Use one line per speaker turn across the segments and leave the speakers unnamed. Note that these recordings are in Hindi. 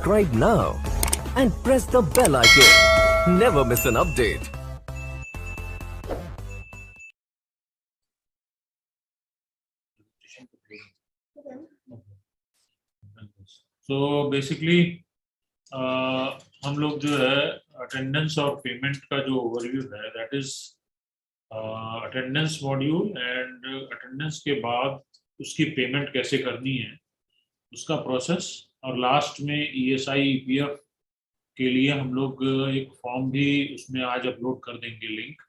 subscribe now and press the bell icon. Never miss an update.
So basically हम लोग जो है अटेंडेंस और पेमेंट का जो ओवरव्यू है that is attendance module and attendance के बाद उसकी पेमेंट कैसे करनी है उसका प्रोसेस, और लास्ट में ESI EPF के लिए हम लोग एक फॉर्म भी उसमें आज अपलोड कर देंगे लिंक,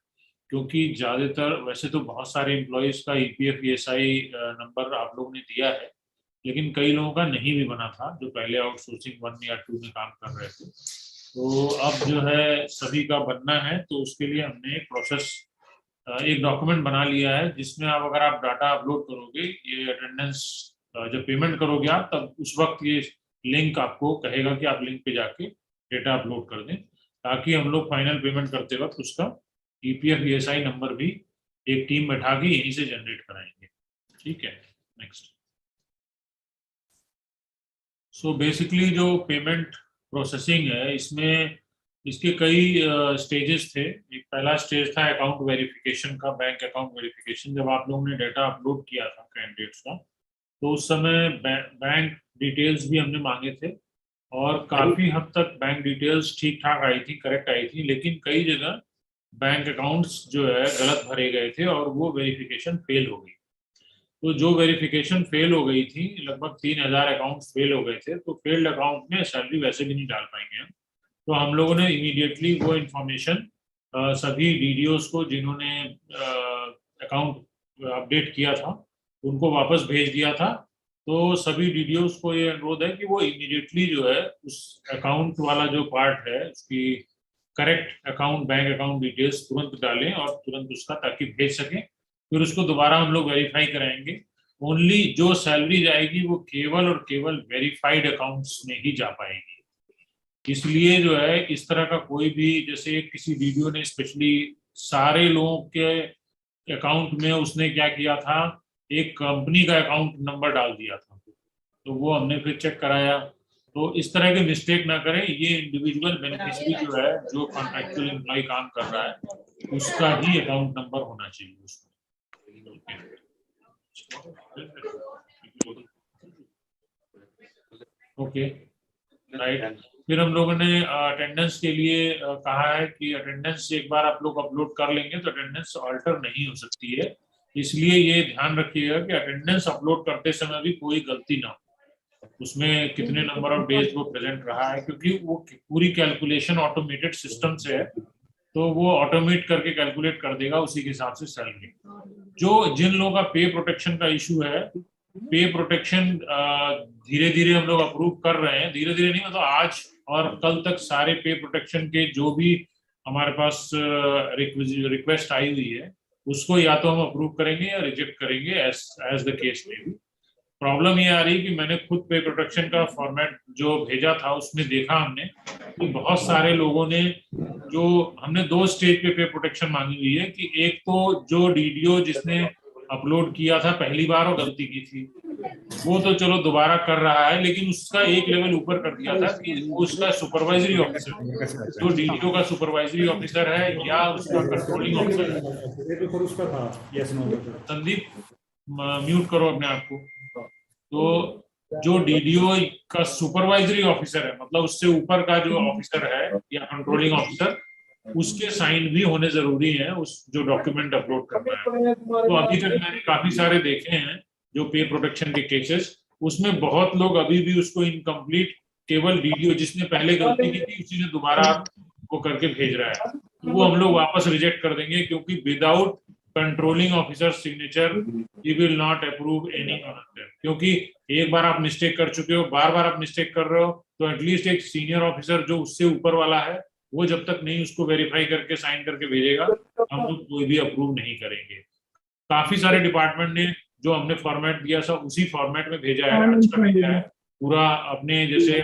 क्योंकि ज़्यादातर वैसे तो बहुत सारे एम्प्लॉयज़ का EPF ESI नंबर आप लोगों ने दिया है, लेकिन कई लोगों का नहीं भी बना था जो पहले आउटसोर्सिंग 1 या 2 में काम कर रहे थे। तो अब जो है सभी का बनना है, तो उसके लिए हमने एक प्रोसेस एक डॉक्यूमेंट बना लिया है जिसमें आप अगर आप डाटा अपलोड करोगे, ये अटेंडेंस जब पेमेंट करोगे आप, तब उस वक्त ये लिंक आपको कहेगा कि आप लिंक पे जाके डेटा अपलोड कर दें, ताकि हम लोग फाइनल पेमेंट करते वक्त उसका EPF ESI नंबर भी एक टीम बैठा के यहीं से जनरेट कराएंगे। ठीक है, नेक्स्ट। सो बेसिकली जो पेमेंट प्रोसेसिंग है इसमें इसके कई स्टेजेस थे। एक पहला स्टेज था अकाउंट वेरिफिकेशन का, बैंक अकाउंट वेरिफिकेशन। जब आप लोगों ने डाटा अपलोड किया था कैंडिडेट्स का, तो उस समय बैंक डिटेल्स भी हमने मांगे थे और काफ़ी हद तक बैंक डिटेल्स ठीक ठाक आई थी, करेक्ट आई थी, लेकिन कई जगह बैंक अकाउंट्स जो है गलत भरे गए थे और वो वेरिफिकेशन फेल हो गई। तो जो वेरिफिकेशन फेल हो गई थी, लगभग 3000 अकाउंट्स फेल हो गए थे, तो फेल्ड अकाउंट में सैलरी वैसे भी नहीं डाल पाएंगे हम। तो हम लोगों ने इमीडिएटली वो इन्फॉर्मेशन सभी DDOs को जिन्होंने अकाउंट अपडेट किया था उनको वापस भेज दिया था। तो सभी DDOs को ये अनुरोध है कि वो इमीडिएटली जो है उस अकाउंट वाला जो पार्ट है उसकी correct account bank account details तुरंत डालें और तुरंत उसका ताकि भेज सकें। फिर उसको दोबारा हम लोग वेरीफाई कराएंगे। ओनली जो सैलरी जाएगी वो केवल और केवल वेरीफाइड अकाउंट्स में ही जा पाएगी। इसलिए जो है इस तरह का कोई भी, जैसे किसी DDO ने स्पेशली सारे लोगों के अकाउंट में उसने क्या किया था, एक कंपनी का अकाउंट नंबर डाल दिया था, तो वो हमने फिर चेक कराया। तो इस तरह के मिस्टेक ना करें। ये इंडिविजुअल बेनिफिशियरी जो है, जो कॉन्ट्रैक्चुअल एम्प्लॉय काम कर रहा है, उसका ही अकाउंट नंबर होना चाहिए उसमें। Okay, right. फिर हम लोगों ने अटेंडेंस के लिए कहा है कि अटेंडेंस एक बार आप लोग अपलोड कर लेंगे तो अटेंडेंस ऑल्टर नहीं हो सकती है। इसलिए ये ध्यान रखिएगा कि अटेंडेंस अपलोड करते समय भी कोई गलती ना हो, उसमें कितने नंबर ऑफ डेज वो प्रेजेंट रहा है, क्योंकि वो पूरी कैलकुलेशन ऑटोमेटेड सिस्टम से है, तो वो ऑटोमेट करके कैलकुलेट कर देगा उसी के हिसाब से सैलरी। जो जिन लोगों का पे प्रोटेक्शन का इशू है, पे प्रोटेक्शन धीरे धीरे हम लोग अप्रूव कर रहे हैं। धीरे धीरे नहीं, मतलब आज और कल तक सारे पे प्रोटेक्शन के जो भी हमारे पास रिक्वेस्ट आई हुई है उसको या तो हम अप्रूव करेंगे या रिजेक्ट करेंगे, एज द केस में भी। प्रॉब्लम ये आ रही है कि मैंने खुद पे प्रोटेक्शन का फॉर्मेट जो भेजा था उसमें देखा हमने कि बहुत सारे लोगों ने, जो हमने 2 स्टेज पे प्रोटेक्शन मांगी हुई है, कि एक तो जो DDO जिसने अपलोड किया था पहली बार और गलती की थी, वो तो चलो दोबारा कर रहा है, लेकिन उसका एक लेवल ऊपर कर दिया था कि उसका सुपरवाइजरी ऑफिसर, जो DDO का सुपरवाइजरी ऑफिसर है या उसका कंट्रोलिंग ऑफिसर है। संदीप, म्यूट करो अपने आप को। तो जो DDO का सुपरवाइजरी ऑफिसर है, मतलब उससे ऊपर का जो ऑफिसर है या कंट्रोलिंग ऑफिसर, उसके साइन भी होने जरूरी है उस जो डॉक्यूमेंट अपलोड करना है। तो अभी तक मैंने काफी सारे देखे हैं जो पे प्रोटेक्शन के केसेस, उसमें बहुत लोग अभी भी उसको इनकम्प्लीट, केवल DDO जिसने पहले गलती की थी उसी ने दोबारा वो करके भेज रहा है, तो वो हम लोग वापस रिजेक्ट कर देंगे, क्योंकि without controlling officer signature we will not approve any honour. क्योंकि एक बार आप मिस्टेक कर चुके हो, बार बार आप मिस्टेक कर रहे हो, तो एटलीस्ट एक सीनियर ऑफिसर जो उससे ऊपर वाला है, वो जब तक नहीं उसको वेरीफाई करके साइन करके भेजेगा, हम लोग कोई भी अप्रूव नहीं करेंगे। काफी सारे डिपार्टमेंट ने जो हमने फॉर्मेट दिया था उसी फॉर्मेट में भेजा है, अच्छा भेजा है पूरा। अपने जैसे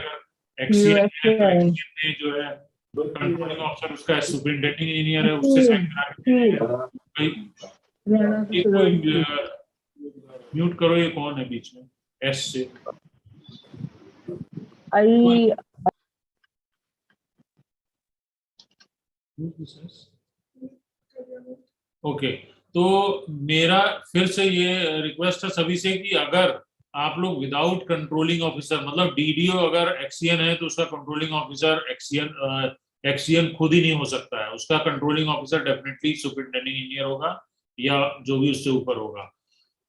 ने जो है कंट्रोलिंग ऑफिसर, उसका सुपरिटेंडिंग इंजीनियर है, उससे साइन करा के म्यूट करो। ये कौन है बीच में एस से? ओके, तो मेरा फिर से ये रिक्वेस्ट है सभी से कि अगर आप लोग विदाउट कंट्रोलिंग ऑफिसर, मतलब डीडीओ अगर एक्सीएन है तो उसका कंट्रोलिंग ऑफिसर एक्सीएन खुद ही नहीं हो सकता है, उसका controlling officer definitely superintending engineer होगा या जो भी उससे ऊपर होगा।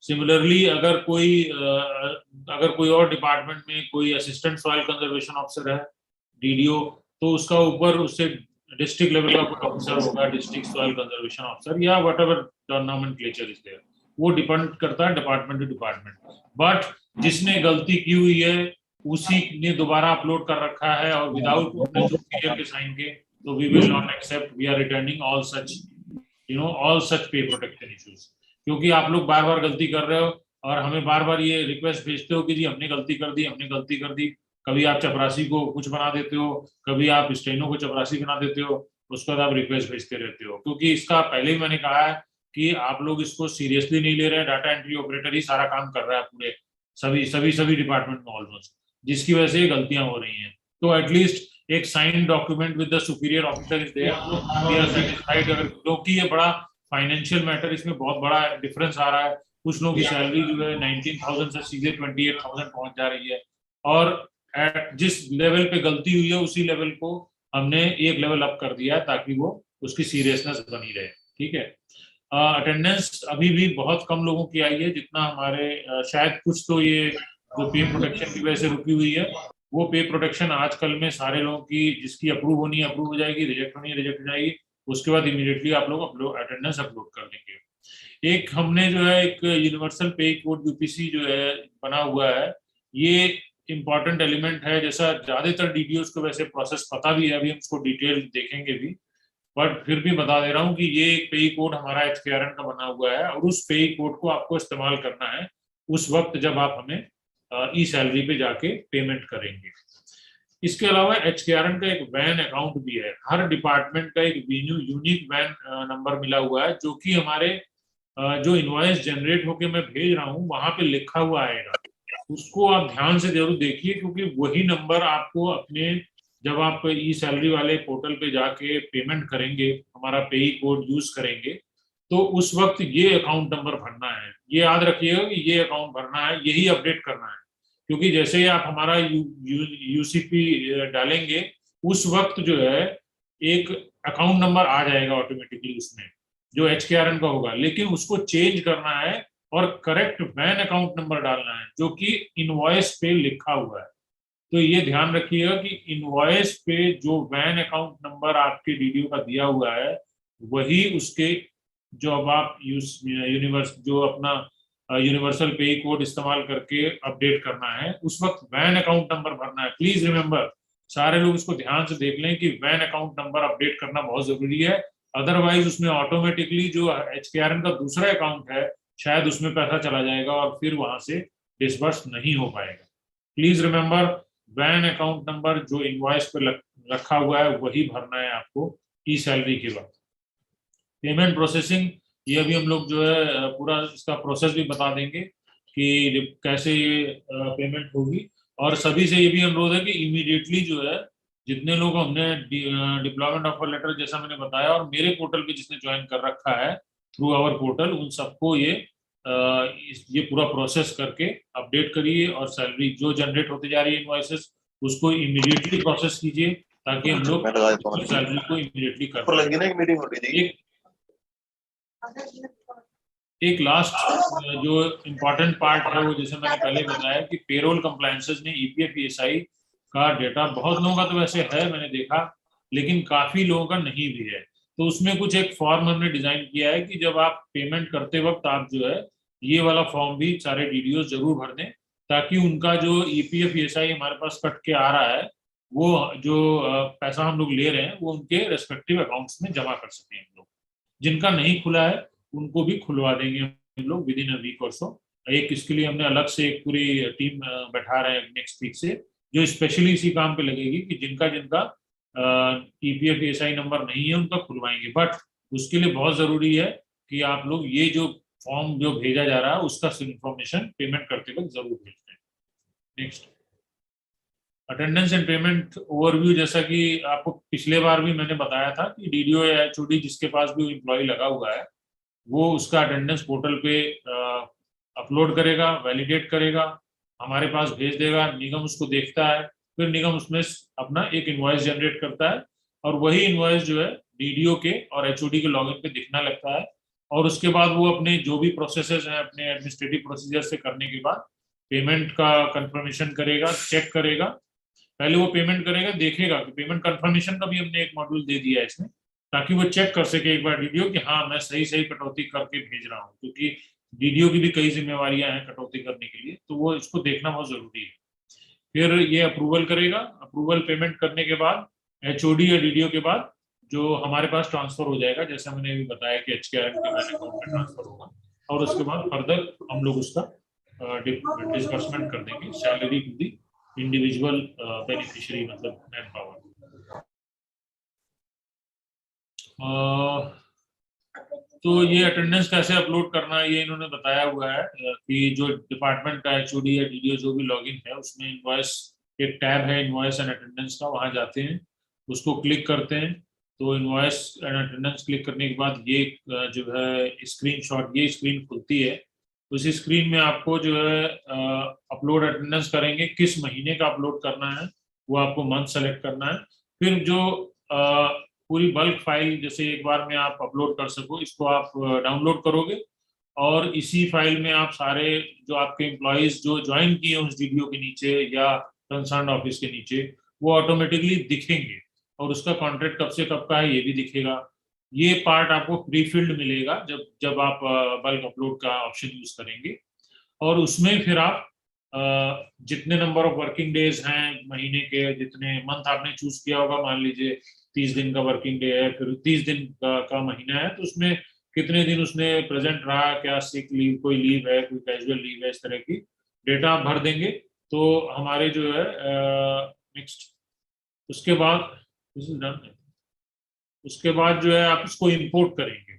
सिमिलरली अगर कोई और डिपार्टमेंट में कोई असिस्टेंट सॉइल कंजर्वेशन ऑफिसर है डीडीओ, तो उसका ऊपर उससे डिस्ट्रिक्ट लेवल का कोई ऑफिसर होगा, डिस्ट्रिक्ट सॉइल कंजर्वेशन ऑफिसर या whatever the nomenclature is there, वो डिपेंड करता है डिपार्टमेंट टू डिपार्टमेंट। बट जिसने गलती की हुई है उसी ने दोबारा अपलोड कर रखा है और विदाउट अपने सुपीरियर के साइन के, तो we will not accept, we are returning all such all such pay protection issues. क्योंकि आप लोग बार बार गलती कर रहे हो और हमें बार बार ये रिक्वेस्ट भेजते हो कि जी हमने गलती कर दी, हमने गलती कर दी। कभी आप चपरासी को कुछ बना देते हो, कभी आप स्टेनो को चपरासी बना देते हो, उसके बाद आप रिक्वेस्ट भेजते रहते हो। क्योंकि इसका पहले ही मैंने कहा है कि आप लोग इसको सीरियसली नहीं ले रहे हैं, डाटा एंट्री ऑपरेटर ही सारा काम कर रहा है पूरे सभी डिपार्टमेंट में ऑलमोस्ट, जिसकी वजह से गलतियां हो रही हैं। तो एटलीस्ट एक sign document with the superior officer is there, we are satisfied. अगर क्योंकि ये बड़ा फाइनेंशियल मैटर, इसमें बहुत बड़ा डिफरेंस आ रहा है। कुछ लोगों की सैलरी जो है 19,000 से सीधे 28,000 पहुंच जा रही है, और जिस लेवल पे गलती हुई है उसी लेवल को हमने एक लेवल अप कर दिया है ताकि वो उसकी सीरियसनेस बनी रहे। ठीक है, अटेंडेंस अभी भी बहुत कम लोगों की आई है, जितना हमारे शायद कुछ तो ये जो पे प्रोटेक्शन की वजह से रुकी हुई है, वो पे प्रोटेक्शन आजकल में सारे लोगों की जिसकी अप्रूव होनी है अप्रूव हो जाएगी, रिजेक्ट होनी है रिजेक्ट हो जाएगी, उसके बाद इमीडिएटली आप लोग अटेंडेंस अपलोड कर देंगे। एक हमने जो है एक यूनिवर्सल पे कोड यूपीसी जो है बना हुआ है, ये इंपॉर्टेंट एलिमेंट है। जैसा ज्यादातर डीडीओ को वैसे प्रोसेस पता भी है, अभी हम उसको डिटेल देखेंगे भी, बट फिर भी बता दे रहा हूँ कि ये एक पे कोड हमारा HKRN का बना हुआ है और उस पे कोड को आपको इस्तेमाल करना है उस वक्त जब आप हमें ई सैलरी पे जाके पेमेंट करेंगे। इसके अलावा HKRN का एक वैन अकाउंट भी है, हर डिपार्टमेंट का एक यूनिक वैन नंबर मिला हुआ है, जो कि हमारे जो इनवॉइस जनरेट होके मैं भेज रहा हूँ वहां पे लिखा हुआ आएगा। उसको आप ध्यान से जरूर देखिए, क्योंकि वही नंबर आपको अपने जब आप ई सैलरी वाले पोर्टल पे जाके पेमेंट करेंगे, हमारा पे कोड यूज करेंगे, तो उस वक्त ये अकाउंट नंबर भरना है। ये याद रखिएगा कि ये अकाउंट भरना है, यही अपडेट करना है। क्योंकि जैसे ही आप हमारा यूसीपी डालेंगे उस वक्त जो है एक अकाउंट नंबर आ जाएगा ऑटोमेटिकली उसमें जो HKRN का होगा, लेकिन उसको चेंज करना है और करेक्ट वैन अकाउंट नंबर डालना है जो कि इनवॉइस पे लिखा हुआ है। तो ये ध्यान रखिएगा कि इनवॉइस पे जो वैन अकाउंट नंबर आपके डीडीओ का दिया हुआ है वही उसके जो अब आप यूनिवर्सल पे कोड इस्तेमाल करके अपडेट करना है, उस वक्त वैन अकाउंट नंबर भरना है। प्लीज रिमेंबर, सारे लोग इसको ध्यान से देख लें कि वैन अकाउंट नंबर अपडेट करना बहुत जरूरी है। अदरवाइज उसमें ऑटोमेटिकली जो HKRN का दूसरा अकाउंट है शायद उसमें पैसा चला जाएगा और फिर वहां से डिसबर्स नहीं हो पाएगा। Please remember, VAN account number जो इनवॉइस पे रखा हुआ है वही भरना है आपको ई सैलरी के वक्त। पेमेंट प्रोसेसिंग, ये अभी हम लोग जो है पूरा इसका प्रोसेस भी बता देंगे कि कैसे ये पेमेंट होगी। और सभी से ये भी अनुरोध है कि इमीडिएटली जो है जितने लोग हमने डिप्लॉयमेंट ऑफर लेटर जैसा मैंने बताया और मेरे पोर्टल पे जिसने ज्वाइन कर रखा है थ्रू आवर पोर्टल, उन सबको ये पूरा प्रोसेस करके अपडेट करिए और सैलरी जो जनरेट होती जा रही है इनवॉइसेस उसको इमीडिएटली प्रोसेस कीजिए ताकि हम लोग सैलरी को इमीडिएटली कर पाए। एक लास्ट जो इम्पोर्टेंट पार्ट है वो जैसे मैंने पहले बताया कि पेरोल कंप्लायंसेस में EPF ESI का डेटा बहुत लोगों का तो वैसे है मैंने देखा, लेकिन काफी लोगों का नहीं भी है। तो उसमें कुछ एक फॉर्म हमने डिजाइन किया है कि जब आप पेमेंट करते वक्त आप जो है ये वाला फॉर्म भी सारे डीडीओ जरूर भर दें ताकि उनका जो EPF ESI हमारे पास कट के आ रहा है वो जो पैसा हम लोग ले रहे हैं वो उनके रेस्पेक्टिव अकाउंट्स में जमा कर सकें हम लोग। जिनका नहीं खुला है उनको भी खुलवा देंगे हम लोग विद इन अ वीक और सो। एक इसके लिए हमने अलग से एक पूरी टीम बैठा रहे हैं नेक्स्ट वीक से जो स्पेशली इसी काम पे लगेगी कि जिनका EPF ESI नंबर नहीं है उनका खुलवाएंगे। बट उसके लिए बहुत जरूरी है कि आप लोग ये जो फॉर्म जो भेजा जा रहा है उसका इंफॉर्मेशन पेमेंट करते वक्त जरूर भेज दें। Next, attendance and payment overview, जैसा कि आपको पिछले बार भी मैंने बताया था कि डीडीओ या एचओडी जिसके पास भी एम्प्लॉय लगा हुआ है वो उसका अटेंडेंस पोर्टल पे अपलोड करेगा, वैलिडेट करेगा, हमारे पास भेज देगा, निगम उसको देखता है, फिर निगम उसमें अपना एक इनवॉइस जनरेट करता है और वही इनवॉइस जो है डीडीओ के और एचओडी के लॉगिन पे दिखना लगता है। और उसके बाद वो अपने जो भी प्रोसेसेस हैं अपने एडमिनिस्ट्रेटिव प्रोसीजर से करने के बाद पेमेंट का कंफर्मेशन करेगा, चेक करेगा। पहले वो पेमेंट करेगा, देखेगा कि पेमेंट कंफर्मेशन का भी हमने एक मॉड्यूल दे दिया है इसमें, ताकि वो चेक कर सके एक बार डीडीओ कि हाँ मैं सही सही कटौती करके भेज रहा हूँ, क्योंकि डीडीओ की भी कई जिम्मेवारियां हैं कटौती करने के लिए, तो वो इसको देखना बहुत जरूरी है। फिर ये अप्रूवल करेगा, अप्रूवल पेमेंट करने के बाद एचओडी या डीडीओ के बाद जो हमारे पास ट्रांसफर हो जाएगा, जैसे मैंने अभी बताया कि एचकेआरएन के बैंक अकाउंट में ट्रांसफर होगा, और उसके बाद फर्दर हम लोग उसका डिस्बर्समेंट कर देंगे salary to the individual beneficiary, मतलब मैन पावर। तो ये अटेंडेंस कैसे अपलोड करना है ये इन्होंने बताया हुआ है कि जो डिपार्टमेंट का एचओडी या डीडीओ जो भी लॉगिन है उसमें इनवॉइस एक टैब है इनवॉइस एंड अटेंडेंस का, वहां जाते हैं, उसको क्लिक करते हैं, तो इनवॉइस एंड अटेंडेंस क्लिक करने के बाद ये जो है स्क्रीनशॉट, ये स्क्रीन खुलती है। उसी स्क्रीन में आपको जो है अपलोड अटेंडेंस करेंगे, किस महीने का अपलोड करना है वो आपको मंथ सेलेक्ट करना है। फिर जो पूरी बल्क फाइल जैसे एक बार में आप अपलोड कर सको, इसको आप डाउनलोड करोगे और इसी फाइल में आप सारे जो आपके एम्प्लॉयज जो ज्वाइन किए उस डीडीओ के नीचे या कंसर्न ऑफिस के नीचे वो ऑटोमेटिकली दिखेंगे, और उसका कॉन्ट्रैक्ट कब से कब का है ये भी दिखेगा। ये पार्ट आपको प्री फिल्ड मिलेगा जब जब आप बल्क अपलोड का ऑप्शन यूज करेंगे, और उसमें फिर आप जितने नंबर ऑफ वर्किंग डेज हैं महीने के, जितने मंथ आपने चूज किया होगा, मान लीजिए 30 दिन का वर्किंग डे है, फिर 30 दिन का महीना है, तो उसमें कितने दिन उसने प्रेजेंट रहा, क्या सिक लीव, कोई लीव है, कोई कैजुअल लीव है, इस तरह की डेटा आप भर देंगे तो हमारे जो है नेक्स्ट उसके बाद उसके बाद जो है आप इसको इंपोर्ट करेंगे।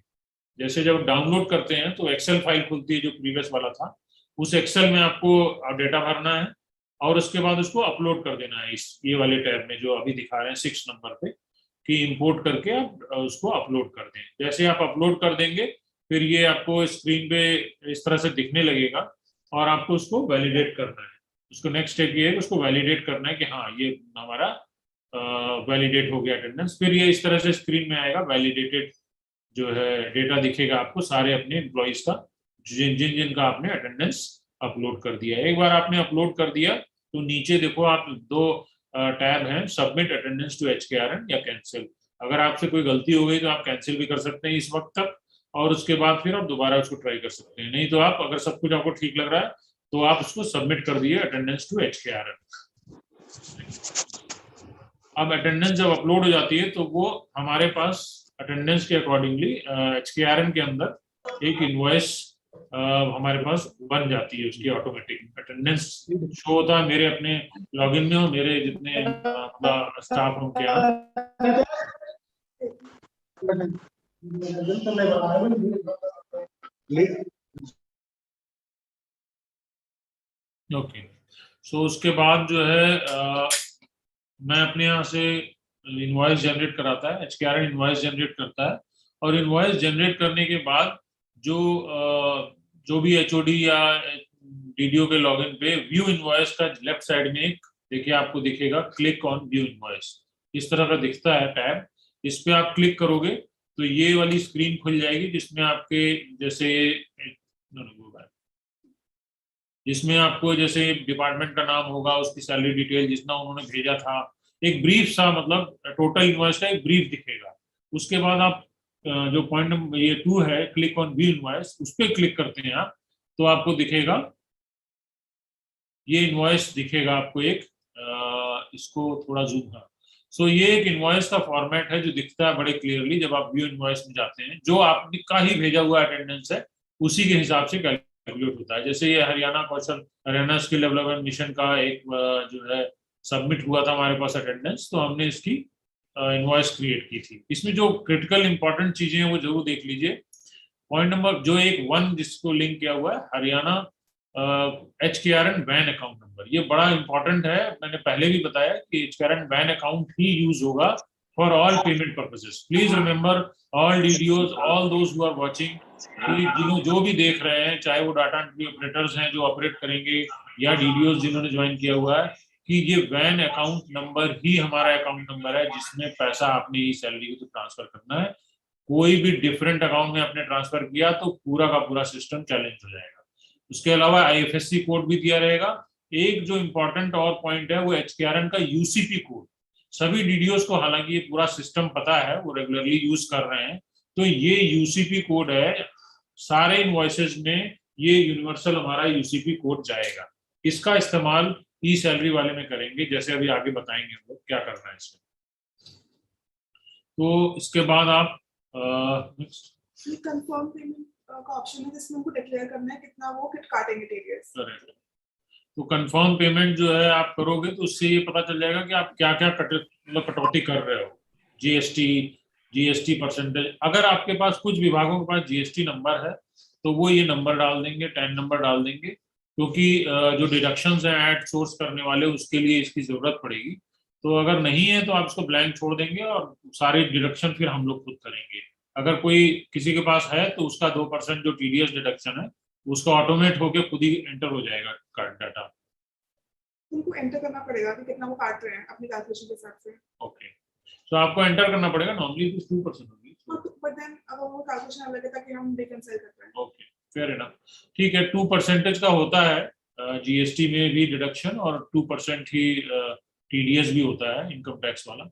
जैसे जब डाउनलोड करते हैं तो एक्सेल फाइल खुलती है जो प्रीवियस वाला था, उस एक्सेल में आपको डेटा भरना है और उसके बाद उसको अपलोड कर देना है इस ये वाले टैब में जो अभी दिखा रहे हैं 6 नंबर पे, कि इंपोर्ट करके आप उसको अपलोड कर दें। जैसे आप अपलोड कर देंगे फिर ये आपको स्क्रीन पे इस तरह से दिखने लगेगा और आपको उसको वैलिडेट करना है। उसको नेक्स्ट स्टेप ये है उसको वैलिडेट करना है कि हाँ ये हमारा वैलिडेट हो गया अटेंडेंस। फिर ये इस तरह से स्क्रीन में आएगा, वैलिडेटेड जो है डेटा दिखेगा आपको सारे अपने एम्प्लॉइज का, जिन जिन जिनका आपने अटेंडेंस अपलोड कर दिया। एक बार आपने अपलोड कर दिया तो नीचे देखो आप दो टैब हैं, सबमिट अटेंडेंस टू एचकेआरएन या कैंसिल। अगर आपसे कोई गलती हो गई तो आप कैंसिल भी कर सकते हैं इस वक्त तक, और उसके बाद फिर आप दोबारा उसको ट्राई कर सकते हैं। नहीं तो आप अगर सब कुछ आपको ठीक लग रहा है तो आप उसको सबमिट कर दिए अटेंडेंस टू एचकेआरएन। अब अटेंडेंस जब अपलोड हो जाती है तो वो हमारे पास अटेंडेंस के अकॉर्डिंगली एचकेआरएन के अंदर एक इनवॉइस हमारे पास बन जाती है, उसकी ऑटोमेटिक अटेंडेंस शो होता है मेरे अपने लॉगिन में और मेरे जितने स्टाफ हैं उनके यहाँ। ओके, सो उसके बाद जो है मैं अपने यहाँ से इनवॉइस जनरेट कराता है, एचकेआरएन इनवॉइस जनरेट करता है, और इनवॉइस जनरेट करने के बाद जो भी एचओडी या डीडीओ के लॉगिन पे व्यू इनवॉइस का लेफ्ट साइड में एक देखिए आपको दिखेगा क्लिक ऑन व्यू इनवॉइस, इस तरह का दिखता है टैब। इस पे आप क्लिक करोगे तो ये वाली स्क्रीन खुल जाएगी जिसमें आपके जैसे जिसमें आपको जैसे डिपार्टमेंट का नाम होगा, उसकी सैलरी डिटेल जितना उन्होंने भेजा था, एक ब्रीफ सा मतलब टोटल इनवॉइस का एक ब्रीफ दिखेगा। उसके बाद आप जो पॉइंट नंबर ये 2 है क्लिक ऑन व्यू इनवॉइस, उस पर क्लिक करते हैं आप तो आपको दिखेगा ये इनवॉइस दिखेगा आपको एक इसको थोड़ा जूम है। सो ये एक इनवॉइस का फॉर्मेट है जो दिखता है बड़े क्लियरली जब आप व्यू इनवॉइस में जाते हैं, जो आपका ही भेजा हुआ अटेंडेंस है उसी के हिसाब से कैलकुलेट होता है। जैसे ये हरियाणा स्किल डेवलपमेंट मिशन का एक जो है सबमिट हुआ था हमारे पास अटेंडेंस, तो हमने इसकी इनवॉइस क्रिएट की थी। इसमें जो क्रिटिकल इंपॉर्टेंट चीजें हैं वो जरूर देख लीजिए। पॉइंट नंबर जो एक 1 जिसको लिंक किया हुआ है Haryana HKRN VAN account number. ये बड़ा इंपॉर्टेंट है, मैंने पहले भी बताया कि HKRN वैन अकाउंट ही यूज होगा for all payment purposes. Please remember all DDOs, all those who are watching, कि जो भी देख रहे हैं, चाहे वो डाटा एंट्री ऑपरेटर्स हैं जो ऑपरेट करेंगे या DDOs जिन्होंने ज्वाइन किया हुआ है, कि ये वैन अकाउंट नंबर ही हमारा अकाउंट नंबर है जिसमें पैसा आपने ई सैलरी को तो ट्रांसफर करना है। कोई भी डिफरेंट अकाउंट में आपने ट्रांसफर किया तो पूरा का पूरा सिस्टम चैलेंज हो जाएगा। उसके अलावा IFSC कोड भी दिया रहेगा। एक जो इंपॉर्टेंट और पॉइंट है वो HKRN का UCP कोड। सभी DDOs को हालांकि ये पूरा सिस्टम पता है, वो रेगुलरली यूज कर रहे हैं, तो ये UCP कोड है, सारे इनवॉइसेज में ये यूनिवर्सल हमारा UCP कोड जाएगा। इसका इस्तेमाल ई सैलरी वाले में करेंगे, जैसे अभी आगे बताएंगे हम लोग क्या करना है इसमें। तो इसके बाद आप
कंफर्म पेमेंट का ऑप्शन है जिसमें हमको डिक्लेयर करना है कितना वो काटेंगे टीडीएस।
करेक्ट। तो कंफर्म पेमेंट जो है आप करोगे तो उससे ये पता चल जाएगा कि आप क्या क्या कटौती कर रहे हो। जीएसटी परसेंटेज, अगर आपके पास कुछ विभागों के पास GST नंबर है तो वो ये नंबर डाल देंगे, 10 नंबर डाल देंगे, क्योंकि जो डिडक्शंस हैं ऐड सोर्स करने वाले उसके लिए इसकी जरूरत पड़ेगी। तो अगर नहीं है तो आप इसको ब्लैंक छोड़ देंगे और सारी डिडक्शन फिर हम लोग खुद करेंगे। अगर कोई किसी के पास है तो उसका 2% जो TDS डिडक्शन है उसका ऑटोमेट होके खुद ही एंटर हो जाएगा कार्ड डाटा।
उनको एंटर करना पड़ेगा कि कितना वो काट रहे हैं अपनी कैलकुलेशन के हिसाब से।
ओके, तो आपको एंटर करना पड़ेगा, नॉर्मली 2% होगी।
बट देन अगर वो कैलकुलेशन अलग है ताकि हम रिकंसाइल कर पाएं।
ओके, फेयर इनफ, ठीक है। 2% का होता है GST में भी डिडक्शन, और 2% ही TDS भी होता है, इनकम टैक्स वाला।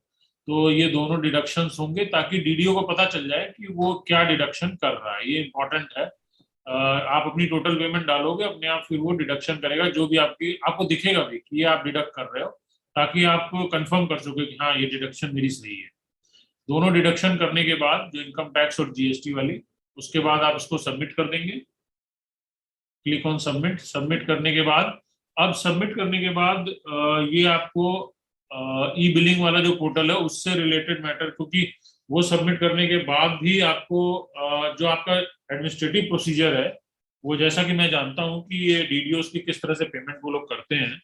तो ये दोनों डिडक्शंस होंगे ताकि DDO को पता चल जाए कि वो क्या डिडक्शन कर रहा है, ये इंपॉर्टेंट है। आप अपनी टोटल पेमेंट डालोगे, अपने आप फिर वो डिडक्शन करेगा जो भी आपको दिखेगा भी कि ये आप डिडक्ट कर रहे हो, ताकि आप कंफर्म कर सको कि हाँ ये डिडक्शन मेरी सही है। दोनों डिडक्शन करने के बाद जो इनकम टैक्स और GST वाली, उसके बाद आप इसको सबमिट कर देंगे। Click on submit. सबमिट करने के बाद, अब सबमिट करने के बाद ये आपको ई बिलिंग वाला जो पोर्टल है उससे रिलेटेड मैटर, क्योंकि वो सबमिट करने के बाद भी आपको जो आपका एडमिनिस्ट्रेटिव प्रोसीजर है वो, जैसा कि मैं जानता हूं कि ये DDOs की किस तरह से पेमेंट वो लोग करते हैं,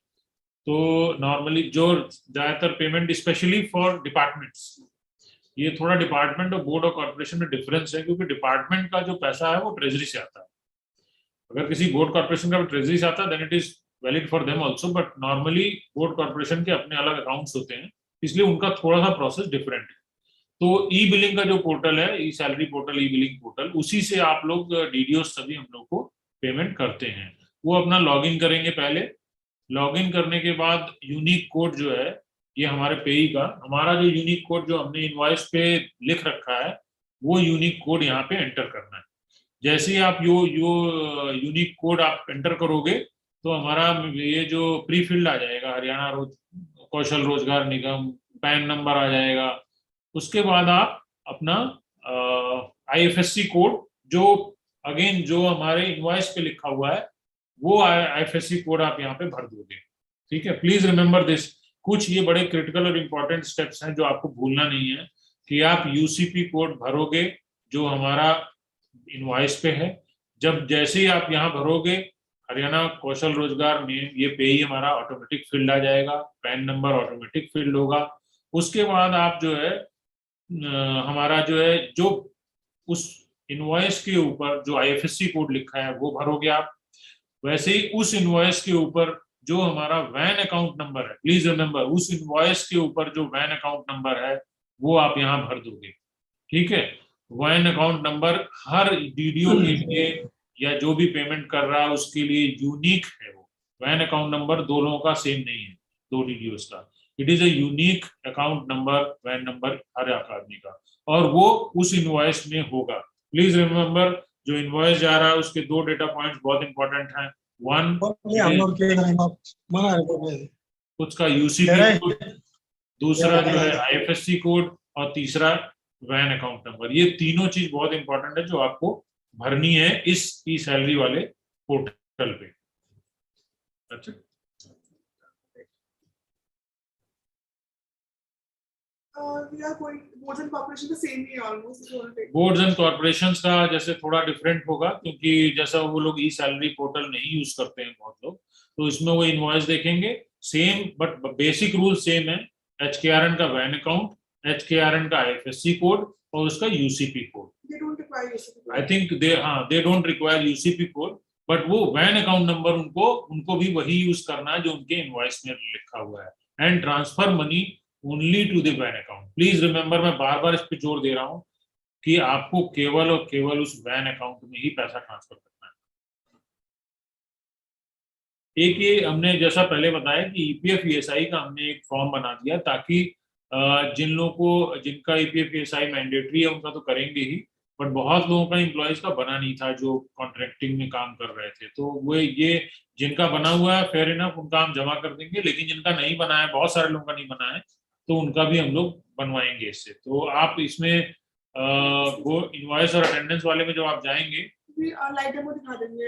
तो नॉर्मली जो ज्यादातर पेमेंट स्पेशली फॉर डिपार्टमेंट्स, ये थोड़ा डिपार्टमेंट और बोर्ड और कॉर्पोरेशन में डिफरेंस है, क्योंकि डिपार्टमेंट का जो पैसा है वो ट्रेजरी से आता है। अगर किसी बोर्ड कॉर्पोरेशन का ट्रेजरी से आता है then it is valid for them also, but normally board corporation के अपने अलग अकाउंट्स होते हैं, इसलिए उनका थोड़ा सा प्रोसेस डिफरेंट है। तो ई बिलिंग का जो पोर्टल है, ई सैलरी पोर्टल, ई बिलिंग पोर्टल, उसी से आप लोग DDOs सभी हम लोग को पेमेंट करते हैं। वो अपना लॉगिन करेंगे पहले। लॉगिन करने के बाद यूनिक कोड जो है ये हमारे पेई का, हमारा जो यूनिक कोड जो हमने इनवॉइस पे लिख रखा है वो यूनिक कोड यहाँ पे एंटर करना है। जैसे ही आप यो यूनिक कोड आप एंटर करोगे तो हमारा ये जो प्री फिल्ड आ जाएगा, हरियाणा कौशल रोजगार निगम, पैन नंबर आ जाएगा। उसके बाद आप अपना IFSC कोड, जो अगेन जो हमारे इनवॉइस पे लिखा हुआ है वो IFSC कोड आप यहाँ पे भर दोगे। ठीक है, प्लीज रिमेंबर दिस। कुछ ये बड़े क्रिटिकल और इंपॉर्टेंट स्टेप्स हैं जो आपको भूलना नहीं है, कि आप UCP कोड भरोगे जो हमारा इनवॉइस पे है। जब जैसे ही आप यहाँ भरोगे हरियाणा कौशल रोजगार में, ये पेई हमारा ऑटोमेटिक फील्ड आ जाएगा, पैन नंबर ऑटोमेटिक फील्ड होगा। उसके बाद आप जो है हमारा जो है जो उस इनवॉइस के ऊपर जो IFSC कोड लिखा है वो भरोगे आप। वैसे ही उस इनवॉइस के ऊपर जो हमारा वैन अकाउंट नंबर है, प्लीज रिमेंबर, उस इनवॉइस के ऊपर जो वैन अकाउंट नंबर है वो आप यहाँ भर दोगे। ठीक है, वैन अकाउंट नंबर हर DDO के लिए या जो भी पेमेंट कर रहा है उसके लिए यूनिक है। वो वैन अकाउंट नंबर दो लोगों का सेम नहीं है, दो DDOs का। It is a unique account number, VAN number हर आदमी का, और वो उस इनवॉइस में होगा। प्लीज रिमेंबर, जो इनवॉइस जा रहा है उसके दो डेटा पॉइंट्स बहुत इंपॉर्टेंट हैं। वन, उसका UCP कोड, दूसरा जो है IFSC कोड, और तीसरा वैन अकाउंट नंबर। ये तीनों चीज बहुत इंपॉर्टेंट है जो आपको भरनी है इस ई सैलरी वाले पोर्टल पे। अच्छा,
या कोई बोर्ड्स एंड कॉर्पोरेशन का सेम ही है ऑलमोस्ट।
बोर्ड्स एंड कॉर्पोरेशंस का जैसे थोड़ा डिफरेंट होगा, क्योंकि जैसा वो लोग ई सैलरी पोर्टल नहीं यूज करते हैं बहुत लोग, तो इसमें वो इनवॉइस देखेंगे same, but basic rule same है। HKRN का वैन अकाउंट, HKRN का IFSC कोड और उसका UCP code.
They don't require UCP.
I think they don't require UCP code, but वो वैन अकाउंट नंबर उनको भी वही यूज करना है जो उनके इनवॉइस में लिखा हुआ है। And transfer money only to the VAN account. Please remember, मैं बार बार इस पे जोर दे रहा हूँ कि आपको केवल और केवल उस वैन अकाउंट में ही पैसा ट्रांसफर करना है। एक ये हमने जैसा पहले बताया कि EPF ESI का हमने एक फॉर्म बना दिया, ताकि जिन लोगों को जिनका EPF ESI मैंडेटरी है उनका तो करेंगे ही, बट बहुत लोगों का एम्प्लॉयज का बना नहीं था जो कॉन्ट्रैक्टिंग में काम कर रहे थे। तो वो ये जिनका बना हुआ है फेयर इनफ उनका हम जमा कर देंगे, लेकिन जिनका नहीं बना है, बहुत सारे लोगों का नहीं बना है, तो उनका भी हम लोग बनवाएंगे इससे। तो आप इसमें वो इनवॉइस और अटेंडेंस वाले में जब आप जाएंगे,
लाइव डेमो दिखा देंगे।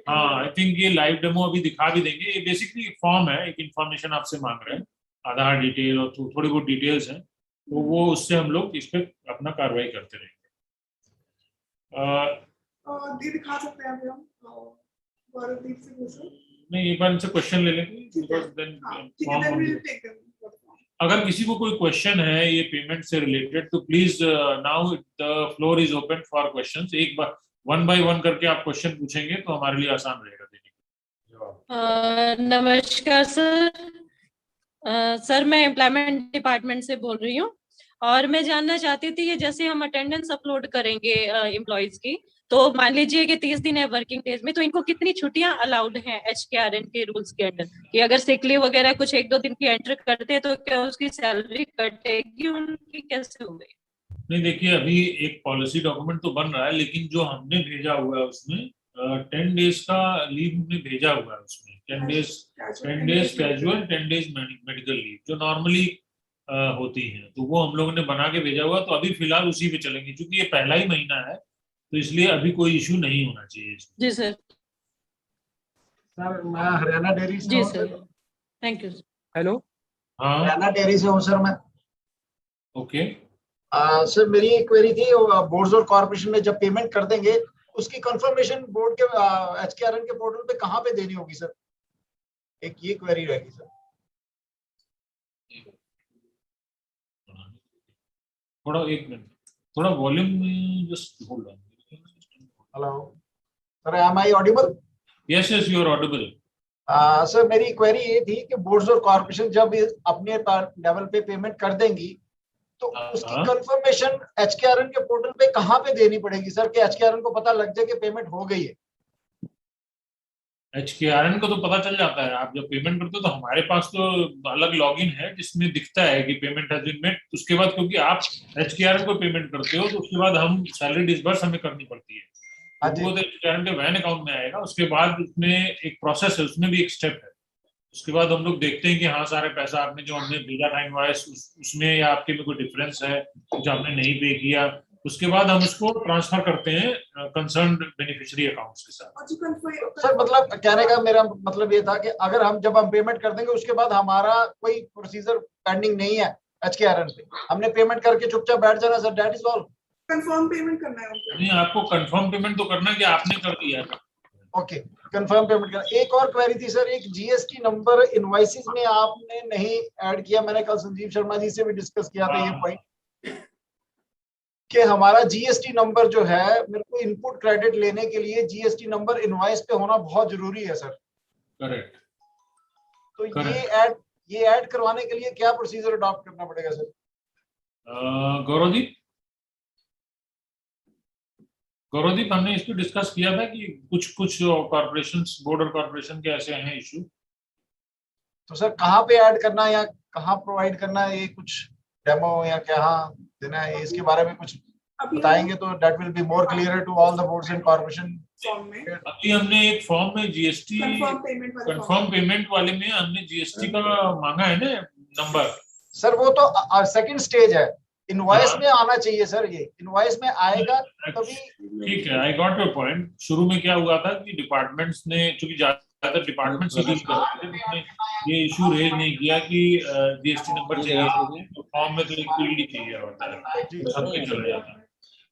हाँ आई थिंक ये लाइव डेमो अभी दिखा भी देंगे। ये बेसिकली फॉर्म है, एक इन्फॉर्मेशन आपसे मांग रहे हैं, आधार डिटेल और थोड़ी बहुत डिटेल्स हैं, तो वो उससे हम लोग इस पर अपना कार्रवाई करते रहेंगे।
ये दिखा सकते हैं अभी हम गौरवदीप से पूछो।
नहीं, एक बार इनसे क्वेश्चन ले लेंगे, बिकॉज़ देन फॉर्म अगर किसी को कोई क्वेश्चन है ये पेमेंट से रिलेटेड, तो please now the floor is open for questions. एक बार 1 बाय 1 करके आप क्वेश्चन पूछेंगे तो हमारे लिए आसान रहेगा देने का जवाब।
नमस्कार सर। सर मैं एम्प्लॉयमेंट डिपार्टमेंट से बोल रही हूँ, और मैं जानना चाहती थी कि जैसे हम अटेंडेंस अपलोड करेंगे एम्प्लॉयज की, तो मान लीजिए कि 30 दिन है वर्किंग डेज में, तो इनको कितनी छुट्टियां अलाउड हैं HKRN के रूल्स के अंडर? कि अगर सिक लीव वगैरह कुछ 1-2 दिन की एंटर करते हैं तो क्या उसकी सैलरी कटेगी उनकी, कैसे होगी?
नहीं देखिए, अभी एक पॉलिसी डॉक्यूमेंट तो बन रहा है, लेकिन जो हमने भेजा हुआ है उसमें 10 डेज का लीव हमने भेजा हुआ है उसमें। 10 days casual, 10 days medical leave जो नॉर्मली होती हैं, तो वो हम लोगों ने बना के भेजा हुआ। तो अभी फिलहाल उसी पे चलेंगे, क्योंकि ये पहला ही महीना है, तो इसलिए अभी कोई इशू नहीं होना चाहिए।
जी सर।
सर मैं हरियाणा डेयरी से
जी
हूँ।
Sir, thank you.
हेलो,
हाँ
हरियाणा डेयरी से हूँ सर मैं।
ओके।
सर मेरी एक क्वेरी थी, बोर्ड्स और कॉर्पोरेशन में जब पेमेंट कर देंगे उसकी कंफर्मेशन बोर्ड के HKRN के पोर्टल पे कहाँ पे देनी होगी सर? एक ये क्वेरी रहेगी सर।
थोड़ा एक मिनट, थोड़ा वॉल्यूम में just hold on.
Hello sir, am I audible?
Yes yes, you are audible.
Sir मेरी क्वेरी ये थी कि बोर्ड्स और कॉर्पोरेशन जब अपने लेवल पे पेमेंट कर देंगी तो उसकी कंफर्मेशन HKRN के पोर्टल पे कहाँ पे देनी पड़ेगी सर, कि HKRN को पता लग जाए कि पेमेंट हो गई है?
HKRN को तो पता चल जाता है, आप जब पेमेंट करते हो तो हमारे पास तो अलग लॉगिन है जिसमें दिखता है कि पेमेंट हैज बीन मेड। उसके बाद क्योंकि आप HKRN को पेमेंट करते हो तो उसके बाद हम सैलरी डिसबर्स हमें करनी पड़ती है, तो वो तो HKRN के वैन अकाउंट में आएगा। उसके बाद उसमें एक प्रोसेस है, उसमें भी एक स्टेप है। उसके बाद हम लोग देखते हैं कि हाँ सारे पैसा आपने जो हमने भेजा था इनवॉइस उसमें या आपके में कोई डिफरेंस है जो आपने नहीं पे किया, उसके बाद हम उसको ट्रांसफर करते हैं कंसर्न्ड बेनिफिशियरी अकाउंट्स के साथ।
सर मतलब कहने का मेरा मतलब ये था कि अगर हम जब हम पेमेंट कर देंगे उसके बाद हमारा कोई प्रोसीजर पेंडिंग नहीं है HKRN पे, हमने पेमेंट करके चुपचाप बैठ जाना sir, that is all.
Confirm payment करना है
नहीं, आपको कंफर्म पेमेंट तो करना है कि आपने कर दिया है।
ओके, कंफर्म पेमेंट करना। एक और क्वेरी थी सर, एक GST नंबर इनवॉइसेस में आपने नहीं ऐड किया, मैंने कल संजीव शर्मा जी से भी डिस्कस किया था ये पॉइंट, कि हमारा GST नंबर जो है मेरे को इनपुट क्रेडिट लेने के लिए GST नंबर इनवॉइस पे होना बहुत जरूरी है सर।
करेक्ट।
तो ये ऐड करवाने के लिए क्या प्रोसीजर अडॉप्ट करना पड़ेगा सर?
गौरवदीप, हमने इस पे डिस्कस किया था कि कुछ कॉर्पोरेशंस, बोर्ड और कॉर्पोरेशन के ऐसे हैं इशू।
तो सर कहाँ पे ऐड करना है या कहाँ प्रोवाइड करना है, ये कुछ डेमो या क्या देना है, इसके बारे में कुछ बताएंगे तो that will be more clear to all the boards and corporation.
अभी हमने एक फॉर्म में GST कंफर्म पेमेंट वाले में हमने GST का मांगा है ना नंबर।
सर वो तो सेकंड स्टेज है, इनवॉइस में आना चाहिए सर, ये इनवॉइस में आएगा तभी।
ठीक है, आई गॉट योर पॉइंट। शुरू में क्या हुआ था कि डिपार्टमेंट्स ने, चूंकि ज्यादातर डिपार्टमेंट से डील कर रहे थे, ये इशू रेज नहीं किया कि GST नंबर चाहिए। तो फॉर्म में तो एक फील्ड ही चाहिए होता है,
जी।
तो सब में चला जाता है।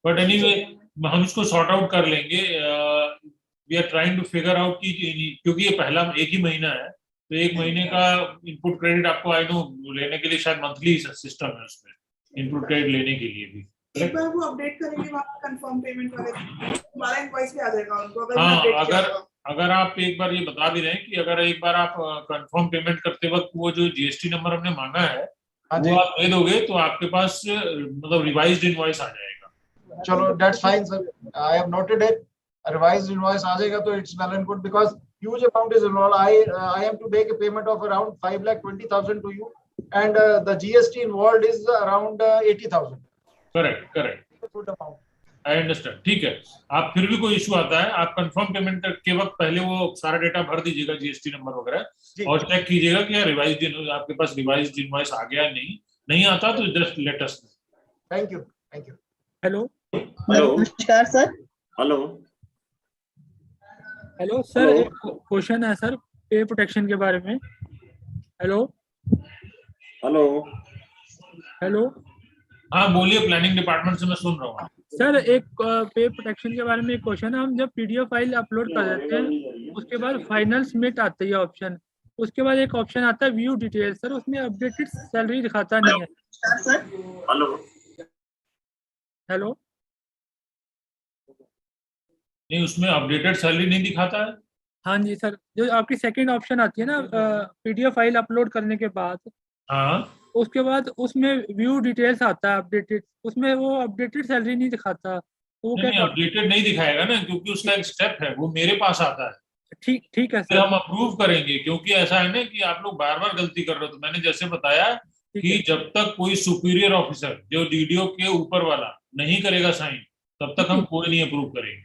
बट एनीवे हम इसको सॉर्ट आउट कर लेंगे। We are trying to figure out कि क्योंकि ये पहला एक ही महीना है, तो एक महीने का इनपुट क्रेडिट आपको आई नो लेने के लिए शायद मंथली सिस्टम है उसमें, इनपुट क्रेडिट लेने के लिए भी।
एक बार वो अपडेट करेंगे वहाँ कंफर्म पेमेंट वाले, हमारा इनवॉइस भी आ जाएगा उनको अगर
हाँ,
हमने update किया तो।
अगर आप एक बार ये बता भी रहे हैं कि अगर एक बार आप कंफर्म पेमेंट करते वक्त वो जो जीएसटी नंबर हमने मांगा है
हाँ जी,
वो आप दे दोगे तो आपके पास मतलब रिवाइज्ड इनवॉइस आ जाएगा।
चलो that's fine sir, I have noted it. Revised invoice आ जाएगा तो it's well and good because huge amount is involve. I have to make a payment of around 5,20,000 to you and the GST involved is around 80,000।
Correct,
good amount.
I understand. ठीक है, आप फिर भी कोई इशू आता है आप कंफर्म पेमेंट के वक्त पहले वो सारा डेटा भर दीजिएगा, जीएसटी नंबर वगैरह, और चेक कीजिएगा कि रिवाइज्ड आपके पास रिवाइज्ड इनवॉइस आ गया नहीं आता तो just let us know.
Thank you, thank you.
Hello
नमस्कार सर।
हेलो
हेलो सर, एक क्वेश्चन है सर पे प्रोटेक्शन के बारे में। हेलो
हेलो
हेलो
हाँ बोलिए, प्लानिंग डिपार्टमेंट से मैं सुन रहा हूँ।
सर, एक पे प्रोटेक्शन के बारे में एक क्वेश्चन है। हम जब पीडीएफ फाइल अपलोड कर देते हैं उसके बाद फाइनल सबमिट आता है ये ऑप्शन, उसके बाद एक ऑप्शन आता है व्यू डिटेल। सर उसमें अपडेटेड सैलरी दिखाता नहीं है।
हेलो
हेलो
नहीं, उसमें अपडेटेड सैलरी नहीं दिखाता है।
हाँ जी सर, जो आपकी सेकंड ऑप्शन आती है ना पीडीएफ फाइल अपलोड करने के बाद,
हाँ,
उसके बाद उसमें व्यू डिटेल्स आता है अपडेटेड, उसमें वो अपडेटेड सैलरी नहीं दिखाता। तो वो
नहीं
क्या
अपडेटेड नहीं दिखाएगा ना, क्योंकि उसका एक स्टेप है, वो मेरे पास आता है,
ठीक है
फिर
सर।
हम अप्रूव करेंगे। क्योंकि ऐसा है ना कि आप लोग बार बार गलती कर रहे हो। तो मैंने जैसे बताया
ठीक
कि
है
जब तक कोई सुपीरियर ऑफिसर जो डीडीओ के ऊपर वाला नहीं करेगा साइन, तब तक हम कोई नहीं अप्रूव करेंगे।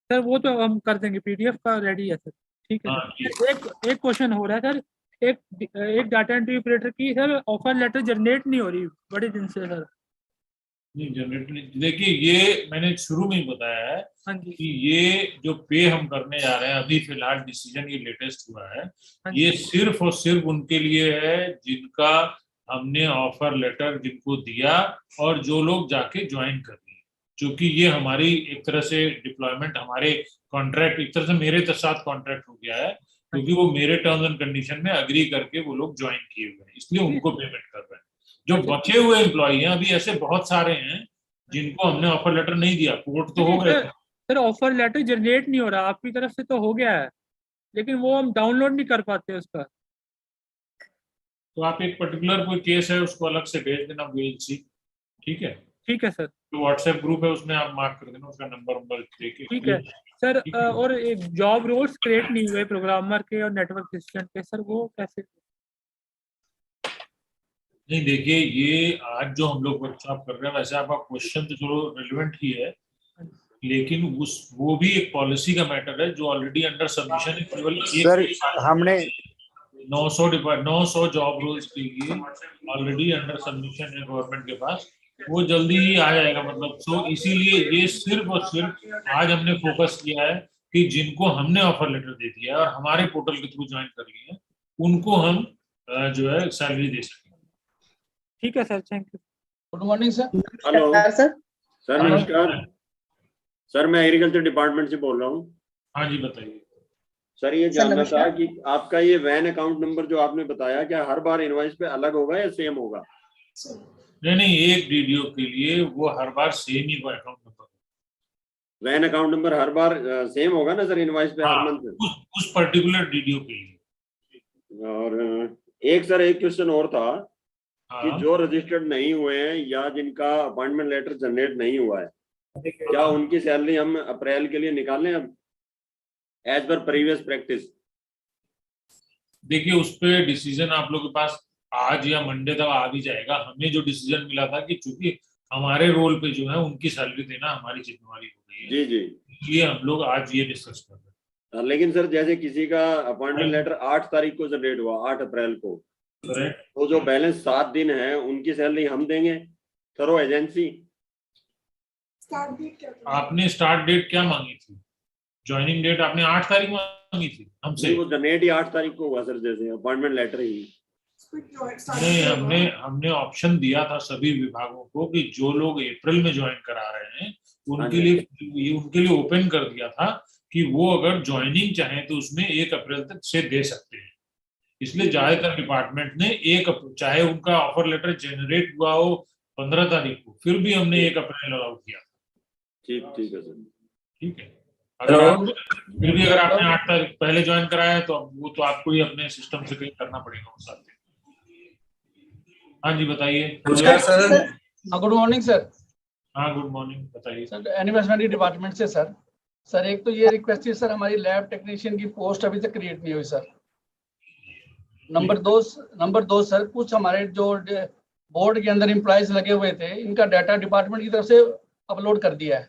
सर, वो तो हम कर देंगे, पीडीएफ का रेडी है सर। ठीक है
हाँ,
सर। एक क्वेश्चन हो रहा है सर, एक डाटा एंट्री ऑपरेटर की सर ऑफर लेटर जनरेट नहीं हो रही बड़े दिन से सर।
नहीं जनरेट नहीं, देखिए ये मैंने शुरू में ही बताया है
हाँ जी,
कि ये जो पे हम करने जा रहे हैं अभी फिलहाल डिसीजन ये लेटेस्ट हुआ है,
हाँ जी।
ये सिर्फ और सिर्फ उनके लिए है जिनका हमने ऑफर लेटर जिनको दिया और जो लोग जाके ज्वाइन कर लिए। क्योंकि ये हमारी एक तरह से डिप्लॉयमेंट, हमारे कॉन्ट्रैक्ट एक तरह से मेरे साथ कॉन्ट्रैक्ट हो गया है, क्योंकि वो मेरे टर्म्स एंड कंडीशन में अग्री करके वो लोग ज्वाइन किए हुए हैं, इसलिए उनको पेमेंट कर रहे हैं। जो बचे हुए एम्प्लॉई हैं अभी ऐसे बहुत सारे हैं जिनको हमने ऑफर लेटर नहीं दिया, कोर्ट तो हो गए थे।
सर ऑफर लेटर जनरेट नहीं हो रहा, आपकी तरफ से तो हो गया है लेकिन वो हम डाउनलोड नहीं कर पाते उसका।
तो आप एक पर्टिकुलर कोई केस है उसको अलग से भेज देना, we'll see। ठीक है,
ठीक है सर।
जो व्हाट्सएप ग्रुप है उसमें आप मार्क कर देना, उसका नंबर देके।
ठीक है सर। और एक जॉब रोल्स क्रिएट नहीं हुए प्रोग्रामर के और नेटवर्क असिस्टेंट के, सर वो कैसे?
नहीं देखिए, ये आज जो हम लोग वर्कशॉप कर रहे हैं, वैसे आपका क्वेश्चन तो चलो रिलेवेंट ही है, लेकिन वो भी एक पॉलिसी का मैटर है जो ऑलरेडी अंडर सबमिशन है। केवल
सर हमने
900 जॉब रोल्स के लिए ऑलरेडी अंडर सबमिशन है गवर्नमेंट के पास, वो जल्दी ही आ जाएगा। मतलब सो इसीलिए ये सिर्फ और सिर्फ आज हमने फोकस किया है कि जिनको हमने ऑफर लेटर दे दिया है और हमारे पोर्टल के थ्रू ज्वाइन कर लिए हैं, उनको हम जो है सैलरी दे सकें।
ठीक है sir, thank you.
Good morning sir.
Hello
sir
sir नमस्कार सर, मैं एग्रीकल्चर डिपार्टमेंट से बोल रहा हूँ।
हाँ जी बताइए।
सर ये जानना था
नमस्कार।
कि आपका ये वैन अकाउंट नंबर जो आपने बताया, क्या हर बार इनवॉइस पे अलग होगा या सेम होगा?
नहीं, एक डीडीओ के लिए वो हर बार सेम ही account number,
VAN account number हर बार सेम होगा ना सर इनवॉइस पे हर मंथ?
उस पर्टिकुलर डीडीओ के लिए।
और एक सर एक क्वेश्चन और था कि
हाँ,
जो रजिस्टर्ड नहीं हुए हैं या जिनका अपॉइंटमेंट लेटर जनरेट नहीं हुआ है, क्या उनकी सैलरी हम अप्रैल के लिए निकालें अब एज पर प्रीवियस प्रैक्टिस?
देखिए उस पे डिसीजन आप लोग के पास आज या मंडे तक आ भी जाएगा। हमें जो डिसीजन मिला था कि चूंकि हमारे रोल पे जो है उनकी सैलरी देना हमारी जिम्मेवारी हो गई है,
जी जी।
इसलिए हम लोग आज ये डिस्कस कर रहे हैं।
लेकिन सर जैसे किसी का अपॉइंटमेंट लेटर 8 तारीख को जनरेट हुआ, 8 अप्रैल को,
करेक्ट।
तो जो बैलेंस 7 दिन है उनकी सैलरी हम देंगे थ्रू एजेंसी?
स्टार्ट डेट क्या था?
आपने स्टार्ट डेट क्या मांगी थी? ज्वाइनिंग डेट आपने 8 तारीख मांगी थी हमसे।
नहीं, वो जनरेट ही 8 तारीख को हुआ सर, जैसे अपॉइंटमेंट लेटर ही।
नहीं, हमने ऑप्शन दिया था सभी विभागों को कि जो लोग अप्रैल में ज्वाइन करा रहे हैं उनके लिए ओपन कर दिया था कि वो अगर ज्वाइनिंग चाहें तो उसमें 1 अप्रैल तक से दे सकते हैं। इसलिए ज्यादातर डिपार्टमेंट ने चाहे उनका ऑफर लेटर जनरेट हुआ हो 15 तारीख को, फिर भी हमने 1 अप्रैल अलाउ किया।
ठीक है सर,
ठीक है। फिर भी अगर आपने 8 तारीख पहले ज्वाइन कराया है तो वो तो आपको ही अपने सिस्टम से कहीं करना पड़ेगा उस साथ। हाँ जी, बताइए।
नमस्कार सर।
Good morning sir.
हाँ, गुड मॉर्निंग, बताइए
सर। एनिवर्सरी डिपार्टमेंट से सर एक तो ये रिक्वेस्ट है सर, हमारी लैब टेक्नीशियन की पोस्ट अभी तक क्रिएट नहीं हुई सर। नंबर दो सर, कुछ हमारे जो बोर्ड के अंदर एम्प्लॉइज लगे हुए थे, इनका डाटा डिपार्टमेंट की तरफ से अपलोड कर दिया है,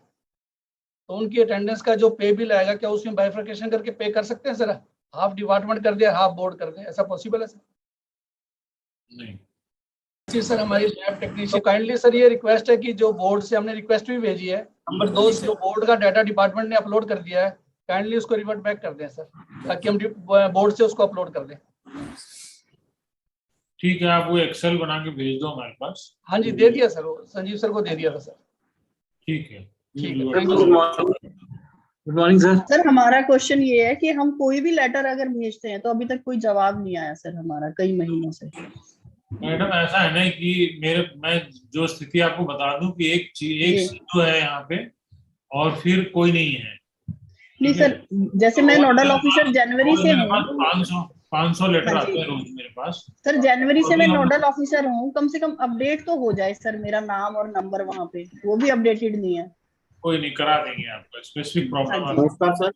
तो उनकी अटेंडेंस का जो पे बिल आएगा, क्या उसमें बाइफर्केशन करके पे कर सकते हैं सर? हाफ डिपार्टमेंट कर दिया, हाफ बोर्ड कर दिया, ऐसा पॉसिबल है सर?
नहीं
जी सर, हमारी लैब टेक्नीशियन काइंडली सर ये रिक्वेस्ट है कि जो बोर्ड से हमने रिक्वेस्ट भी भेजी है, नंबर 2 जो बोर्ड का डाटा डिपार्टमेंट ने अपलोड कर दिया है, काइंडली उसको रिवर्ट बैक कर दें सर, ताकि हम बोर्ड से उसको अपलोड कर दें।
ठीक है, आप वो एक्सेल बना के भेज दो हमारे पास।
हाँ जी, दे दिया सर, संजीव सर को दे दिया था सर।
ठीक है,
गुड मॉर्निंग सर।
सर हमारा क्वेश्चन ये है कि हम कोई भी लेटर अगर भेजते हैं तो अभी तक कोई जवाब नहीं आया सर हमारा, कई महीनों से।
मैडम ऐसा है ना कि मैं जो स्थिति आपको बता दूं कि एक सीटू है यहाँ पे और फिर कोई नहीं है।
नहीं सर, जैसे मैं नोडल ऑफिसर जनवरी से हूँ,
500 लेटर आते हैं रोज मेरे पास।
सर जनवरी से मैं नोडल ऑफिसर हूँ, कम से कम अपडेट तो हो जाए सर, मेरा नाम और नंबर वहाँ पे, वो भी अपडेटेड नहीं है।
कोई नहीं, करा देंगे आपको, स्पेसिफिक प्रॉब्लम आ
नमस्कार सर।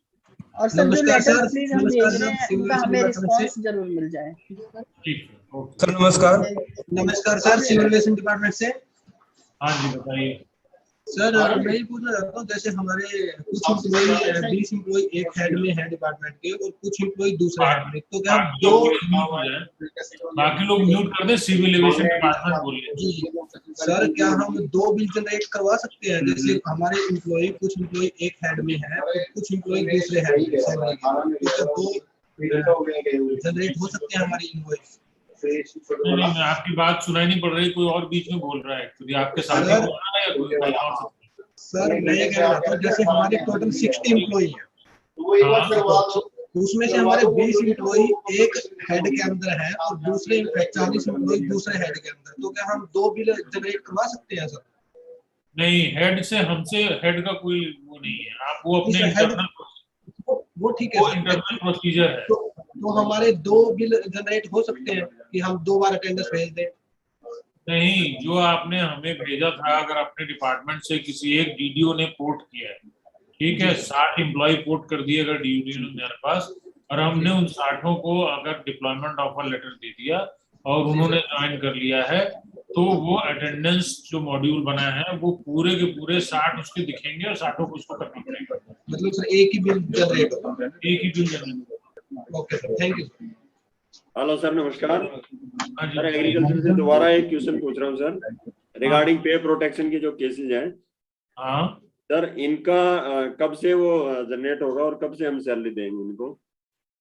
और सर जो लेटर प्लीज हम भेज रहे हैं उनका हमें रिस्पांस जरूर मिल जाए।
ठीक है, ओके
सर नमस्कार सर, सिविल एविएशन डिपार्टमेंट से।
हाँ जी, बताइए
सर मैं ये पूछना चाहता हूँ, जैसे हमारे कुछ एम्प्लॉय 20 एम्प्लॉय एक हेड में है डिपार्टमेंट के और कुछ एम्प्लॉय दूसरे हेड में, तो क्या हम दो
बाकी लोग म्यूट कर दें, सिविल एविएशन डिपार्टमेंट बोलिए।
जी सर, क्या हम 2 बिल जनरेट करवा सकते हैं? जैसे हमारे एम्प्लॉय कुछ एम्प्लॉय एक हेड में है और कुछ एम्प्लॉय दूसरे हेड में, तो 2 जनरेट हो सकते हैं हमारी इनवॉइस?
नहीं, आपकी बात सुनाई नहीं पड़ रही, कोई और बीच में बोल रहा है एक्चुअली, आपके साथ ही बोल रहा है या कोई और?
सर मैं ये कह रहा था, जैसे हमारे टोटल 60 एम्प्लॉय हैं, उसमें से हमारे 20 एम्प्लॉय एक हेड के अंदर है और दूसरे 40 एम्प्लॉय दूसरे हेड के अंदर, तो क्या हम 2 बिल जनरेट करवा सकते हैं सर?
नहीं, हेड से हमसे हेड का कोई वो नहीं है, आप वो अपने इंटरनल
वो ठीक है,
इंटरनल प्रोसीजर है।
तो हमारे 2 बिल जनरेट हो सकते हैं कि हम 2 बार अटेंडेंस भेज दें?
नहीं, जो आपने हमें भेजा था, अगर अपने डिपार्टमेंट से किसी एक डीडीओ ने पोर्ट किया है, ठीक है, 60 एम्प्लॉय पोर्ट कर दिए अगर डीडीओ ने मेरे पास, और हमने उन 60 को अगर डिप्लॉयमेंट ऑफर लेटर दे दिया और उन्होंने ज्वाइन कर लिया है, तो वो अटेंडेंस जो मॉड्यूल बना है वो पूरे के पूरे 60 उसके दिखेंगे और 60 को उसको करना पड़ेगा।
मतलब सर एक ही बिल जनरेट होगा?
एक ही bill generate.
Okay sir, thank you.
Hello sir, नमस्कार
हाँ
सर।
जी,
एग्रीकल्चर से दोबारा एक क्वेश्चन पूछ रहा हूँ सर, रिगार्डिंग पे प्रोटेक्शन के जो केसेस हैं
हाँ
सर, इनका कब से वो जनरेट होगा और कब से हम सैलरी देंगे इनको?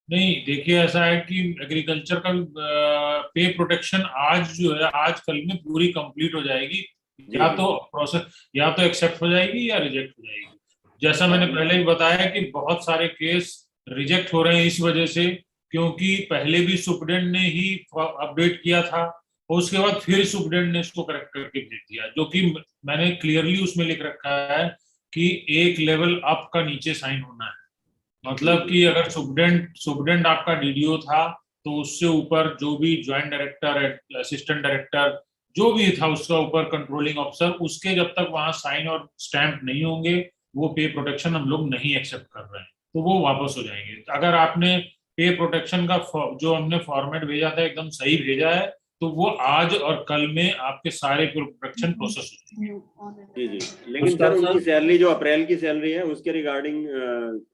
नहीं, देखिए ऐसा है कि एग्रीकल्चर का पे प्रोटेक्शन आज जो है, आज कल में पूरी कंप्लीट हो जाएगी, या तो प्रोसेस या तो एक्सेप्ट हो जाएगी या रिजेक्ट हो जाएगी। जैसा मैंने पहले भी बताया कि बहुत सारे केस रिजेक्ट हो रहे हैं इस वजह से, क्योंकि पहले भी सुप्रीडेंट ने ही अपडेट किया था और उसके बाद फिर सुप्रीडेंट ने इसको करेक्ट करके भेज दिया, जो कि मैंने क्लियरली उसमें लिख रखा है कि एक लेवल अप का नीचे साइन होना है। मतलब कि अगर सुप्रीडेंट आपका डीडीओ था तो उससे ऊपर जो भी ज्वाइंट डायरेक्टर, असिस्टेंट डायरेक्टर जो भी था, उसका ऊपर कंट्रोलिंग ऑफिसर, उसके जब तक वहां साइन और स्टैंप नहीं होंगे वो पे प्रोटेक्शन हम लोग नहीं एक्सेप्ट कर रहे हैं, तो वो वापस हो जाएंगे। अगर आपने पे प्रोटेक्शन का जो हमने फॉर्मेट भेजा था एकदम सही भेजा है, तो वो आज और कल में आपके सारे प्रोटेक्शन प्रोसेस हो जाएंगे।
जी जी, लेकिन सर उनकी सैलरी जो अप्रैल की सैलरी है उसके रिगार्डिंग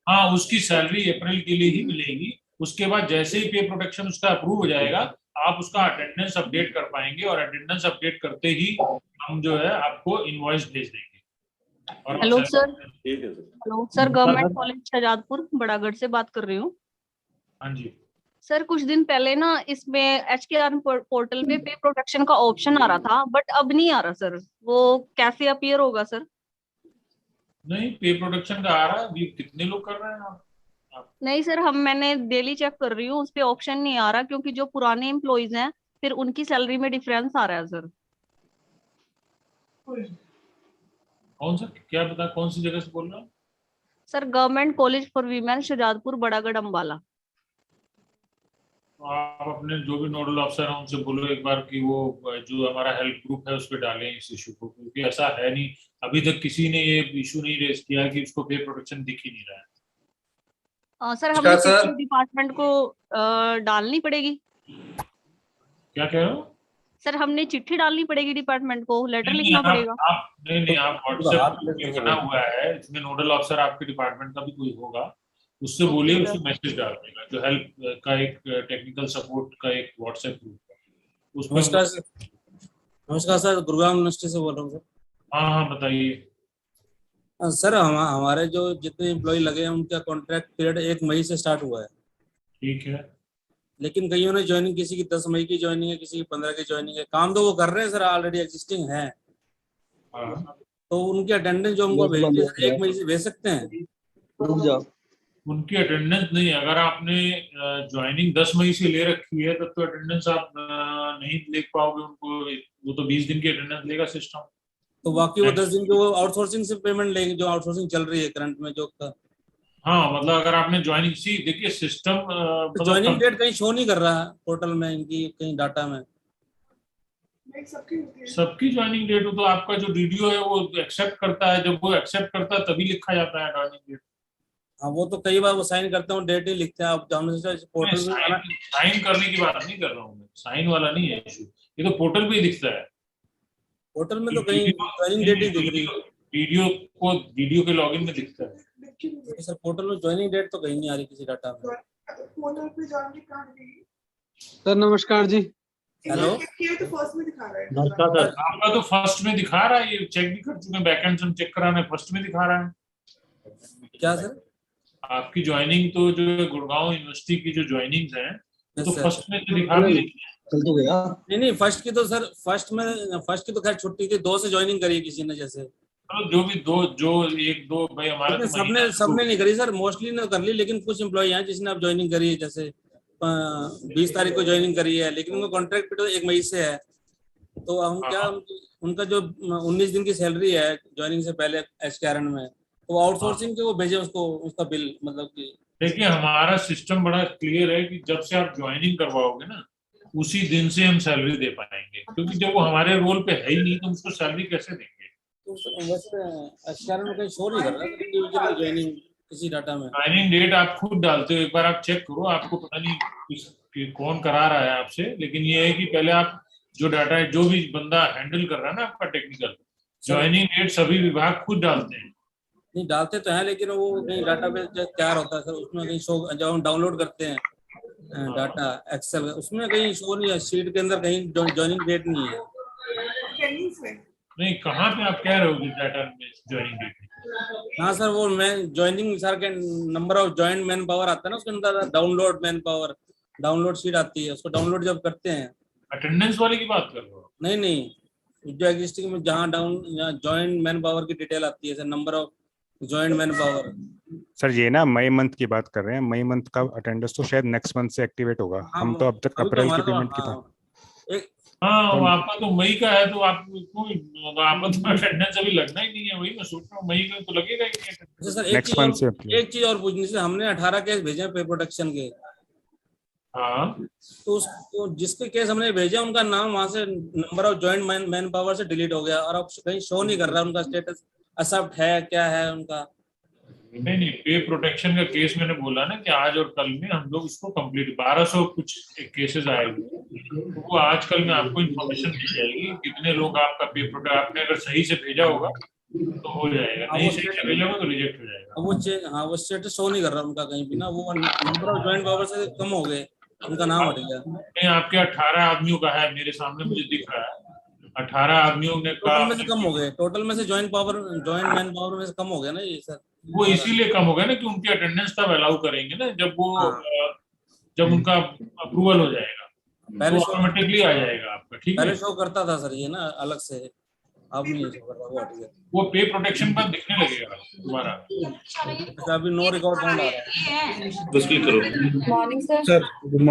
हाँ, उसकी सैलरी अप्रैल के लिए ही मिलेगी। उसके बाद जैसे ही पे प्रोटेक्शन उसका अप्रूव हो जाएगा, आप उसका अटेंडेंस अपडेट कर पाएंगे और अटेंडेंस अपडेट करते ही हम जो है आपको इनवॉइस भेज देंगे।
Hello sir.
ठीक है sir.
Hello sir, government college Shahzadpur Baragarh से बात कर रही हूँ।
हाँ जी,
सर कुछ दिन पहले ना इसमें HKR पोर्टल पे पे प्रोटेक्शन का ऑप्शन आ रहा था, बट अब नहीं आ रहा सर, वो कैसे अपीयर होगा सर?
नहीं, पे प्रोडक्शन का आ रहा है अभी। कितने लोग कर रहे हैं आप?
नहीं सर, मैंने डेली चेक कर रही हूँ, उस पे ऑप्शन नहीं आ रहा, क्योंकि जो पुराने एम्प्लॉइज हैं फिर उनकी सैलरी में डिफरेंस आ रहा है सर।
कौन सा, क्या बता, कौन सी जगह से बोल रहे हो?
Sir government college for women Shujatpur Baragarh Ambala.
तो आप अपने जो भी नोडल अफसर हैं उनसे बोलो एक बार कि वो जो हमारा हेल्प ग्रुप है उस पर डालें इस इशू को, क्योंकि ऐसा है नहीं, अभी तक किसी ने ये इशू नहीं रेज किया कि उसको पे प्रोटेक्शन दिख ही नहीं रहा है।
सर हमें डिपार्टमेंट को डालनी पड़ेगी?
क्या कह रहे हो?
सर हमने चिट्ठी डालनी पड़ेगी डिपार्टमेंट को, लेटर
नहीं,
लिखना
आप-
पड़ेगा?
नहीं, आप व्हाट्सएप बना हुआ है, इसमें नोडल ऑफिसर आपके डिपार्टमेंट का भी कोई होगा, उससे बोलिए, उसको मैसेज डाल देगा। जो हेल्प का एक टेक्निकल सपोर्ट का एक व्हाट्सएप ग्रुप है उसमें।
नमस्कार सर, गुरुग्राम यूनिवर्सिटी से बोल रहा हूँ सर।
हाँ बताइए
सर हमारे जो जितने एम्प्लॉय लगे हैं उनका कॉन्ट्रैक्ट पीरियड 1 मई से स्टार्ट हुआ है।
ठीक है,
लेकिन कईयों ने ज्वाइनिंग, किसी की 10 मई की ज्वाइनिंग है, किसी की 15 की ज्वाइनिंग है। काम तो वो कर रहे हैं सर, ऑलरेडी एग्जिस्टिंग है। तो उनकी अटेंडेंस जो हमको भेजी है 1 मई से भेज सकते हैं?
रुक जाओ,
उनकी अटेंडेंस नहीं, अगर आपने ज्वाइनिंग 10 मई से ले रखी है तब तो अटेंडेंस आप नहीं देख पाओगे उनको। वो तो 20 दिन की अटेंडेंस लेगा सिस्टम।
तो बाकी वो 10 दिन की वो आउटसोर्सिंग से पेमेंट लेंगे, जो आउटसोर्सिंग चल रही है करंट में जो।
हाँ, मतलब अगर आपने ज्वाइनिंग, सी देखिए सिस्टम
ज्वाइनिंग डेट कहीं शो नहीं कर रहा पोर्टल में, इनकी कहीं डाटा में।
सबकी ज्वाइनिंग डेट हो तो आपका जो डीडीओ है वो एक्सेप्ट करता है, जब वो एक्सेप्ट करता है तभी लिखा जाता है ज्वाइनिंग डेट।
हाँ, वो तो कई बार वो साइन करते हैं, डेट ही लिखते हैं। आप पोर्टल
साइन करने की बात नहीं कर रहा हूँ मैं, साइन वाला नहीं है इशू, ये तो पोर्टल पे ही दिखता है।
पोर्टल में तो कहीं ज्वाइनिंग डेट ही दिख रही है,
वीडियो के लॉगिन में दिखता है।
सर पोर्टल में ज्वाइनिंग डेट तो कहीं नहीं आ रही किसी डाटा में।
पोर्टल पे ज्वाइनिंग कार्ड भी
सर नमस्कार जी।
हेलो,
तो फर्स्ट में दिखा रहा है।
आपका तो फर्स्ट में दिखा रहा है, ये चेक भी कर चुके हैं, बैकएंड से हम चेक करा रहे हैं, फर्स्ट में दिखा रहा है।
क्या सर?
आपकी ज्वाइनिंग तो जो गुड़गांव यूनिवर्सिटी की जो ज्वाइनिंग्स हैं तो फर्स्ट में तो दिखा भी
कल तो गया।
नहीं, फर्स्ट की तो सर, फर्स्ट की तो खैर छुट्टी थी, 2 से ज्वाइनिंग करी किसी ने, जैसे
जो भी जो एक दो भाई हमारे तो
सबने नहीं करी सर, मोस्टली ने कर ली। लेकिन कुछ एम्प्लॉय हैं जिसने अब ज्वाइनिंग करी है, जैसे 20 तारीख को ज्वाइनिंग करी है, लेकिन उनका कॉन्ट्रैक्ट पीरियड 1 मई से है। तो हम क्या, उनका जो 19 दिन की सैलरी है ज्वाइनिंग से पहले HKR में, तो आउटसोर्सिंग के वो भेजे उसको, उसका बिल, मतलब कि
देखिए हमारा सिस्टम बड़ा क्लियर है कि जब से आप ज्वाइनिंग करवाओगे ना उसी दिन से हम सैलरी दे पाएंगे, क्योंकि जब वो हमारे रोल पे है ही नहीं तो उसको सैलरी कैसे देंगे।
तो वैसे HKR में कहीं शो नहीं कर रहा इंडिविजुअल ज्वाइनिंग किसी डाटा में।
ज्वाइनिंग डेट आप खुद डालते हो, एक बार आप चेक करो, आपको पता नहीं कौन करा रहा है आपसे, लेकिन ये है कि पहले आप जो डाटा है, जो भी बंदा हैंडल कर रहा है ना आपका टेक्निकल, ज्वाइनिंग डेट सभी विभाग खुद डालते हैं।
नहीं डालते तो है, लेकिन वो कहीं डाटाबेस जो तैयार होता है सर, उसमें कहीं शो, जब हम डाउनलोड करते हैं डाटा एक्सेल, उसमें कहीं शो नहीं है, शीट के अंदर कहीं ज्वाइनिंग डेट नहीं है।
नहीं, कहाँ पे आप कह रहे हो डाटा में ज्वाइनिंग डेट?
हाँ सर, वो मैं ज्वाइनिंग सर के number of joint man power आता है ना, उसके अंदर download man power, download sheet आती है, उसको डाउनलोड जब करते हैं।
अटेंडेंस वाले की बात कर रहे हो?
नहीं, जो एग्जिस्टिंग में जहाँ ज्वाइंट मैन पावर की डिटेल आती है sir, number of joint man power.
Sir ये ना मई मंथ की बात कर रहे हैं, मई मंथ का अटेंडेंस तो शायद नेक्स्ट मंथ से एक्टिवेट होगा। हम तो अब तक अप्रैल की पेमेंट की था।
हाँ, आपका तो मई का है, तो आपको आपका तो अटेंडेंस अभी लगना ही नहीं है, वही मैं सोच रहा हूँ, मई का तो लगेगा ही नहीं।
सर
नेक्स्ट मंथ से
एक चीज और पूछनी थी, हमने 18 केस भेजे पे प्रोटेक्शन के।
हाँ,
तो उसको जिसके केस हमने भेजे उनका नाम वहां से number of joint man power से डिलीट हो गया, और अब कहीं शो नहीं कर रहा उनका स्टेटस एक्सेप्ट है, क्या है उनका।
नहीं, पे प्रोटेक्शन का केस मैंने बोला ना कि आज और कल में हम लोग उसको कंप्लीट, 1200 कुछ केसेस आएंगे, तो वो आज कल में आपको इन्फॉर्मेशन दी जाएगी कितने लोग आपका पे प्रोटेक्ट, आपने अगर सही से भेजा होगा तो हो जाएगा, नहीं सही से भेजा होगा तो रिजेक्ट हो जाएगा।
वो स्टेटस शो नहीं कर रहा उनका कहीं भी ना, वो नंबर ऑफ ज्वाइंट पावर से कम हो गए, उनका नाम हट गया।
नहीं, आपके 18 आदमियों का है, मेरे सामने मुझे दिख रहा है 18 आदमियों ने
टोटल में से कम हो गए, टोटल में से ज्वाइंट मैन पावर में से कम हो गया ना ये सर।
वो इसीलिए कम हो गया ना कि उनकी अटेंडेंस तब अलाउ करेंगे ना जब वो जब उनका अप्रूवल हो जाएगा
पहले
तो ऑटोमेटिकली आ जाएगा आपका, ठीक है।
पहले शो करता था सर ये ना अलग से, अब नहीं शो करता, वो हट गया।
वो पे प्रोटेक्शन पर दिखने लगेगा दोबारा।
अच्छा, अभी नो रिकॉर्ड काउंट आ रहा है।
Morning sir.
Sir good
good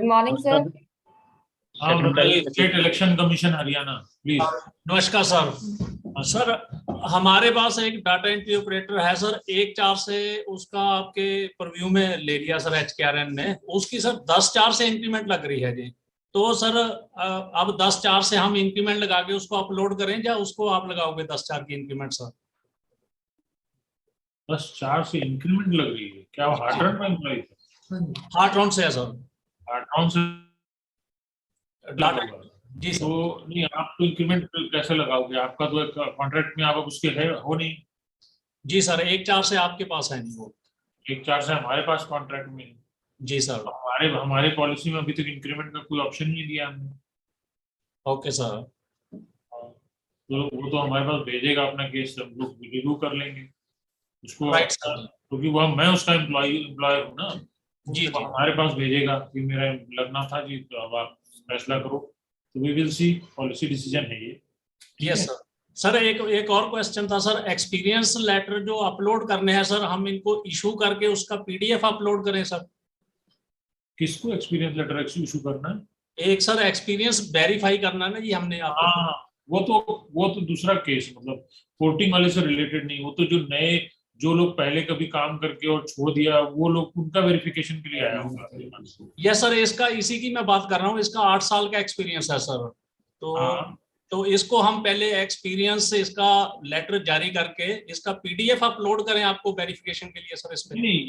morning sir.
हाँ बताइए, state election commission Haryana, please.
नमस्कार सर। सर हमारे पास एक डाटा एंट्री ऑपरेटर है सर, 1/4 से उसका आपके परव्यू में ले लिया सर HKRN ने, उसकी सर 10/4 से इंक्रीमेंट लग रही है जी। तो सर अब 10/4 से हम इंक्रीमेंट लगा के उसको अपलोड करें या उसको आप लगाओगे 10/4 की इंक्रीमेंट सर?
10/4 से इंक्रीमेंट लग रही है क्या? हार्ट रन में एम्प्लॉय
हार्ट राउंड से है सर।
हार्ट राउंड से
जी सर।
तो नहीं, आप तो इंक्रीमेंट कैसे लगाओगे? आपका तो एक कॉन्ट्रैक्ट में आप उसके है हो नहीं।
जी सर, 1/4 से आपके पास है नहीं वो।
1/4 से हमारे पास कॉन्ट्रैक्ट में है।
जी सर।
हमारे पॉलिसी में अभी तक इंक्रीमेंट का कोई ऑप्शन नहीं दिया हमने।
Okay sir.
तो वो तो हमारे पास भेजेगा अपना केस, हम लोग रिव्यू कर लेंगे उसको, क्योंकि वो मैं उसका एम्प्लॉयर हूँ ना जी। तो हमारे पास भेजेगा कि मेरा लगना था जी, तो अब आप फैसला करो, तो we will see, policy decision है ये।
Yes sir. सर एक और क्वेश्चन था सर, एक्सपीरियंस लेटर जो अपलोड करने हैं सर, हम इनको इशू करके उसका PDF अपलोड करें सर?
किसको एक्सपीरियंस लेटर इशू करना है?
एक सर एक्सपीरियंस वेरीफाई करना है ना जी हमने आपको।
हाँ, वो तो दूसरा केस, मतलब पोर्टिंग वाले से रिलेटेड नहीं। वो तो जो नए, जो लोग पहले कभी काम करके और छोड़ दिया, वो लोग, उनका वेरिफिकेशन के लिए आया होगा।
यस सर, इसका इसी की मैं बात कर रहा हूँ, इसका 8 साल का एक्सपीरियंस है सर। तो इसको हम पहले एक्सपीरियंस से इसका लेटर जारी करके इसका PDF अपलोड करें आपको वेरिफिकेशन के लिए सर? इसमें
नहीं,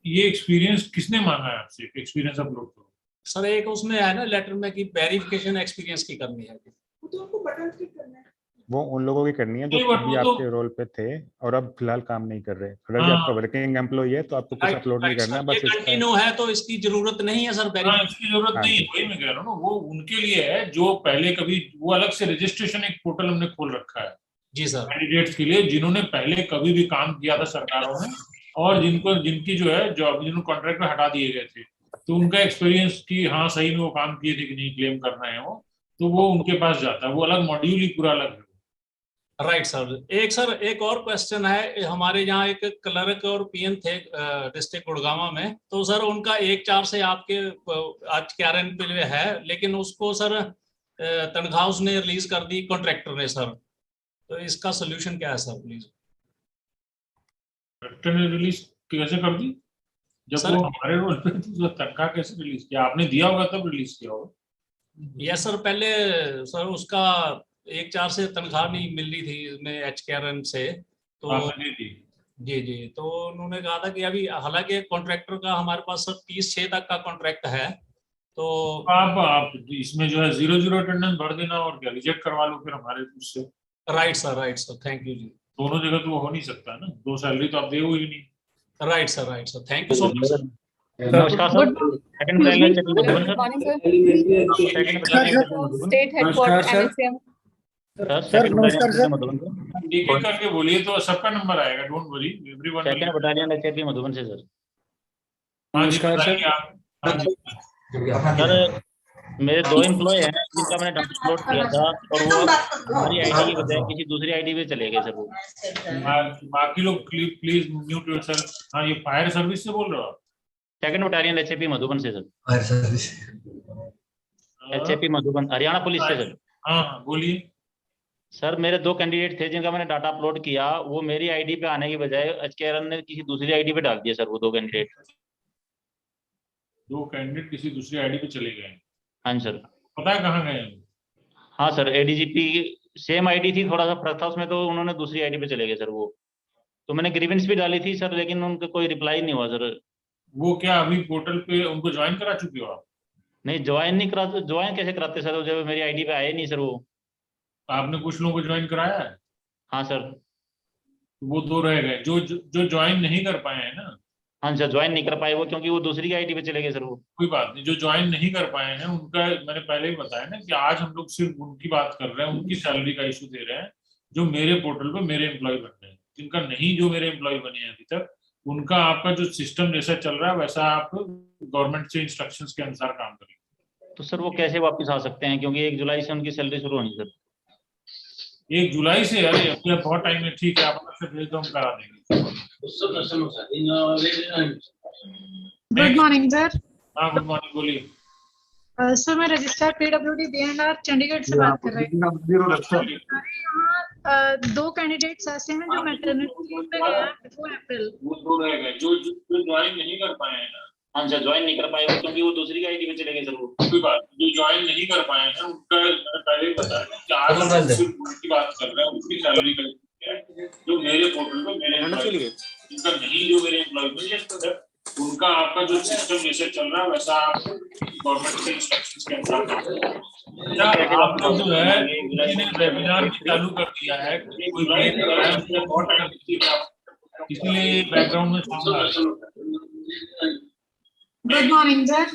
ये एक्सपीरियंस किसने मांगा है आपसे? एक्सपीरियंस अपलोड करो
सर। एक उसमें है ना लेटर में कि वेरिफिकेशन एक्सपीरियंस की करनी है।
तो आपको बटन क्लिक करना है।
वो उन लोगों की करनी है जो अभी आपके रोल पे थे और अब फिलहाल काम नहीं कर रहे। अगर जो आपका वर्किंग एम्प्लॉय है तो आपको कुछ अपलोड नहीं करना है, बस
कंटिन्यू है तो इसकी जरूरत नहीं है सर।
इसकी जरूरत नहीं है, वही मैं कह रहा हूँ ना, वो उनके लिए है जो पहले कभी, वो अलग से रजिस्ट्रेशन एक पोर्टल हमने खोल रखा है
जी सर,
कैंडिडेट्स के लिए जिन्होंने पहले कभी भी काम किया था सरकारों में, और जिनकी जो है जॉब, जिन्होंने कॉन्ट्रैक्ट में हटा दिए गए थे, तो उनका एक्सपीरियंस की हाँ सही में वो काम किए थे कि नहीं क्लेम करना है वो, तो वो उनके पास जाता है। वो अलग मॉड्यूल ही पूरा अलग है।
Right sir. एक और क्वेश्चन है, हमारे यहाँ एक क्लर्क और PN थे डिस्ट्रिक्ट गुड़गांव में, तो सर उनका 1/4 से आपके HKRN पे है, लेकिन उसको सर तनख्वाह उसने रिलीज कर दी कॉन्ट्रैक्टर ने सर, तो इसका सोल्यूशन क्या है सर प्लीज?
कॉन्ट्रैक्टर ने रिलीज कैसे कर दी? जब वो हमारे रोल पे तो तनख्वाह कैसे रिलीज किया? आपने दिया होगा तब रिलीज किया होगा।
यस सर, पहले सर उसका 1/4 से तनख्वाह नहीं मिल रही थी इसमें HKRN से, तो जी, तो उन्होंने कहा था कि अभी, हालांकि कॉन्ट्रैक्टर का हमारे पास सर 30/6 तक का कॉन्ट्रैक्ट है, तो
आप इसमें जो है 0 अटेंडेंस भर देना और क्या रिजेक्ट करवा लो फिर हमारे उससे।
राइट सर, थैंक यू जी।
दोनों जगह तो वो हो नहीं सकता है ना, 2 सैलरी तो आप दे ही नहीं।
Right sir, thank you so much sir.
नमस्कार sir. State headquarter NSM
sir नमस्कार सर।
एक एक करके बोलिए तो सबका नंबर आएगा, don't worry, everyone.
Second battalion HAP Madhuban से सर।
नमस्कार सर।
सर मेरे 2 एम्प्लॉय हैं जिनका मैंने डाटा अपलोड किया था और वो हमारी आईडी की बजाय किसी दूसरी आईडी पे चले गए सर। वो
बाकी लोग प्लीज म्यूट योरसेल्फ। हाँ, ये फायर सर्विस से बोल रहे हो आप?
सेकंड बटालियन HAP मधुबन से sir.
Fire service
HAP Madhuban, Haryana police से सर।
हाँ बोलिए
सर। मेरे 2 कैंडिडेट थे जिनका मैंने डाटा अपलोड किया, वो मेरी आईडी पे आने की बजाय HKRN ने किसी दूसरी आईडी पे डाल दिया सर। वो 2 कैंडिडेट
किसी दूसरी आईडी पे चले गए।
हाँ सर।
पता है कहाँ गए?
हाँ सर, ADGP सेम आईडी थी, थोड़ा सा फर्क था उसमें, तो उन्होंने दूसरी आईडी पे चले गए सर वो। तो मैंने ग्रीवेंस भी डाली थी सर, लेकिन उनका कोई रिप्लाई नहीं हुआ सर।
वो क्या अभी पोर्टल पे उनको ज्वाइन करा चुके हो आप?
नहीं, ज्वाइन नहीं करा। ज्वाइन कैसे कराते सर, जब मेरी आईडी पे आए नहीं सर वो।
आपने कुछ लोगों को ज्वाइन कराया है?
हाँ सर।
वो 2 रह गए जो ज्वाइन नहीं कर पाए हैं ना।
हाँ सर, ज्वाइन नहीं कर पाए वो, क्योंकि वो दूसरी आईडी पे चले गए सर वो।
कोई बात नहीं, जो ज्वाइन नहीं कर पाए हैं उनका मैंने पहले ही बताया ना कि आज हम लोग सिर्फ उनकी बात कर रहे हैं, उनकी सैलरी का इशू दे रहे हैं जो मेरे पोर्टल पे मेरे एम्प्लॉय बन रहे हैं। जिनका नहीं, जो मेरे एम्प्लॉय बने हैं अभी तक, उनका आपका जो सिस्टम जैसा चल रहा है वैसा आप गवर्नमेंट से इंस्ट्रक्शंस के अनुसार काम करेंगे।
तो सर वो कैसे वापस आ सकते हैं, क्योंकि 1 जुलाई से उनकी सैलरी शुरू होनी सर।
1 जुलाई से? अरे अभी बहुत टाइम है, ठीक है, आप अलग से भेज दो, हम करा देंगे।
Good morning sir.
हाँ गुड मॉर्निंग, बोलिए।
सर मैं रजिस्ट्रार PWD BNR चंडीगढ़ से बात कर रही हूँ। हमारे यहाँ 2 कैंडिडेट्स ऐसे हैं जो मैटरनिटी लीव पे गए हैं 2 अप्रैल।
वो 2 रह गए जो ज्वाइन नहीं कर पाए हैं ना।
हाँ सर, ज्वाइन नहीं कर पाए वो, क्योंकि वो दूसरी आईडी पे चले गए सर। वो
कोई बात, जो ज्वाइन नहीं कर पाए हैं उनका मैंने पहले ही बताया कि आज हम सिर्फ की बात कर रहे हैं, उनकी सैलरी का जो मेरे पोर्टल पे मेरे उनका नहीं, जो मेरे एम्प्लॉय उनका आपका जो सिस्टम जैसे चल रहा है वैसा आप गवर्नमेंट के इंस्ट्रक्शंस के अनुसार आप लोग जो है वेबिनार भी चालू कर दिया है, कोई ब्रेक कर रहा है उसमें बहुत टाइम, इसलिए बैकग्राउंड में साउंड आ रहा है।
Good morning sir.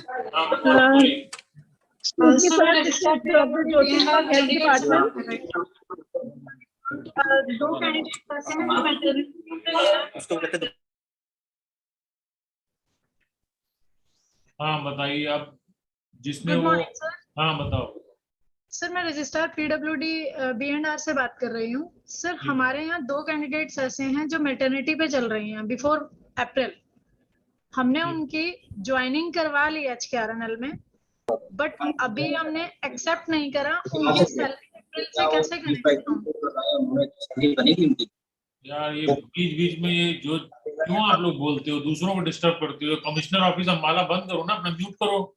Sir registrar PWD health department 2 candidates ऐसे हैं जो मैटरनिटी लीव पे गए हैं।
हाँ बताइए आप, जिसने वो, हाँ बताओ।
सर मैं रजिस्ट्रार PWD BNR से बात कर रही हूँ। सर हमारे यहाँ 2 कैंडिडेट्स ऐसे हैं जो मैटरनिटी पे चल रही हैं बिफोर अप्रैल। हमने उनकी ज्वाइनिंग करवा ली HKRNL में, बट अभी हमने एक्सेप्ट नहीं करा। उनकी सैलरी अप्रैल से कैसे करेंगे?
यार ये बीच बीच में ये जो क्यों आप लोग बोलते हो, दूसरों को डिस्टर्ब करते हो। कमिश्नर ऑफिस अम्बाला बंद करो ना, अपना म्यूट करो।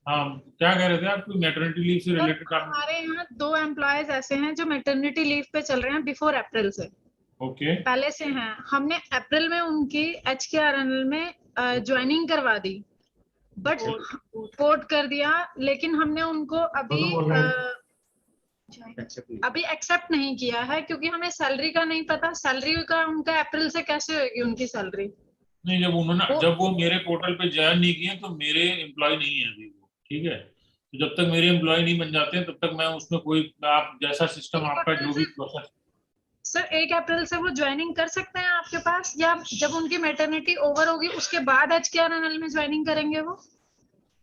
हाँ क्या कह रहे थे आप, मैटरनिटी लीव से रिलेटेड?
हमारे यहाँ 2 एम्प्लॉयज ऐसे हैं जो मैटरनिटी लीव पे चल रहे हैं बिफोर अप्रैल से।
ओके।
पहले से हैं, हमने अप्रैल में उनकी HKRNL में ज्वाइनिंग करवा दी, बट पोर्ट कर दिया, लेकिन हमने उनको अभी एक्सेप्ट नहीं किया है क्योंकि हमें सैलरी का नहीं पता। सैलरी का उनका अप्रैल से कैसे होगी उनकी सैलरी?
नहीं, जब वो मेरे पोर्टल पे ज्वाइन नहीं किए तो मेरे एम्प्लॉय नहीं है अभी वो, ठीक है। तो जब तक मेरे एम्प्लॉय नहीं बन जाते हैं तब तक मैं उसमें कोई, आप जैसा सिस्टम आपका जो भी प्रोसेस।
सर 1 अप्रैल से वो ज्वाइनिंग कर सकते हैं आपके पास, या जब उनकी मैटरनिटी ओवर होगी उसके बाद HKRNL में ज्वाइनिंग करेंगे वो?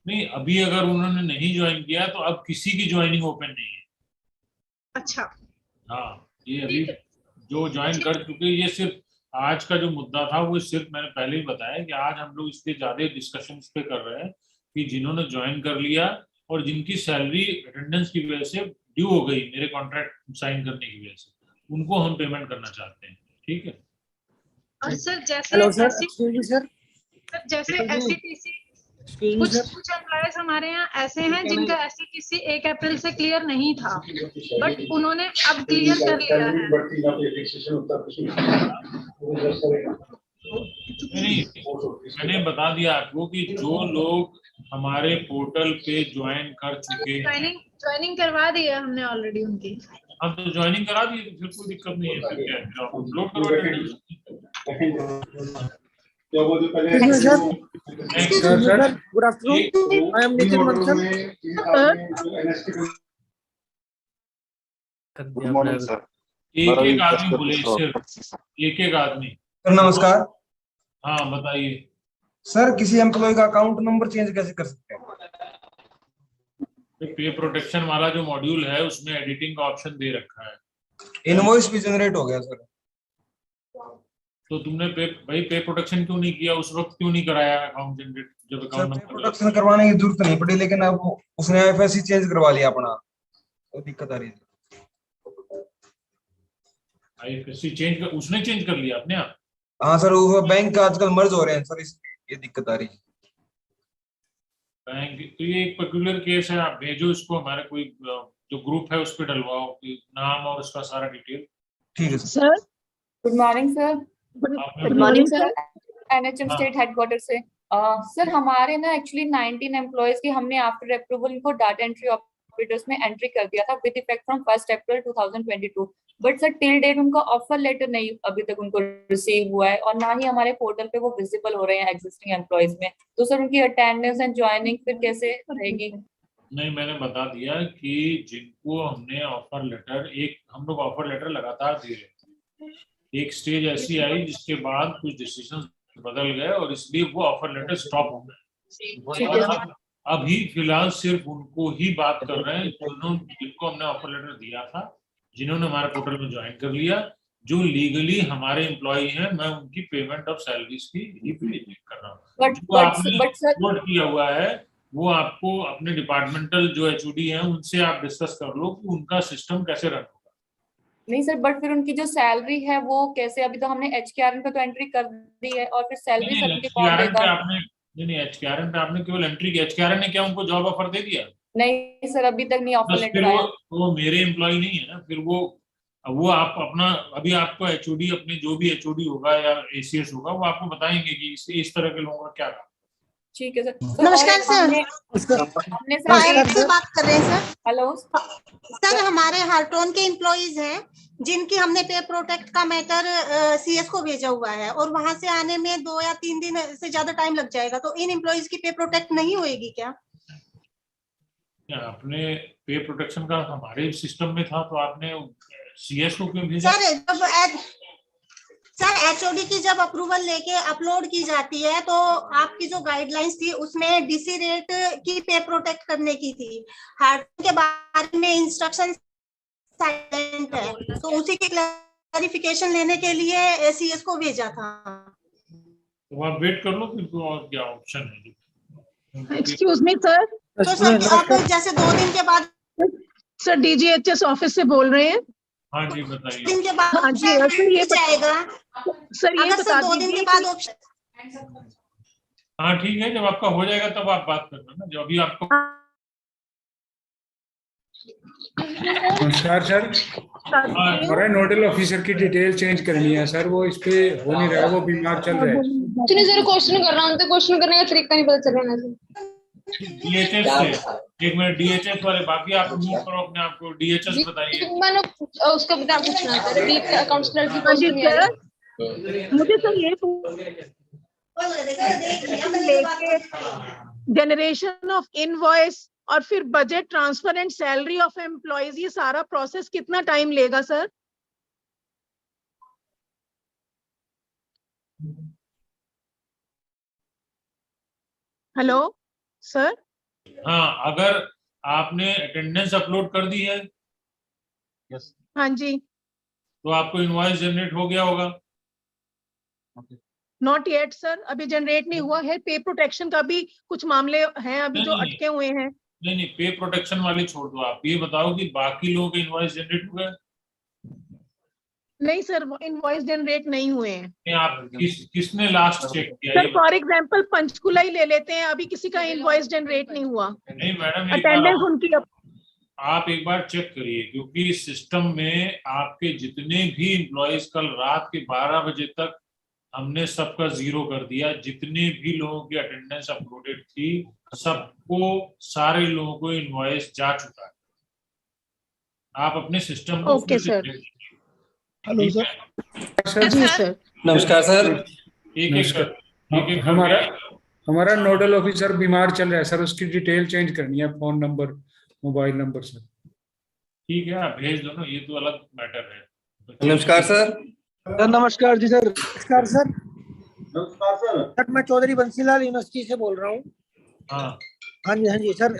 नहीं, अभी अगर उन्होंने नहीं ज्वाइन किया तो अब किसी की ज्वाइनिंग ओपन नहीं है।
अच्छा।
हाँ, ये अभी जो ज्वाइन कर चुके, ये सिर्फ आज का जो मुद्दा था वो सिर्फ मैंने पहले ही बताया कि आज हम लोग इसके ज्यादा डिस्कशन पे कर रहे हैं कि जिन्होंने ज्वाइन कर लिया और जिनकी सैलरी अटेंडेंस की वजह से ड्यू हो गई मेरे कॉन्ट्रैक्ट साइन करने की वजह से, उनको हम पेमेंट करना चाहते हैं, ठीक है।
और सर जैसे SCTC कुछ एम्प्लॉयज हमारे यहाँ ऐसे हैं जिनका SCTC 1 अप्रैल से क्लियर नहीं था, बट उन्होंने अब क्लियर कर लिया है।
नहीं, मैंने बता दिया आपको कि जो लोग हमारे पोर्टल पे ज्वाइन कर चुके हैं,
ज्वाइनिंग करवा दी है हमने ऑलरेडी उनकी।
अब तो ज्वाइनिंग करा दी तो फिर कोई दिक्कत नहीं है, फिर क्या है, अपलोड करो।
Good afternoon, I am Nitin मंथन।
एक आदमी बोले, सिर्फ एक आदमी।
सर नमस्कार।
हाँ बताइए।
सर किसी एम्प्लॉय का अकाउंट नंबर चेंज कैसे कर सकते हैं?
पे प्रोटेक्शन वाला जो मॉड्यूल है उसमें एडिटिंग का ऑप्शन दे रखा है।
इनवॉइस भी जनरेट हो गया सर।
तो तुमने पे प्रोटेक्शन क्यों नहीं किया उस वक्त, क्यों नहीं कराया अकाउंट जनरेट जब अकाउंट नंबर?
प्रोटेक्शन करवाने की जरूरत नहीं पड़ी, लेकिन अब उसने IFSC चेंज करवा लिया अपना, तो दिक्कत आ रही है।
IFSC चेंज कर, उसने चेंज कर लिया अपने आप?
हाँ सर, वो बैंक आजकल मर्ज हो रहे हैं सर, ये दिक्कत आ रही है।
बैंक तो ये एक पर्टिकुलर केस है, आप भेजो इसको, हमारे कोई जो ग्रुप है उस पर डलवाओ नाम और उसका सारा डिटेल।
ठीक है
sir. Good morning sir. Good morning sir. NHM state headquarter से सर हमारे ना एक्चुअली 19 एम्प्लॉयज की हमने आफ्टर अप्रूवल इनको डाटा एंट्री ऑपरेटर्स में एंट्री कर दिया था with effect from 1 April 2022, but sir till date उनका ऑफर लेटर नहीं अभी तक उनको रिसीव हुआ है, और ना ही हमारे पोर्टल पे वो विजिबल हो रहे हैं एग्जिस्टिंग एम्प्लॉयज में। तो सर उनकी अटेंडेंस एंड ज्वाइनिंग फिर कैसे रहेगी?
नहीं, मैंने बता दिया कि जिनको हमने ऑफर लेटर, हम लोग ऑफर लेटर लगातार दे रहे हैं, एक स्टेज ऐसी आई जिसके बाद कुछ डिसीजन बदल गए और इसलिए वो ऑफर लेटर स्टॉप हो गए। अभी फिलहाल सिर्फ उनको ही बात कर रहे हैं जिनको हमने ऑफर लेटर दिया था, जिन्होंने हमारे पोर्टल में ज्वाइन कर लिया, जो लीगली हमारे एम्प्लॉय हैं। मैं उनकी पेमेंट ऑफ सैलरीज की ही कर रहा हूँ। जो आपने अपलोड किया हुआ है वो आपको अपने डिपार्टमेंटल जो एचओडी हैं उनसे आप डिस्कस कर लो कि उनका सिस्टम कैसे रन होगा।
नहीं सर, बट फिर उनकी जो सैलरी है वो कैसे? अभी तो हमने HKRN पे तो एंट्री कर दी है और फिर सैलरी सर्टिफिकेट कौन देगा?
नहीं, HKRN पे आपने केवल एंट्री की। HKRN ने क्या उनको जॉब ऑफर दे दिया?
नहीं सर, अभी तक नहीं ऑफर लेटर आया।
वो मेरे एम्प्लॉय नहीं है ना, फिर वो आप अपना, अभी आपको एचओडी, अपने जो भी एचओडी होगा या ACS होगा वो आपको बताएंगे कि इस तरह के लोगों का क्या काम।
ठीक है सर।
नमस्कार सर,
हमने
पायलट से बात कर रहे हैं सर।
हेलो
सर, हमारे हार्टोन के एम्प्लॉइज हैं जिनकी हमने पे प्रोटेक्ट का मैटर CS को भेजा हुआ है और वहां से आने में 2 या 3 दिन से ज्यादा टाइम लग जाएगा, तो इन एम्प्लॉइज की पे प्रोटेक्ट नहीं होएगी क्या?
आपने पे प्रोटेक्शन का हमारे सिस्टम में था तो आपने CS को क्यों भेजा?
सर HOD की जब अप्रूवल लेके अपलोड की जाती है तो आपकी जो गाइडलाइंस थी उसमें DC रेट की पे प्रोटेक्ट करने की थी। हार्टोन के बारे में इंस्ट्रक्शन साइलेंट है, तो उसी की क्लैरिफिकेशन लेने के लिए CS को भेजा था।
तो आप वेट कर लो, फिर तो और क्या ऑप्शन है?
Excuse me sir.
तो सर आप जैसे 2 दिन के बाद
सर DGHS ऑफिस से बोल रहे हैं।
हाँ जी बताइए।
दिन के बाद
हाँ जी सर, ये
जाएगा
सर, ये
अगर
बता
2 दिन के बाद ऑप्शन।
हाँ ठीक है, जब आपका हो जाएगा तब आप बात करना ना, जो अभी आपको।
नमस्कार सर, हमारा नोडल ऑफिसर की डिटेल चेंज करनी है सर, वो इस पे हो नहीं रहा है, वो बीमार चल रहा है।
सर क्वेश्चन कर रहा हूँ, तो क्वेश्चन करने का तरीका नहीं पता चल रहा है।
DHS से 1 मिनट, DHS वाले, बाकी आप मूव करो अपने आप को। DHS बताइए।
मैंने उसका बता पूछना था, अकाउंट्स क्लर्क की पोस्ट में है।
मुझे सर ये जनरेशन ऑफ इनवॉइस और फिर budget transfer and salary of employees, ये सारा प्रोसेस कितना टाइम लेगा सर? Hello sir.
हाँ, अगर आपने अटेंडेंस अपलोड कर दी है
हाँ जी,
तो आपको इनवॉइस जनरेट हो गया होगा।
नॉट येट सर, अभी जनरेट नहीं हुआ है। पे प्रोटेक्शन का भी कुछ मामले हैं अभी जो अटके हुए हैं।
नहीं, पे प्रोटेक्शन वाली छोड़ दो, आप ये बताओ कि बाकी लोगों के इनवॉइस जनरेट हुए?
नहीं सर, इनवॉइस जनरेट नहीं हुए हैं।
आप किसने लास्ट चेक किया?
सर फॉर एग्जांपल पंचकुला ही ले लेते हैं, अभी किसी का इनवॉइस जनरेट नहीं हुआ।
नहीं मैडम,
अटेंडेंस उनकी
आप एक बार चेक करिए, क्योंकि सिस्टम में आपके जितने भी एम्प्लॉइज कल रात के 12 बजे तक हमने सबका 0 कर दिया। जितने भी लोगों की अटेंडेंस अपलोडेड थी सबको, सारे लोगों को इनवॉइस जा चुका है। आप अपने सिस्टम को
ओके सर।
Hello sir.
जी सर।
नमस्कार सर।
एक
हमारा नोडल ऑफिसर बीमार चल रहा है सर, उसकी डिटेल चेंज करनी है, phone number, mobile number sir.
ठीक है, आप भेज दो ना, ये तो अलग मैटर है।
नमस्कार सर।
नमस्कार जी सर। नमस्कार सर।
नमस्कार
सर मैं चौधरी बंसीलाल यूनिवर्सिटी से बोल रहा हूँ। हाँ जी सर।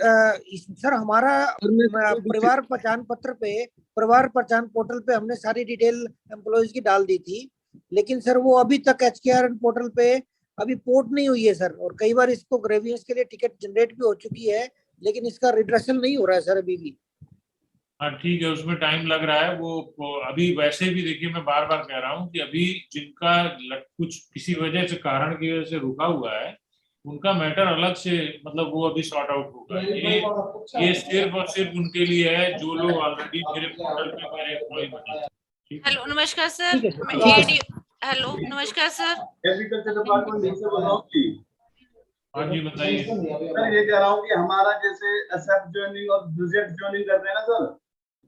सर हमारा परिवार पहचान पत्र पे, परिवार पहचान पोर्टल पे हमने सारी डिटेल एम्प्लॉइज की डाल दी थी, लेकिन सर वो अभी तक HKRN पोर्टल पे अभी पोर्ट नहीं हुई है सर, और कई बार इसको ग्रेवियंस के लिए टिकट जनरेट भी हो चुकी है, लेकिन इसका रिड्रेसल नहीं हो रहा है सर अभी भी।
हाँ ठीक है, उसमें टाइम लग रहा है। वो अभी वैसे भी देखिए, मैं बार बार कह रहा हूँ कि अभी जिनका कुछ किसी वजह से, कारण की वजह से रुका हुआ है, उनका मैटर अलग से, मतलब वो अभी सॉर्ट आउट होगा। ये सिर्फ और सिर्फ उनके लिए है जो लोग ऑलरेडी मेरे पोर्टल पे मेरे एम्प्लॉय बने।
हेलो नमस्कार सर। हेलो नमस्कार सर।
एग्रीकल्चर डिपार्टमेंट से बोल रहा हूँ।
हाँ जी बताइए।
सर ये कह रहा हूँ कि हमारा जैसे एक्सेप्ट ज्वाइनिंग और रिजेक्ट ज्वाइनिंग करते हैं ना सर,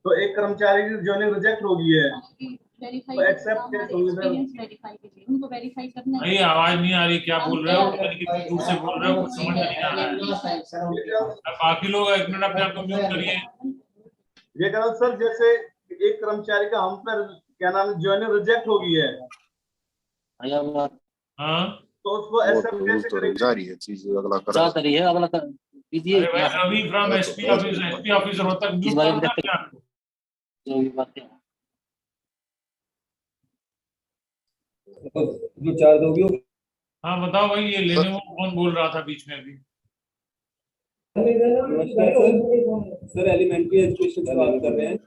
तो एक कर्मचारी की ज्वाइनिंग रिजेक्ट हो गई है, तो एक्सेप्ट कैसे होगी सर?
उनको वेरीफाई करना है।
नहीं, आवाज नहीं आ रही, क्या बोल रहे हो? कितनी दूर से बोल रहे हो, कुछ समझ नहीं आ रहा है। बाकी लोग 1 मिनट अपने आप को म्यूट करिए।
ये कह रहा हूँ सर, जैसे एक कर्मचारी का हम पर क्या नाम है, ज्वाइनिंग रिजेक्ट हो गई है,
हाँ
तो उसको एक्सेप्ट कैसे करेंगे?
जारी है चीज, अगला करा
कीजिए। रवि फ्रॉम एसपी ऑफिसर तक म्यूट करना है आपको।
जो चार दोगी हो।
हाँ बताओ भाई, ये लेनोवो कौन बोल रहा था बीच में अभी?
सर एलिमेंट्री एजुकेशन से बात कर रहे हैं।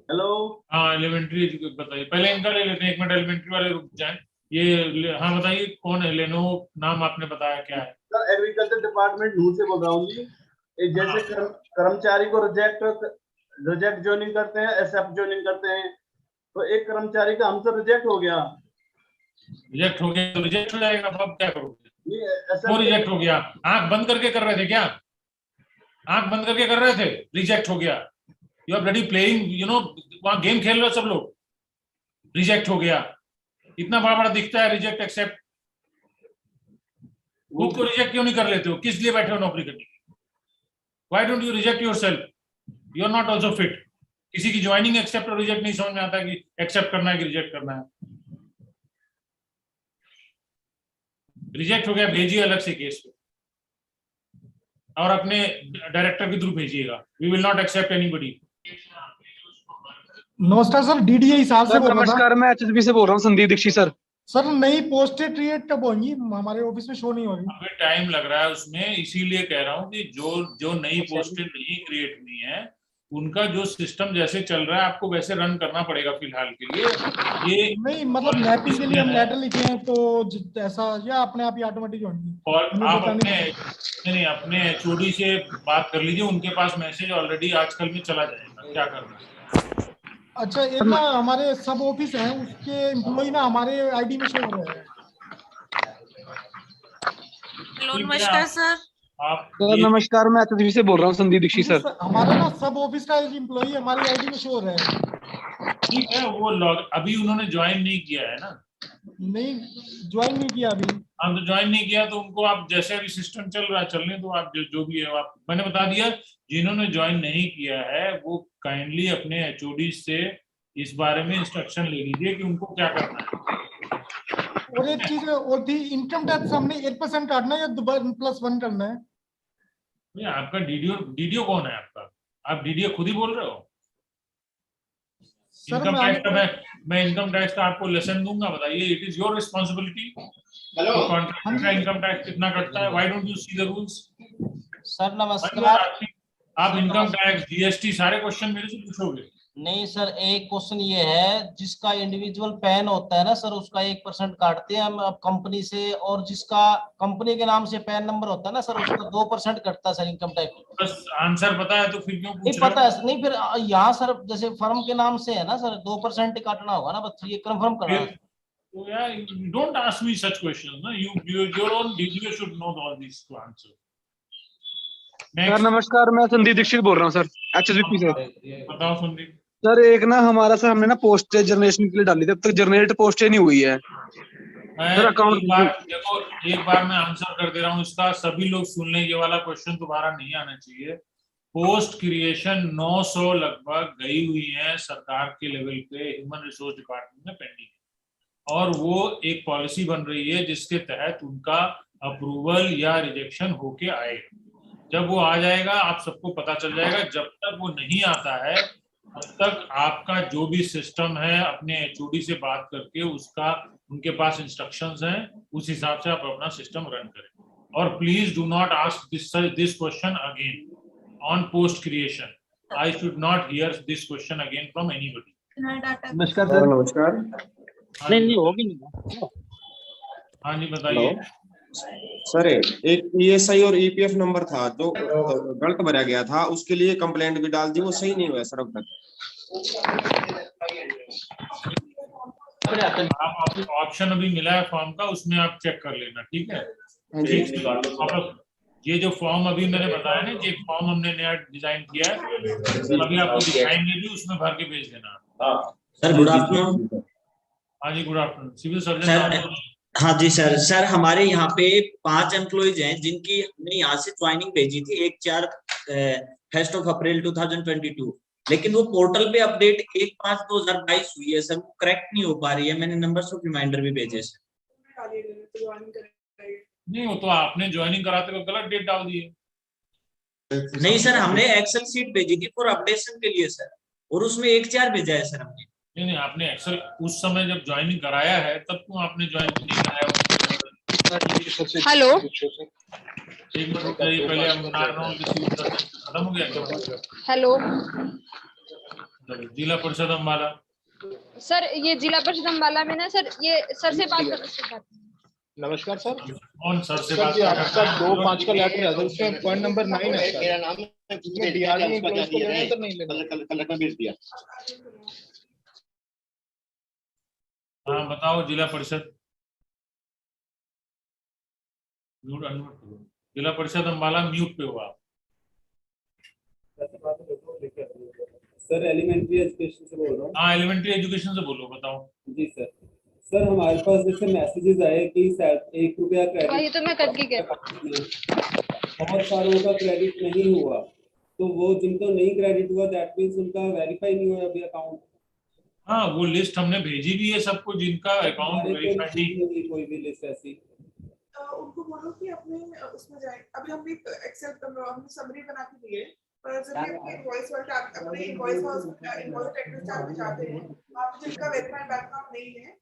हेलो,
हाँ एलिमेंट्री बताइए, पहले इनका ले लेते हैं, एक मिनट एलिमेंट्री वाले रुक जाएं। ये हाँ बताइए कौन है लेनोवो, नाम आपने बताया क्या है?
सर एग्रीकल्चर डिपार्टमेंट नूर से बोल रहा हूँ जी। जैसे कर्मचारी को रिजेक्ट ज्वाइनिंग करते हैं, एक्सेप्ट ज्वाइनिंग करते हैं, तो एक कर्मचारी का हमसे रिजेक्ट हो गया।
रिजेक्ट हो गया तो रिजेक्ट हो जाएगा, अब क्या करोगे? वो रिजेक्ट हो गया, आंख बंद करके कर रहे थे क्या? आंख बंद करके कर रहे थे, रिजेक्ट हो गया। You are bloody playing, you know, वहां गेम खेल रहे हो सब लोग, रिजेक्ट हो गया। इतना बड़ा बड़ा दिखता है रिजेक्ट एक्सेप्ट, खुद को रिजेक्ट क्यों नहीं कर लेते हो? किस लिए बैठे हो नौकरी करने? Why don't you reject yourself? You are not also fit. किसी की ज्वाइनिंग एक्सेप्ट और रिजेक्ट नहीं समझ में आता कि एक्सेप्ट करना है कि रिजेक्ट करना है। रिजेक्ट हो गया, भेजिए अलग से केस पे और अपने डायरेक्टर के थ्रू भेजिएगा। We will not accept anybody.
नमस्कार सर, डीडीए साल से बोल रहा था।
नमस्कार, मैं एचएसबी से बोल रहा हूँ, संदीप दीक्षित सर।
सर नई पोस्टें क्रिएट कब होंगी? हमारे ऑफिस में शो नहीं हो रही।
अभी टाइम लग रहा है उसमें, इसीलिए कह रहा हूँ कि जो नई पोस्टें नहीं क्रिएट हुई हैं उनका जो सिस्टम जैसे चल रहा है आपको वैसे रन करना पड़ेगा फिलहाल के लिए। ये
नहीं मतलब मैपिंग के लिए हम लेटर लिखे हैं तो ऐसा, या अपने आप ही ऑटोमेटिक होंगी?
और आप अपने एचओडी से बात कर लीजिए, उनके पास मैसेज ऑलरेडी आजकल में चला जाएगा, क्या करना है।
अच्छा, एक ना हमारे सब ऑफिस है, उसके एम्प्लॉय ना हमारे आईडी में शो हो रहे हैं।
हेलो नमस्कार सर।
सर नमस्कार, मैं एचएसबी से बोल रहा हूँ, संदीप दीक्षित सर।
हमारा ना सब ऑफिस का एक एम्प्लॉय हमारी आईडी में शो हो रहा है।
ठीक है, वो अभी उन्होंने ज्वाइन नहीं किया है ना?
नहीं ज्वाइन नहीं किया अभी।
हाँ तो ज्वाइन नहीं किया तो उनको आप जैसे अभी सिस्टम चल रहा है चलने दो, आप जो भी है आप, मैंने बता दिया। जिन्होंने ज्वाइन नहीं किया है वो काइंडली अपने एचओडी से इस बारे में इंस्ट्रक्शन ले लीजिए कि उनको क्या करना है।
और एक चीज और थी, इनकम टैक्स हमने 8% काटना है या +1 करना है?
नहीं, आपका डीडीओ कौन है आपका? आप डीडीओ खुद ही बोल रहे हो? इनकम टैक्स का मैं इनकम टैक्स का आपको लेसन दूंगा, बताइए। It is your responsibility. Hello, contract का इनकम टैक्स कितना कटता है? Why don't you see the rules?
Sir नमस्कार।
आप इनकम टैक्स, जीएसटी सारे क्वेश्चन मेरे से पूछोगे?
नहीं सर, एक क्वेश्चन ये है, जिसका इंडिविजुअल पैन होता है ना सर, उसका 1% काटते हैं हम अब कंपनी से, और जिसका कंपनी के नाम से पैन नंबर होता है ना सर, उसका 2% कटता है सर इनकम टैक्स।
बस आंसर पता है तो फिर क्यों पूछ रहे हो?
नहीं पता है नहीं, फिर यहाँ सर जैसे फर्म के नाम से है ना सर, 2% काटना होगा ना, बस ये कंफर्म करना है।
तो यार don't ask me such questions ना, your own DDO should know all this to answer.
Sir नमस्कार, मैं संदीप दीक्षित बोल रहा हूँ सर, एचएसबी से।
बताओ संदीप।
सर एक ना हमारा सर, हमने ना पोस्ट जनरेशन के लिए डाली थी, अब तक जनरेट पोस्ट नहीं हुई है सर अकाउंट।
देखो एक बार मैं आंसर कर दे रहा हूँ इसका, सभी लोग सुन लें, ये वाला क्वेश्चन दोबारा नहीं आना चाहिए। पोस्ट क्रिएशन 900 लगभग गई हुई है सरकार के लेवल पे, ह्यूमन रिसोर्स डिपार्टमेंट में पेंडिंग, और वो एक पॉलिसी बन रही है जिसके तहत उनका अप्रूवल या रिजेक्शन होके आएगा। जब वो आ जाएगा आप सबको पता चल जाएगा। जब तक वो नहीं आता है तब तक आपका जो भी सिस्टम है अपने एचओडी से बात करके उसका, उनके पास इंस्ट्रक्शंस हैं, उस हिसाब से आप अपना सिस्टम रन करें। और please do not ask this question again on post creation. I should not here this question again from anybody.
नमस्कार सर। नमस्कार।
नहीं होगी नहीं।
हाँ जी बताइए
सर। एक ईएसआई और ईपीएफ नंबर था जो गलत भरा गया था, उसके लिए कंप्लेंट भी डाल दी, वो सही नहीं हुआ सर अब तक।
आप ऑप्शन अभी मिला है फॉर्म का, उसमें आप चेक कर लेना, ठीक है? ये जो फॉर्म अभी मैंने बताया ना, ये फॉर्म हमने नया डिजाइन किया है, अभी आपको दिखाएंगे भी, उसमें भर के भेज देना।
Sir good afternoon.
हाँ जी गुड आफ्टरनून। Civil surgeon.
हाँ जी सर। सर हमारे यहाँ पे 5 एम्प्लॉइज हैं जिनकी हमने यहाँ से ज्वाइनिंग भेजी थी 1/4 1 अप्रैल 2022। लेकिन वो पोर्टल पे अपडेट 1/5/2022 हुई है सर, वो करेक्ट नहीं हो पा रही है। मैंने नंबर्स ऑफ रिमाइंडर भी भेजे सर।
नहीं, वो तो आपने ज्वाइनिंग कराते वक्त गलत डेट डाल दी है।
नहीं सर, हमने एक्सेल शीट भेजी थी फॉर अपडेशन के लिए सर, और उसमें 1/4 भेजा है सर हमने।
नहीं, आपने एक्सेल उस समय जब ज्वाइनिंग कराया है तब क्यों आपने ज्वाइनिंग नहीं कराया?
हेलो,
एक मिनट रुकिए, पहले हम बना रहा हूँ, खत्म हो गया क्या?
हेलो
जिला परिषद अम्बाला।
सर, ये जिला परिषद अम्बाला में ना सर, ये सर से बात कर।
नमस्कार सर।
कौन सर से बात
जी, आपका 2/5 का लेटर है, उसमें पॉइंट नंबर 9 है सर। मेरा नाम है, उसमें डीआरडी एम्प्लॉइज को लेना तो नहीं लेना, कलेक्टर भेज दिया।
हाँ बताओ, जिला परिषद म्यूट अनम्यूट करो। जिला परिषद अम्बाला म्यूट पे हुआ।
सर एलिमेंट्री एजुकेशन से बोल रहा हूँ।
हाँ, एलिमेंट्री एजुकेशन से बोलो, बताओ।
जी सर। सर हमारे पास जैसे मैसेजेस आए कि ₹1 क्रेडिट,
ये तो मैं कल की कह
बहुत सारों का क्रेडिट नहीं हुआ, तो वो जिनको नहीं क्रेडिट हुआ दैट मींस उनका वेरीफाई नहीं हुआ अभी अकाउंट।
हाँ, वो लिस्ट हमने भेजी भी है सबको जिनका अकाउंट वेरीफाई नहीं।
कोई भी लिस्ट ऐसी
उनको बोलो कि अपने उसमें जाए। अभी हमने एक्सेल हमने समरी बना के दिए, पर जब भी अपने इनवॉइस वाले अपने इनवॉइस टेक्निकल चार्ट पे जाते हैं, वहाँ पे जिनका वेरीफाइड बैकग्राउंड नहीं है,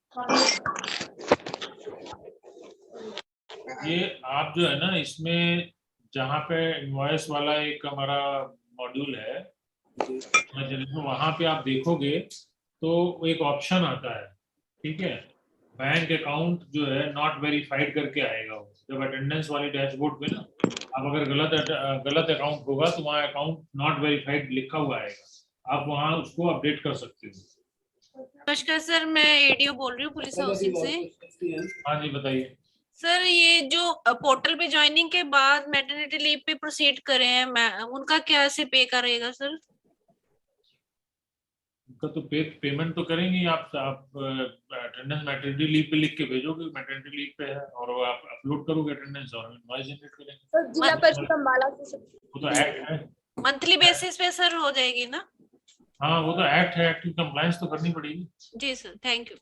ये आप जो है ना, इसमें जहाँ पे इनवॉइस वाला एक हमारा मॉड्यूल है, वहाँ पे आप देखोगे तो एक ऑप्शन आता है, ठीक है, बैंक अकाउंट जो है नॉट वेरीफाइड करके आएगा। वो जब अटेंडेंस वाली डैशबोर्ड पे ना, आप अगर गलत अकाउंट होगा तो वहाँ अकाउंट नॉट वेरीफाइड लिखा हुआ आएगा, आप वहाँ उसको अपडेट कर सकते हो।
नमस्कार सर, मैं एडीओ बोल रही हूँ पुलिस हाउसिंग से।
हाँ जी, बताइए
सर, ये जो पोर्टल पे ज्वाइनिंग के बाद मैटरनिटी लीव पे प्रोसीड करे हैं, उनका क्या से पे करेगा सर?
उनका तो पेमेंट तो करेंगे आप अटेंडेंस मैटरनिटी लीव पे लिख के भेजोगे, मैटरनिटी लीव पे है, और आप अपलोड करोगे अटेंडेंस और इनवॉइस जनरेट करेंगे।
सर जिला परिषद अम्बाला से
वो तो एक्ट है,
मंथली बेसिस पे सर हो जाएगी ना?
हाँ, वो तो एक्ट है, एक्ट की कंप्लायंस तो करनी पड़ेगी।
जी सर, थैंक यू।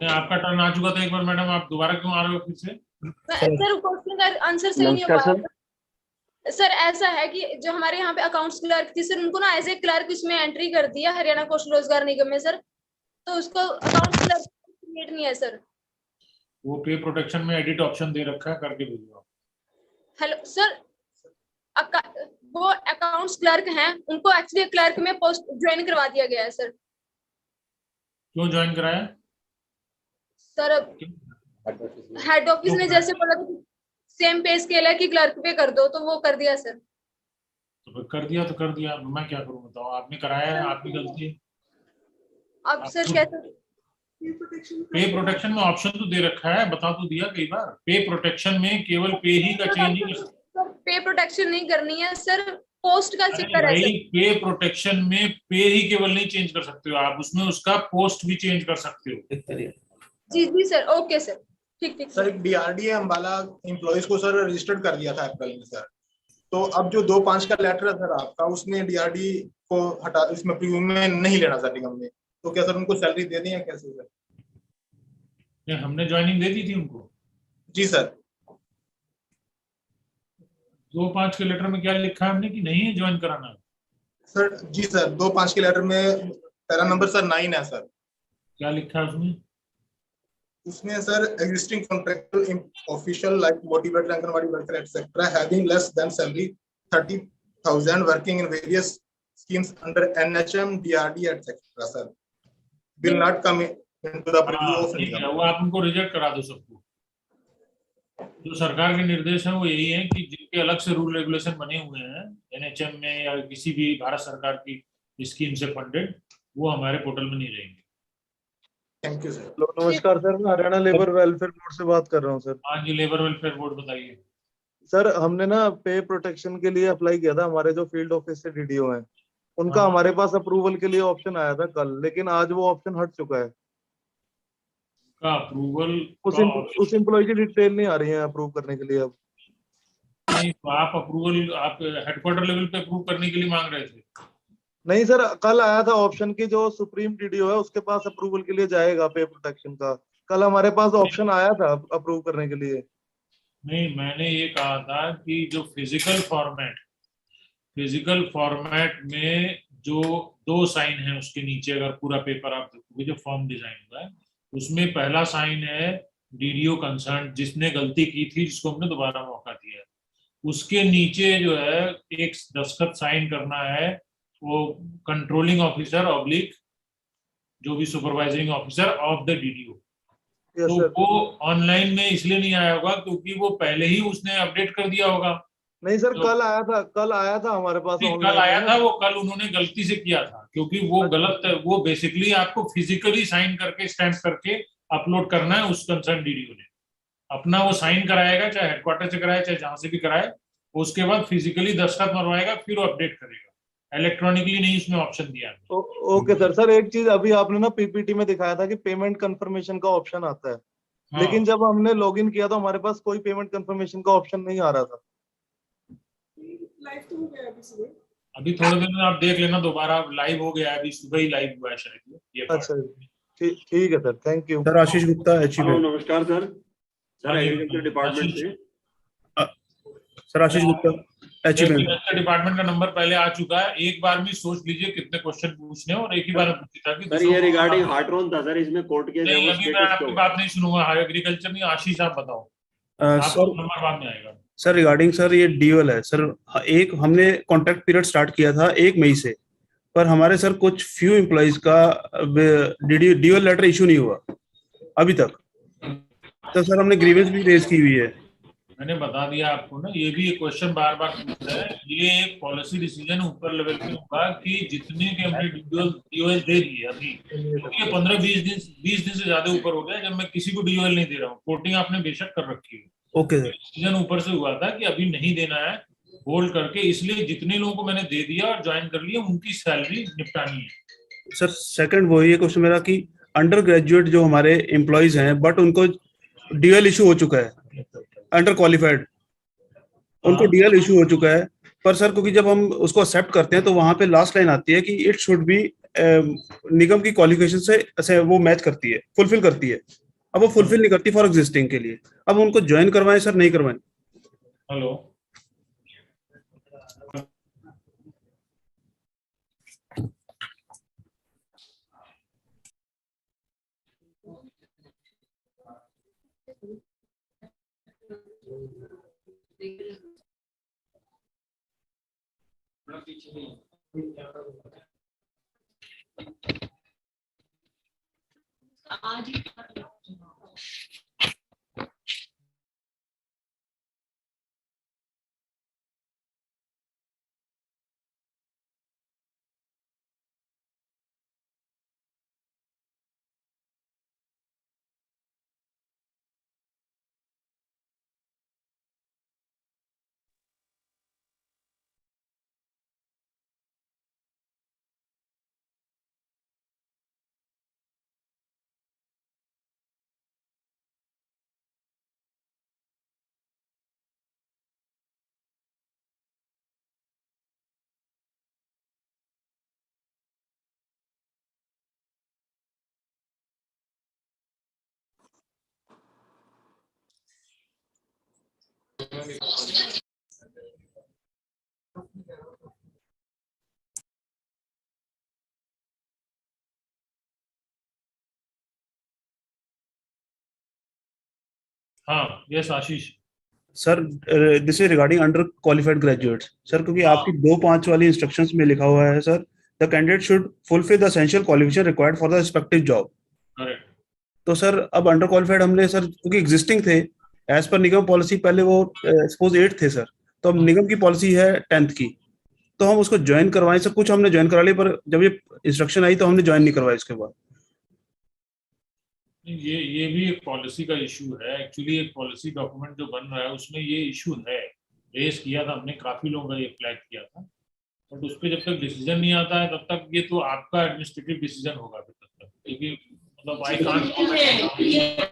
आपका टर्न आ चुका था एक बार मैडम, आप दोबारा क्यों आ रहे हो फिर से?
सर क्वेश्चन का आंसर सही नहीं हो पाया सर। ऐसा है कि जो हमारे यहाँ पे अकाउंट्स क्लर्क थी सर, उनको ना एज ए क्लर्क इसमें एंट्री कर दिया हरियाणा कौशल रोजगार निगम में सर, तो उसको अकाउंट क्लर्क क्रिएट नहीं है सर।
वो पे प्रोटेक्शन में एडिट ऑप्शन दे रखा है, करके भेजो।
हेलो सर, वो अकाउंट्स क्लर्क हैं, उनको एक्चुअली क्लर्क में पोस्ट ज्वाइन करवा दिया गया है सर।
क्यों ज्वाइन कराया
सर? हेड ऑफिस ने जैसे बोला था सेम पे स्केल है कि क्लर्क पे कर दो, तो वो कर दिया सर।
तो कर दिया तो कर दिया, मैं क्या करूं बताओ, आपने कराया है, आपकी गलती है।
अब सर कैसे?
पे प्रोटेक्शन में ऑप्शन तो दे रखा है, बता तो दिया कई बार। पे प्रोटेक्शन में केवल पे ही का चेंज नहीं कर सकते।
पे प्रोटेक्शन नहीं करनी है सर, पोस्ट का चक्कर है सर।
पे प्रोटेक्शन में पे ही केवल नहीं चेंज कर सकते हो आप, उसमें उसका पोस्ट भी चेंज कर सकते हो।
जी जी सर, ओके सर, ठीक ठीक
सर। डीआरडीए अम्बाला एम्प्लॉइज को सर रजिस्टर्ड कर दिया था अप्रैल में सर, तो अब जो 2/5 का लेटर है सर आपका, उसमें डीआरडी को हटा, इसमें प्रीमियम में नहीं लेना सर निगम ने, तो क्या सर उनको सैलरी दे दी है कैसे सर?
हमने ज्वाइनिंग दे दी थी उनको।
जी सर।
2/5 के लेटर में क्या लिखा है हमने कि नहीं है ज्वाइन कराना?
सर जी सर, 2/5 के लेटर में पैरा नंबर सर 9 है सर।
क्या लिखा है उसमें?
उसमें sir existing contractual official like motivator, anganwadi worker etcetera having less than salary 30,000 working in various schemes under NHM, DRD etcetera sir will not come into the preview of Nigam.
वो आप उनको रिजेक्ट करा दो सबको। जो सरकार के निर्देश हैं वो यही है कि जिनके अलग से रूल रेगुलेशन बने हुए हैं एनएचएम में या किसी भी भारत सरकार की स्कीम से फंडेड, वो हमारे पोर्टल में नहीं रहेंगे।
Thank you sir.
नमस्कार सर, मैं हरियाणा लेबर वेलफेयर बोर्ड से बात कर रहा हूँ सर।
हाँ जी, लेबर वेलफेयर बोर्ड, बताइए
सर। हमने ना पे प्रोटेक्शन के लिए अप्लाई किया था, हमारे जो फील्ड ऑफिस से डीडीओ हैं उनका हमारे पास अप्रूवल के लिए ऑप्शन आया था कल, लेकिन आज वो ऑप्शन हट चुका है।
का अप्रूवल
उस एम्प्लॉय की डिटेल नहीं आ रही है अप्रूव करने के लिए अब।
नहीं, तो आप अप्रूवल आप हेडक्वार्टर लेवल पे अप्रूव करने के लिए मांग रहे थे?
नहीं सर, कल आया था ऑप्शन की जो सुप्रीम डीडीओ है उसके पास अप्रूवल के लिए जाएगा पे प्रोटेक्शन का। कल हमारे पास ऑप्शन आया था अप्रूव करने के लिए।
नहीं, मैंने ये कहा था कि जो फिजिकल फॉर्मेट में जो 2 साइन है उसके नीचे अगर पूरा पेपर आप देखोगे जो फॉर्म डिजाइन हुआ है उसमें पहला साइन है डीडीओ कंसर्न जिसने गलती की थी जिसको हमने दोबारा मौका दिया है। उसके नीचे जो है एक दस्तखत साइन करना है वो कंट्रोलिंग ऑफिसर ऑब्लिक जो भी supervising officer of the DDO. तो वो ऑनलाइन में इसलिए नहीं आया होगा क्योंकि वो पहले ही उसने अपडेट कर दिया होगा।
नहीं सर, कल आया था हमारे पास
कल आया था, वो कल उन्होंने गलती से किया था क्योंकि वो गलत, वो बेसिकली आपको फिजिकली साइन करके स्टैंप करके अपलोड करना है। उस कंसर्न डीडीओ ने अपना वो साइन कराएगा, चाहे हेडक्वार्टर से कराए चाहे जहां से भी कराए, उसके बाद फिजिकली दस्तखत मरवाएगा फिर वो अपडेट करेगा, इलेक्ट्रॉनिकली नहीं उसमें ऑप्शन दिया है।
ओके सर, एक चीज अभी आपने ना पीपीटी में दिखाया था कि पेमेंट कंफर्मेशन का ऑप्शन आता है।
हाँ।
लेकिन जब हमने लॉगिन किया तो हमारे पास कोई पेमेंट कंफर्मेशन का ऑप्शन नहीं आ रहा था।
लाइव तो हो गया अभी सुबह।
अभी थोड़ी देर में आप देख लेना, दोबारा लाइव हो गया है, अभी सुबह ही लाइव हुआ है शायद ये।
अच्छा, ठीक है sir, thank you
sir. Ashish Gupta
hello, नमस्कार सर। सर एग्रीकल्चर डिपार्टमेंट से
sir Ashish Gupta
agriculture department का नंबर पहले आ चुका है। एक बार में सोच लीजिए कितने क्वेश्चन पूछने और एक ही बार में पूछता कि
सर ये रिगार्डिंग हार्ट्रॉन था सर, इसमें कोर्ट केस
नहीं, अभी मैं आपकी बात नहीं सुनूंगा। एग्रीकल्चर नहीं, आशीष आप बताओ, आपका नंबर बाद में आएगा।
सर रिगार्डिंग सर ये ड्यूअल है सर। एक हमने कॉन्ट्रैक्ट पीरियड स्टार्ट किया था 1 मई से, पर हमारे सर कुछ फ्यू एम्प्लॉइज का ड्यूअल लेटर इशू नहीं हुआ अभी तक। तो सर हमने ग्रीवेंस भी रेज की हुई है।
मैंने बता दिया आपको ना, ये भी एक क्वेश्चन बार बार पूछ रहा है। ये एक पॉलिसी डिसीजन ऊपर लेवल पे होगा कि जितने के हमने डीओएल दे दिए अभी, क्योंकि ये 15-20 दिन से ज्यादा ऊपर हो गया जब मैं किसी को डीओएल नहीं दे रहा हूँ। कोटिंग आपने बेशक कर रखी है,
ओके सर।
डिसीजन ऊपर से हुआ था कि अभी नहीं देना है होल्ड करके, इसलिए जितने लोगों को मैंने दे दिया और ज्वाइन कर लिया उनकी सैलरी निपटानी है।
सर सेकंड वही है क्वेश्चन मेरा कि अंडर ग्रेजुएट जो हमारे एम्प्लॉइज हैं बट उनको डीएल इशू हो चुका है, अंडर क्वालिफाइड उनको डीएल इशू हो चुका है, पर सर क्योंकि जब हम उसको एक्सेप्ट करते हैं तो वहां पे लास्ट लाइन आती है कि इट शुड बी निगम की क्वालिफिकेशन से वो मैच करती है, फुलफिल करती है। अब वो फुलफिल नहीं करती फॉर एग्जिस्टिंग के लिए, अब उनको ज्वाइन करवाएं सर नहीं करवाएं?
हेलो, हाँ, yes Ashish
sir this is regarding under qualified graduates sir, क्योंकि आपकी 2.5 वाली इंस्ट्रक्शंस में लिखा हुआ है sir the candidate should fulfil the essential qualification required for the respective job.
Correct.
तो सर अब अंडर क्वालिफाइड हमने सर क्योंकि एग्जिस्टिंग थे एज पर निगम पॉलिसी, पहले वो सपोज 8 थे सर, तो अब निगम की पॉलिसी है 10th की, तो हम उसको ज्वाइन करवाएं सर। कुछ हमने ज्वाइन करा लिया पर जब ये इंस्ट्रक्शन आई तो हमने ज्वाइन नहीं करवाया इसके बाद।
ये भी एक पॉलिसी का इशू है एक्चुअली। एक पॉलिसी डॉक्यूमेंट जो बन रहा है उसमें ये इशू है, रेस किया था हमने, काफी लोगों का ये फ्लैग किया था, बट उस पर जब तक डिसीजन नहीं आता है तब तक ये तो आपका एडमिनिस्ट्रेटिव डिसीजन होगा तब तक, क्योंकि मतलब आई कांट।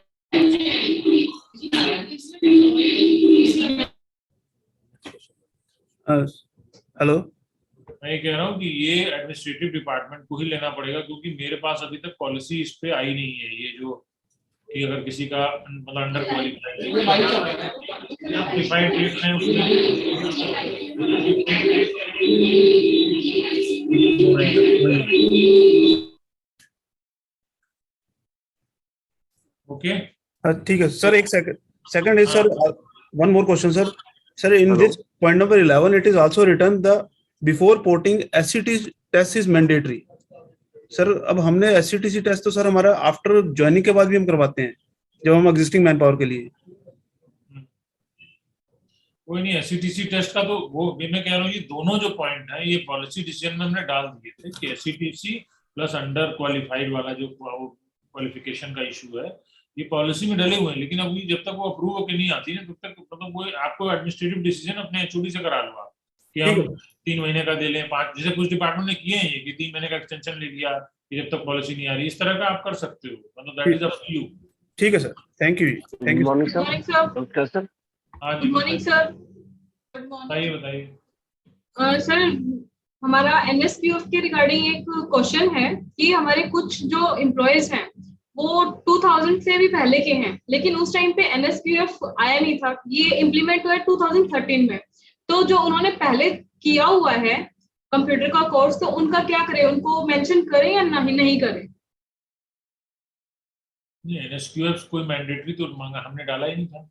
हेलो,
मैं ये कह रहा हूँ कि ये एडमिनिस्ट्रेटिव डिपार्टमेंट को ही लेना पड़ेगा, क्योंकि मेरे पास अभी तक पॉलिसी इस पे आई नहीं है। ये जो कि अगर किसी का मतलब अंडर क्वालिफाइड रेट है ओके।
ठीक है सर, एक second is sir, one more question sir. Sir, in this point number 11 it is also written the before porting SCT test is mandatory. Sir, अब हमने SCTC टेस्ट तो सर हमारा आफ्टर ज्वाइनिंग के बाद भी हम करवाते हैं, जब हम एग्जिस्टिंग मैन पावर के लिए।
कोई नहीं, एससीटीसी टेस्ट का तो वो मैं कह रहा हूँ, ये दोनों जो पॉइंट है ये पॉलिसी डिसीजन में हमने डाल दिए थे कि एससीटीसी प्लस अंडर क्वालिफाइड वाला जो क्वालिफिकेशन का इशू है ये पॉलिसी में डले हुए हैं। लेकिन अभी जब तक वो अप्रूव होकर नहीं आती है तब तक मतलब वो आपको एडमिनिस्ट्रेटिव डिसीजन अपने एचओडी से करा लो आप कि हम 3 महीने का दे लें, 5, जैसे कुछ डिपार्टमेंट ने किए हैं ये कि 3 महीने का एक्सटेंशन ले लिया कि जब तक पॉलिसी नहीं आ रही। इस तरह का आप कर सकते हो, मतलब that is up to you.
ठीक है sir, thank you. Thank you
morning sir.
हाँ जी,
मॉर्निंग सर।
बताइए बताइए।
सर, हमारा एनएसक्यूएफ के रिगार्डिंग एक क्वेश्चन है कि हमारे कुछ जो एम्प्लॉयज हैं वो 2000 से भी पहले के हैं, लेकिन उस टाइम पे एनएसक्यूएफ आया नहीं था। ये इम्प्लीमेंट हुआ है 2013 में। तो जो उन्होंने पहले किया हुआ है कंप्यूटर का कोर्स, तो उनका क्या करें, उनको मेंशन करें या नहीं करें?
नहीं, एनएसक्यूएफ कोई मैंडेटरी तो मांगा हमने डाला ही नहीं था।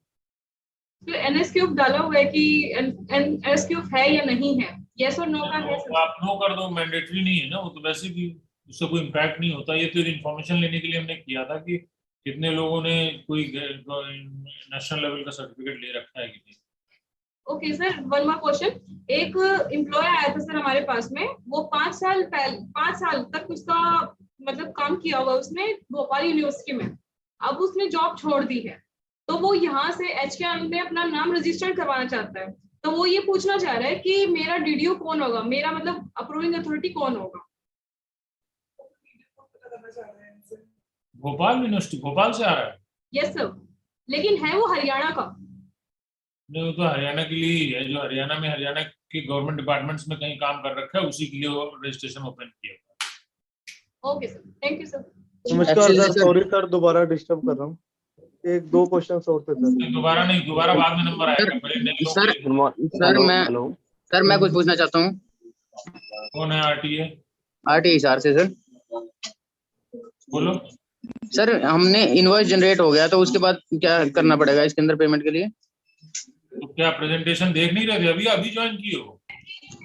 तो एनएसक्यूएफ डाला हुआ है कि एनएसक्यूएफ है या नहीं है, यस और नो का है।
आप नो कर दो, मैंडेटरी नहीं है ना वो, तो वैसे भी उससे कोई इम्पैक्ट नहीं होता। ये तो इन्फॉर्मेशन लेने के लिए हमने किया था कि कितने लोगों ने कोई नेशनल लेवल का सर्टिफिकेट ले रखा है कि नहीं।
Okay sir, one more question. एक एम्प्लॉय आया था सर हमारे पास में, वो 5 साल तक उसका मतलब काम किया हुआ उसने भोपाल यूनिवर्सिटी में। अब उसने जॉब छोड़ दी है, तो वो यहाँ से एचकेएम में अपना नाम रजिस्टर करवाना चाहता है। तो वो ये पूछना चाह रहा है कि मेरा डीडीओ कौन होगा, मेरा मतलब अप्रूविंग अथॉरिटी कौन होगा?
भोपाल यूनिवर्सिटी भोपाल से आ रहा है?
यस सर, लेकिन है वो हरियाणा का।
नहीं, वो तो हरियाणा के लिए ही है, जो हरियाणा में हरियाणा के गवर्नमेंट डिपार्टमेंट्स में कहीं काम कर रखा है उसी के लिए वो रजिस्ट्रेशन ओपन किया।
Okay sir, thank you sir.
नमस्कार सर, सॉरी सर दोबारा डिस्टर्ब कर रहा हूँ। 1-2 क्वेश्चन और थे सर।
दोबारा नहीं, दोबारा बाद में नंबर आएगा।
सर मैं कुछ पूछना चाहता हूँ।
कौन है? आरटीए?
आरटीए सर से सर।
बोलो
सर, हमने इनवॉइस जनरेट हो गया तो उसके बाद क्या करना पड़ेगा इसके अंदर पेमेंट के लिए?
तो क्या प्रेजेंटेशन देख नहीं रहे थे? अभी ज्वाइन किए हो?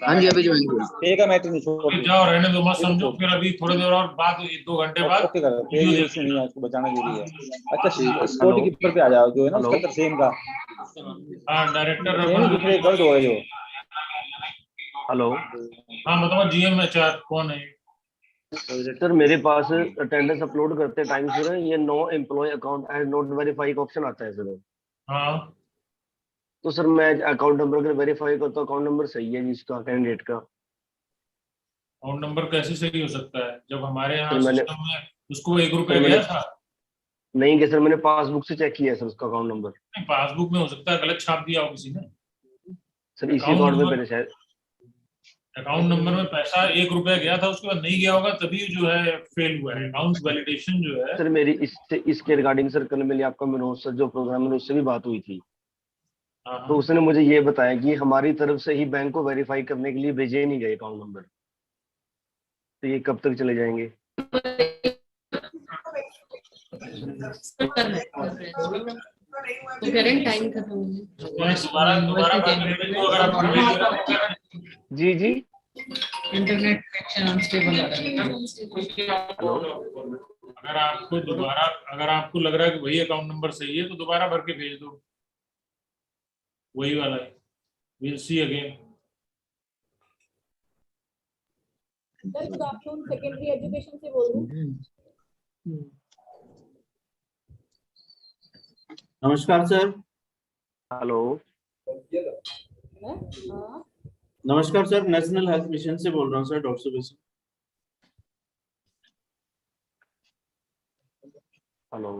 हाँ जी, अभी ज्वाइन किया।
एक मैच नहीं छोड़
जाओ, रहने दो, मत समझो। फिर अभी थोड़ी देर और बाद 1-2 घंटे बाद
नहीं है, उसको बचाना जरूरी है। अच्छा, सिक्योरिटी कीपर पे आ जाओ, जो है ना उसका सेम का।
हाँ, डायरेक्टर
गलत हो गए जो।
हेलो,
हाँ बताओ, जीएमएचआर कौन है?
सर मेरे पास अटेंडेंस अपलोड करते टाइम सर ये no employee account and not verify का ऑप्शन आता है सर।
हाँ,
तो सर मैं अकाउंट नंबर अगर वेरीफाई करता हूँ, अकाउंट नंबर सही है जिसका कैंडिडेट का।
अकाउंट नंबर कैसे सही हो सकता है जब हमारे यहाँ
मैंने
सिस्टम में उसको 1 रुपया गया था?
नहीं कि सर, मैंने पासबुक से चेक किया है सर उसका अकाउंट नंबर।
नहीं, पासबुक में हो सकता है गलत छाप दिया हो किसी ने।
सर इसी अकाउंट में मैंने शायद
अकाउंट नंबर में पैसा 1 रुपया गया था, उसके बाद नहीं गया होगा, तभी जो है फेल हुआ है। अकाउंट वैलिडेशन जो है
सर मेरी इसके रिगार्डिंग सर कल मेरी आपका मनोज सर जो प्रोग्राम है उससे भी बात हुई थी। तो उसने मुझे ये बताया कि हमारी तरफ से ही बैंक को वेरीफाई करने के लिए भेजे नहीं गए अकाउंट नंबर। तो ये कब तक चले जाएंगे?
टाइम खत्म हो गया।
जी जी,
इंटरनेट कनेक्शन अनस्टेबल आ रहा है।
अगर आपको लग रहा है कि वही अकाउंट नंबर सही है तो दोबारा भर के भेज दो, वही वाला है। Will see again.
Sir good afternoon, secondary education से बोल रही हूँ।
नमस्कार सर।
हेलो,
नमस्कार सर, नेशनल हेल्थ मिशन से बोल रहा हूँ sir, doctor Subesh.
Hello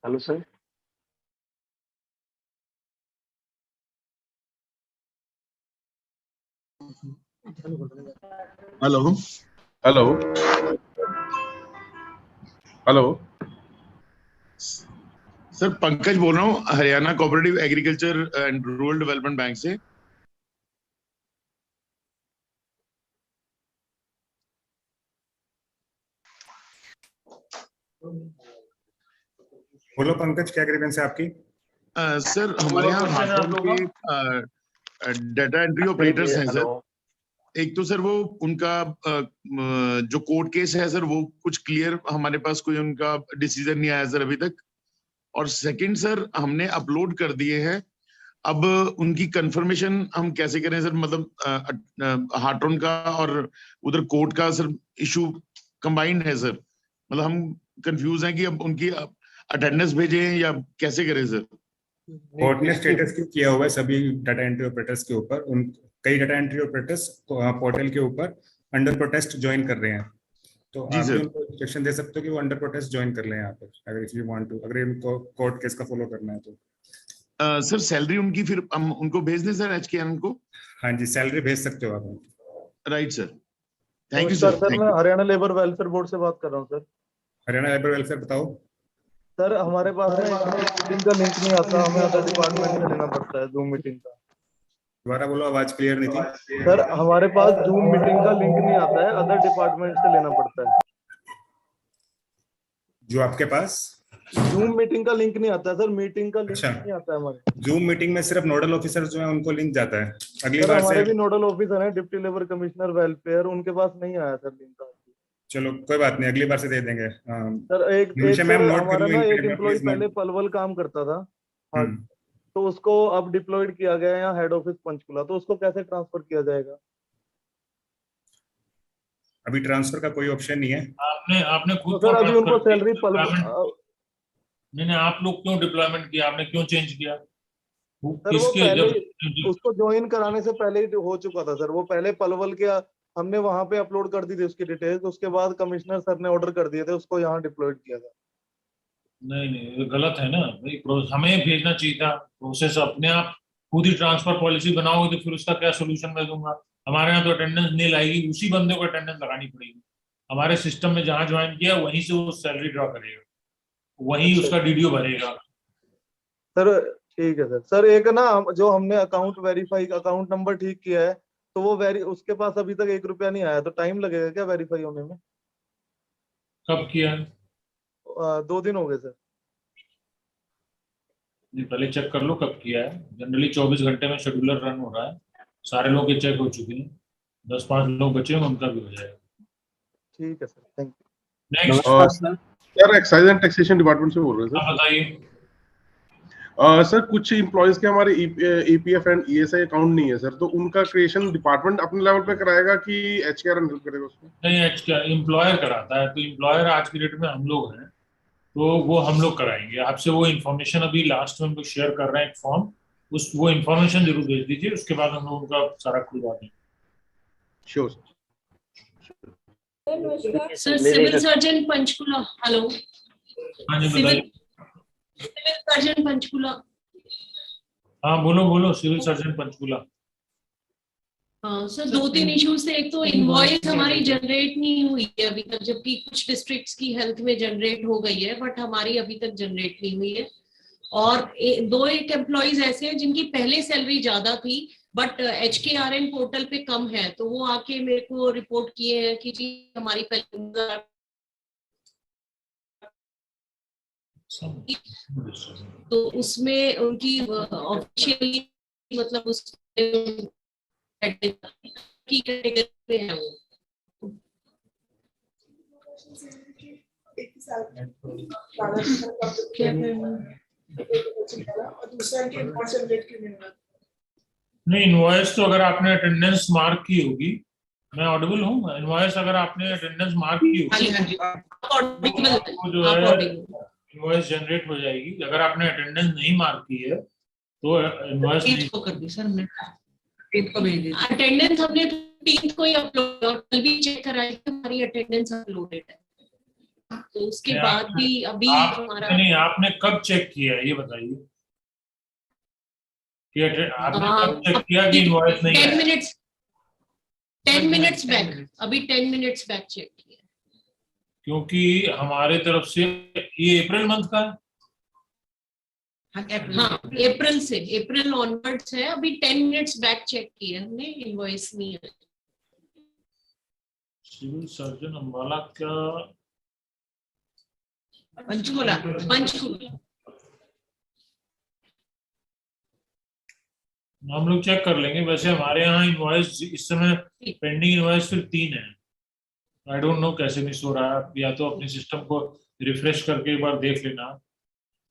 hello sir.
Hello hello hello sir, Pankaj बोल रहा हूँ Haryana cooperative agriculture and rural development bank से।
बोलो पंकज, क्या ग्रीवेंस है आपकी?
सर हमारे यहाँ डाटा एंट्री ऑपरेटर्स हैं सर। एक तो सर वो उनका जो कोर्ट केस है सर, वो कुछ क्लियर हमारे पास कोई उनका डिसीजन नहीं आया सर अभी तक। और सेकंड सर, हमने अपलोड कर दिए हैं, अब उनकी कंफर्मेशन हम कैसे करें सर? मतलब हार्ट्रॉन का और उधर कोर्ट का सर इशू कंबाइंड है सर। मतलब हम कंफ्यूज हैं कि अब उनकी अटेंडेंस भेजें या कैसे करें सर?
कोर्ट ने स्टेटस क्यों किया हुआ है सभी डाटा एंट्री ऑपरेटर्स के ऊपर? उन कई डाटा एंट्री ऑपरेटर्स पोर्टल के ऊपर अंडर प्रोटेस्ट ज्वाइन कर रहे हैं, तो आप भी उनको इंस्ट्रक्शन दे सकते हो कि वो अंडर प्रोटेस्ट ज्वाइन कर लें यहाँ पर, अगर इफ यू वांट टू, अगर उनको कोर्ट केस का फॉलो करना है तो।
सर सैलरी उनकी फिर हम उनको भेज दें सर, HKN को?
हाँ जी, सैलरी भेज सकते हो आप।
Right sir, thank you sir.
Sir मैं हरियाणा लेबर वेलफेयर बोर्ड से बात कर रहा हूँ सर।
हरियाणा लेबर वेलफेयर, बताओ
सर। हमारे पास मीटिंग का लिंक नहीं आता, हमें अदर डिपार्टमेंट से लेना पड़ता है जूम मीटिंग का।
दोबारा बोलो, आवाज क्लियर नहीं थी।
सर हमारे पास जूम मीटिंग का लिंक नहीं आता है, अदर डिपार्टमेंट से लेना पड़ता है।
जो आपके पास
जूम मीटिंग का लिंक नहीं आता है सर, मीटिंग का लिंक नहीं आता है हमारे।
जूम मीटिंग में सिर्फ नोडल ऑफिसर जो है उनको लिंक जाता है। अगली
सर
बार
हमारे
से
भी नोडल ऑफिसर है, डिप्टी लेबर कमिश्नर वेलफेयर, उनके पास नहीं आया सर लिंक।
चलो कोई बात नहीं, अगली बार से दे देंगे।
सर एक
मैम नोट कर
हमारा
लो
ना
इनके
एक
लिए,
एम्प्लॉय
प्लीज
पहले
नोट।
पलवल काम करता था, हाँ, तो उसको अब डिप्लॉयड किया गया है यहाँ हेड ऑफिस पंचकुला, तो उसको कैसे ट्रांसफर किया जाएगा?
अभी ट्रांसफर का कोई ऑप्शन नहीं है।
आपने खुद
तो सर अभी उनको सैलरी
नहीं, आप लोग क्यों डिप्लॉयमेंट किया? आपने क्यों चेंज किया?
सर वो
किसके
पहले
जब
उसको ज्वाइन कराने से पहले ही हो चुका था सर। वो पहले पलवल के हमने वहां पे अपलोड कर दी थी उसकी डिटेल्स, उसके बाद कमिश्नर सर ने ऑर्डर कर दिए थे, उसको यहाँ डिप्लॉयड किया था।
नहीं ये गलत है ना भाई, हमें भेजना चाहिए था। प्रोसेस अपने आप खुद ही ट्रांसफर पॉलिसी बनाओगे तो फिर उसका क्या सोल्यूशन मैं दूंगा? हमारे यहाँ तो अटेंडेंस नहीं लाएगी, उसी बंदे को अटेंडेंस लगानी पड़ेगी। हमारे सिस्टम में जहां ज्वाइन किया वहीं से वो सैलरी ड्रॉ करेगा, वहीं उसका DDO भरेगा।
सर ठीक है सर। सर एक ना जो हमने अकाउंट वेरीफाई अकाउंट नंबर ठीक किया है, तो वो उसके पास अभी तक 1 रुपया नहीं आया, तो टाइम लगेगा क्या वेरीफाई होने में?
कब किया?
2 दिन हो गए सर।
पहले चेक कर लो कब किया है। जनरली 24 घंटे में शेड्यूलर रन हो रहा है, सारे लोग के चेक हो चुके हैं, 10-5 लोग बचे हैं, उनका भी हो जाएगा।
ठीक है sir, thank
you.
Next sir, excise and taxation department से बोल रहे हैं सर।
बताइए।
सर कुछ एम्प्लॉइज के हमारे EPF एंड ESI अकाउंट नहीं है सर, तो उनका क्रिएशन डिपार्टमेंट अपने लेवल पे कराएगा कि HKR हेल्प करेगा उसमें?
नहीं, HKR एम्प्लॉयर कराता है, तो एम्प्लॉयर आज की डेट में हम लोग हैं, तो वो हम लोग कराएंगे। आपसे वो इन्फॉर्मेशन अभी लास्ट में हम लोग शेयर कर रहे हैं, एक फॉर्म, वो इन्फॉर्मेशन जरूर भेज दीजिए, उसके बाद हम लोग उनका सारा खुलवा देंगे।
Sure sir.
Sir civil surgeon Panchkula, hello.
हाँ जी बताइए।
Civil surgeon Panchkula.
हाँ बोलो, civil surgeon Panchkula.
Sir 2-3 issues थे। एक तो इनवॉइस हमारी जनरेट नहीं हुई है अभी तक, जबकि कुछ डिस्ट्रिक्ट्स की हेल्थ में जनरेट हो गई है, बट हमारी अभी तक जनरेट नहीं हुई है। और एक एम्प्लॉइज ऐसे हैं जिनकी पहले सैलरी ज्यादा थी, बट HKRN पोर्टल पे कम है, तो वो आके मेरे को रिपोर्ट किए हैं कि जी हमारी पहले तो उसमें उनकी ऑफिशियली मतलब उस की कैटेगरी पे है वो।
नहीं, इनवॉइस तो अगर आपने अटेंडेंस मार्क की होगी, मैं ऑडिबल हूँ? इनवॉइस अगर आपने अटेंडेंस मार्क की होगी तो जो है इनवॉइस जनरेट हो जाएगी। अगर आपने अटेंडेंस नहीं मार्क की है तो इनवॉइस नहीं
कर दी सर, हमने अटेंडेंस हमने 3 को ही अपलोड और कल भी चेक कराया कि हमारी अटेंडेंस अपलोडेड है, तो उसके बाद भी अभी हमारा
नहीं। आपने कब चेक किया ये बताइए कि आपने कब चेक किया कि इनवॉइस नहीं है?
10 मिनट्स बैक, अभी 10 मिनट्स बैक चेक किया,
क्योंकि हमारे तरफ से ये अप्रैल मंथ का है।
हाँ अप्रैल से, अप्रैल ऑनवर्ड्स है, अभी 10 मिनट्स बैक चेक किया हमने, इनवॉइस नहीं है।
सिविल सर्जन अम्बाला का
पंचकुला, पंचकुला
हम लोग चेक कर लेंगे। वैसे हमारे यहाँ इनवॉइस इस समय पेंडिंग इनवॉइस सिर्फ 3 है। आई डोंट नो कैसे मिस हो रहा है, या तो अपने सिस्टम को रिफ्रेश करके एक बार देख लेना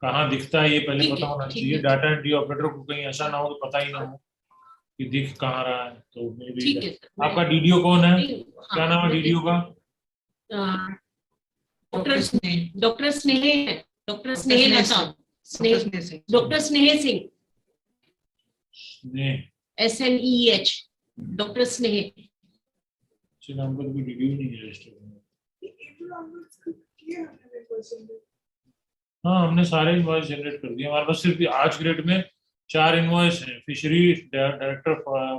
कहाँ दिखता है, ये पहले पता होना चाहिए। डाटा एंट्री ऑपरेटर को कहीं ऐसा ना हो तो पता ही ना हो कि दिख कहाँ रहा है। तो मे भी आपका डीडीओ कौन है, क्या नाम है डीडीओ का?
डॉक्टर स्नेह, डॉक्टर स्नेह है, डॉक्टर स्नेह लता, स्नेह, डॉक्टर स्नेह सिंह, SNEH, डॉक्टर स्नेह।
नंबर भी डीडीओ नहीं है रजिस्टर। हाँ हमने सारे इनवॉइस जनरेट कर दिए। हमारे पास सिर्फ आज की डेट में 4 इनवॉइस हैं। फिशरी डायरेक्टर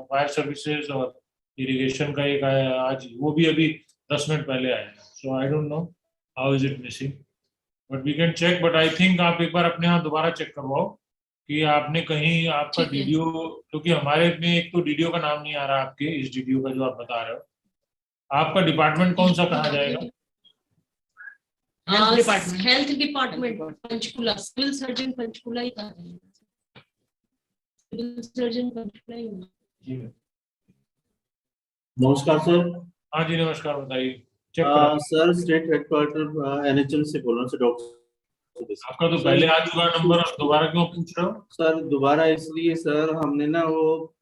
फायर सर्विसेज और इरिगेशन का एक आया आज, वो भी अभी 10 मिनट पहले आया। So I don't know how is it missing, but we can check. But I think आप एक बार अपने यहाँ दोबारा चेक करवाओ कि आपने कहीं आपका डीडीओ, क्योंकि हमारे में एक तो डीडीओ का नाम नहीं आ रहा आपके, इस डीडीओ का जो आप बता रहे हो। आपका डिपार्टमेंट कौन सा कहा जाएगा?
Health department Panchkula, civil surgeon Panchkula ही कहा जाएगा, सिविल सर्जन पंचकुला ही।
नमस्कार सर।
हाँ जी नमस्कार, बताइए।
सर स्टेट हेडक्वार्टर NHM से बोल रहा हूँ सर, डॉक्टर।
आपका तो पहले आ चुका नंबर, आप दोबारा क्यों पूछ रहे हो?
सर दोबारा इसलिए सर, हमने ना वो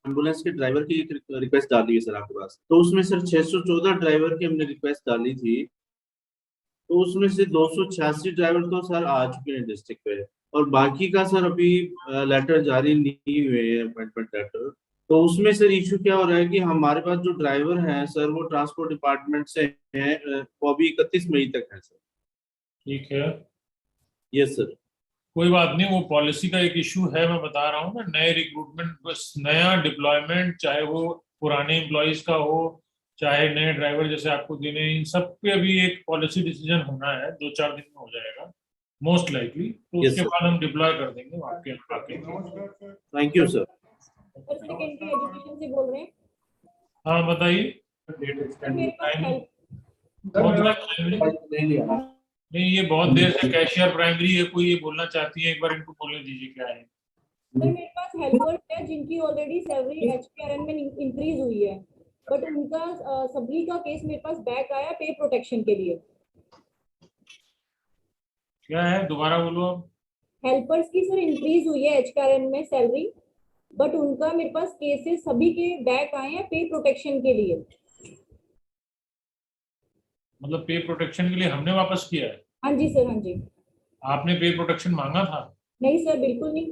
एम्बुलेंस के ड्राइवर की एक रिक्वेस्ट डाली है सर आपके पास। तो उसमें सर 614 ड्राइवर की हमने रिक्वेस्ट डाली थी, तो उसमें से 286 ड्राइवर तो सर आ चुके हैं डिस्ट्रिक्ट पे, और बाकी का सर अभी लेटर जारी नहीं हुए हैं, अपॉइंटमेंट लेटर। तो उसमें सर इशू क्या हो रहा है कि हमारे पास जो ड्राइवर हैं सर वो ट्रांसपोर्ट डिपार्टमेंट से हैं, वो अभी 31 मई तक है सर।
ठीक है,
यस सर।
कोई बात नहीं, वो पॉलिसी का एक इशू है, मैं बता रहा हूँ ना। नए रिक्रूटमेंट, बस नया डिप्लॉयमेंट, चाहे वो पुराने एम्प्लॉयज का हो चाहे नए ड्राइवर जैसे आपको देने, इन सब पे अभी एक पॉलिसी डिसीजन होना है, 2-4 दिन में हो जाएगा मोस्ट लाइकली। तो उसके बाद हम डिप्लॉय कर देंगे आपके आके।
Thank you sir.
Secondary education से बोल रहे हैं?
हाँ बताइए। नहीं ये बहुत देर से कैशियर प्राइमरी है, कोई ये बोलना चाहती है, एक बार इनको बोलने दीजिए क्या है।
सर मेरे पास हेल्पर्स है जिनकी ऑलरेडी सैलरी HKRN में इंक्रीज हुई है, बट उनका सभी का केस मेरे पास बैक आया पे प्रोटेक्शन के लिए।
क्या है, दोबारा बोलो आप।
हेल्पर्स की सर इंक्रीज हुई है HKRN में सैलरी, बट उनका मेरे पास केसेस सभी के बैक आए हैं पे प्रोटेक्शन के लिए।
मतलब पे प्रोटेक्शन के लिए हमने वापस किया है?
हाँ जी सर, हाँ जी।
आपने पे प्रोटेक्शन मांगा था?
नहीं सर, बिल्कुल नहीं।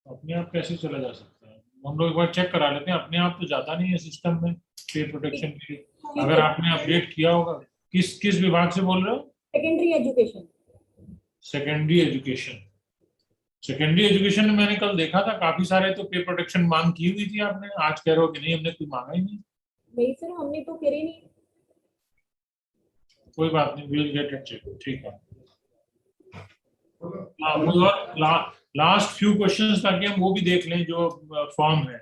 अपने आप कैसे चला जा सकता है? हम लोग एक बार चेक करा लेते हैं, अपने आप तो जाता नहीं है सिस्टम में पे प्रोटेक्शन के लिए। अगर आपने अपडेट किया होगा। किस विभाग से बोल रहे हो?
Secondary education.
Secondary education, secondary education में मैंने कल देखा था काफी सारे तो पे प्रोटेक्शन मांग की हुई थी आपने, आज कह रहे हो कि नहीं हमने कोई मांगा ही नहीं।
नहीं सर, हमने तो करी नहीं।
कोई बात नहीं, विल गेट इट चेक। ठीक है। और लास्ट फ्यू क्वेश्चंस ताकि हम वो भी देख लें जो फॉर्म है।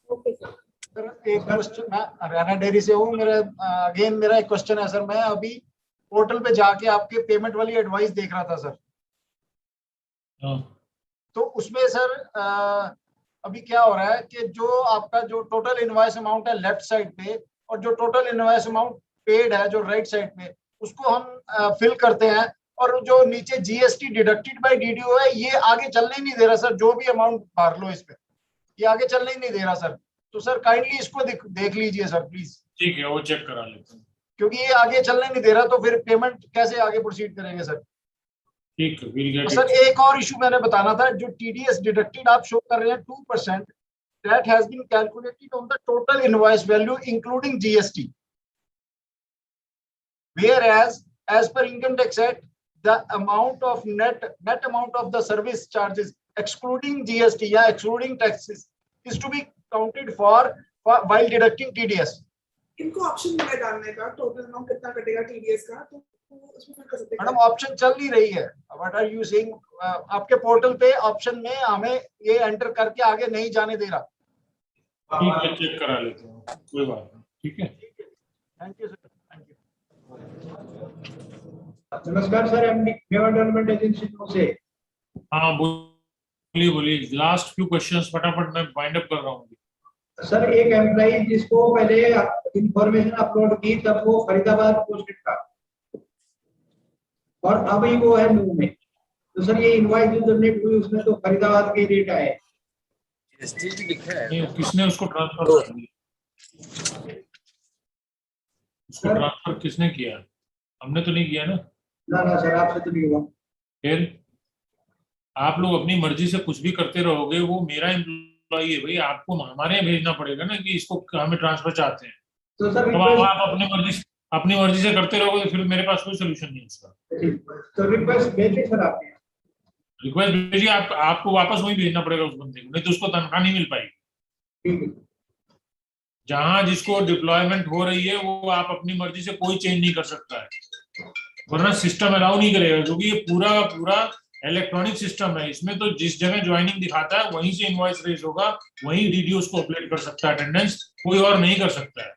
Okay sir.
सर एक क्वेश्चन, मैं हरियाणा डेयरी से हूँ। अगेन मेरा एक क्वेश्चन है सर। मैं अभी पोर्टल पे जाके आपके पेमेंट वाली एडवाइस देख रहा था सर। तो उसमें सर अभी क्या हो रहा है कि जो आपका जो टोटल इनवॉइस अमाउंट है लेफ्ट साइड पे, और जो टोटल इनवॉइस अमाउंट पेड है जो राइट साइड पे, उसको हम फिल करते हैं, और जो नीचे GST डिडक्टेड बाय DDO है ये आगे चलने ही नहीं दे रहा सर। जो भी अमाउंट भर लो इस पे, ये आगे चलने ही नहीं दे रहा सर। तो सर काइंडली इसको देख लीजिए सर प्लीज।
ठीक है, वो चेक करा लेते हैं,
क्योंकि ये आगे चलने नहीं दे रहा, तो फिर पेमेंट कैसे आगे प्रोसीड करेंगे सर?
ठीक है।
सर एक और इशू मैंने बताना था, जो TDS डिडक्टेड आप शो कर रहे हैं 2%, that has been calculated on the total invoice value including GST, whereas as per Income Tax Act the amount of net amount of the service charges excluding GST या excluding taxes is to be counted for while deducting TDS.
इनको ऑप्शन मिला डालने का टोटल अमाउंट कितना कटेगा टीडीएस का, तो उसमें फिर कर सकते हैं।
मैडम ऑप्शन चल नहीं रही है, व्हाट आर यू सेइंग? आपके पोर्टल पे ऑप्शन में हमें ये एंटर करके आगे नहीं जाने दे रहा।
ठीक है, चेक करा लेते हैं, कोई बात नहीं, ठीक है।
Thank you sir, thank you.
नमस्कार सर, एमडी डेवलपमेंट एजेंसी से।
हाँ बोलिए, लास्ट फ्यू क्वेश्चंस फटाफट मैं वाइंड अप कर रहा हूँ।
सर एक एम्प्लॉई जिसको पहले इंफॉर्मेशन अपलोड की तब वो फरीदाबाद पोस्टेड था और अभी वो है न्यू में, तो सर ये इनवॉइस जो जनरेट हुई उसमें तो फरीदाबाद के रेट आए।
नहीं, किसने उसको ट्रांसफर कर दिया? उसको ट्रांसफर किसने किया? हमने तो नहीं किया ना।
ना सर, आपसे तो नहीं हुआ।
फिर आप लोग अपनी मर्जी से कुछ भी करते रहोगे, वो मेरा एम्प्लॉई है भाई, आपको हमारे यहाँ भेजना पड़ेगा ना कि इसको हमें ट्रांसफर चाहते हैं।
तो सर
आप अपनी मर्जी से करते रहोगे तो फिर मेरे पास कोई सोल्यूशन नहीं है उसका।
तो रिक्वेस्ट भेजिए सर, आप
रिक्वेस्ट भेजिए, आपको वापस वही भेजना पड़ेगा उस बंदे को, नहीं तो उसको तनख्वाह नहीं मिल पाएगी। जहां जिसको डिप्लॉयमेंट हो रही है वो आप अपनी मर्जी से कोई चेंज नहीं कर सकता है, वरना सिस्टम अलाउ नहीं करेगा, क्योंकि ये पूरा इलेक्ट्रॉनिक सिस्टम है। इसमें तो जिस जगह ज्वाइनिंग दिखाता है वहीं से इनवॉइस रेज होगा, वहीं डीडी उसको अपडेट कर सकता है, अटेंडेंस कोई और नहीं कर सकता है।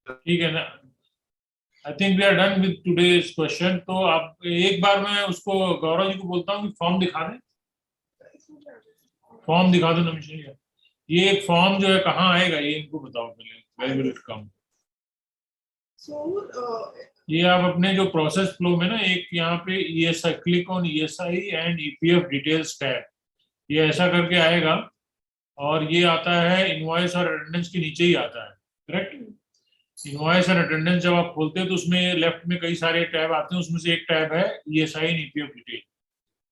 ठीक है ना? I think we are done with today's question. तो आप एक बार मैं उसको गौरव जी को बोलता हूँ कि फॉर्म दिखा दें, फॉर्म दिखा दो नमिशन। ये एक फॉर्म जो है कहाँ आएगा, ये इनको बताओ पहले, वेयर विल इट कम? ये आप अपने जो प्रोसेस फ्लो में ना, एक यहाँ पे ESI, click on ESI and EPF details tab, ये ऐसा करके आएगा और ये आता है इनवॉइस और अटेंडेंस के नीचे ही आता है, करेक्ट? इनवॉइस और अटेंडेंस जब आप खोलते हैं तो उसमें लेफ्ट में कई सारे टैब आते हैं, उसमें से एक टैब है ESI एंड EPF डिटेल।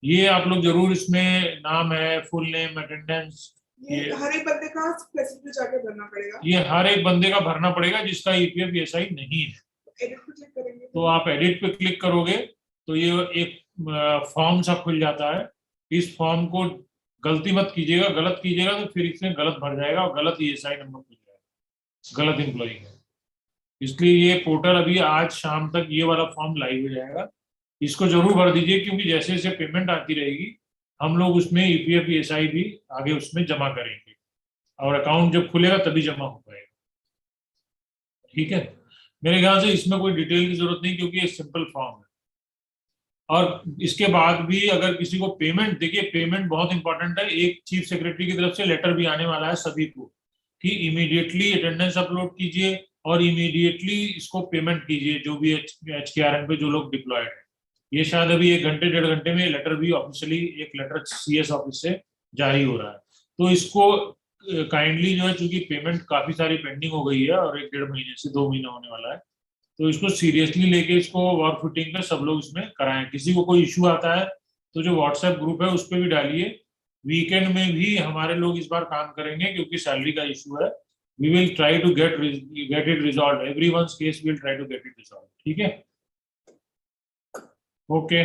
ये आप लोग जरूर, इसमें नाम है, फुल नेम, अटेंडेंस,
ये हर एक बंदे का स्पेसिफिक जाके भरना पड़ेगा।
ये हर एक बंदे का भरना पड़ेगा जिसका EPF ESI नहीं है।
एडिट पे क्लिक करेंगे
तो आप एडिट पे क्लिक करोगे तो ये एक फॉर्म सा खुल जाता है। इस फॉर्म को गलती मत कीजिएगा, गलत कीजिएगा तो फिर इसमें गलत भर जाएगा और गलत ESI नंबर खुल जाएगा, गलत एम्प्लॉई का। इसलिए ये पोर्टल अभी आज शाम तक ये वाला फॉर्म लाइव हो जाएगा, इसको जरूर भर दीजिए, क्योंकि जैसे जैसे पेमेंट आती रहेगी हम लोग उसमें EPF ESI भी आगे उसमें जमा करेंगे और अकाउंट जब खुलेगा तभी जमा हो पाएगा। ठीक है, मेरे ख्याल से इसमें कोई डिटेल की जरूरत नहीं, क्योंकि ये सिंपल फॉर्म है। और इसके बाद भी अगर किसी को पेमेंट, देखिए पेमेंट बहुत इंपॉर्टेंट है। एक चीफ सेक्रेटरी की तरफ से लेटर भी आने वाला है सभी को कि इमीडिएटली अटेंडेंस अपलोड कीजिए और इमीडिएटली इसको पेमेंट कीजिए, जो भी HKRN पे जो लोग डिप्लॉयड है। ये शायद अभी 1 घंटे 1.5 घंटे में लेटर भी ऑफिशियली, एक लेटर CS ऑफिस से जारी हो रहा है। तो इसको काइंडली जो है, चूंकि पेमेंट काफी सारी पेंडिंग हो गई है और 1-1.5 महीने से 2 महीना होने वाला है, तो इसको सीरियसली लेके इसको वर्क फुटिंग पे सब लोग इसमें कराएं। किसी को कोई इशू आता है तो जो व्हाट्सएप ग्रुप है उस पर भी डालिए। वीकेंड में भी हमारे लोग इस बार काम करेंगे, क्योंकि सैलरी का इशू है। We will try to get it resolve, everyone's case will try to get it resolve. ठीक है, ओके।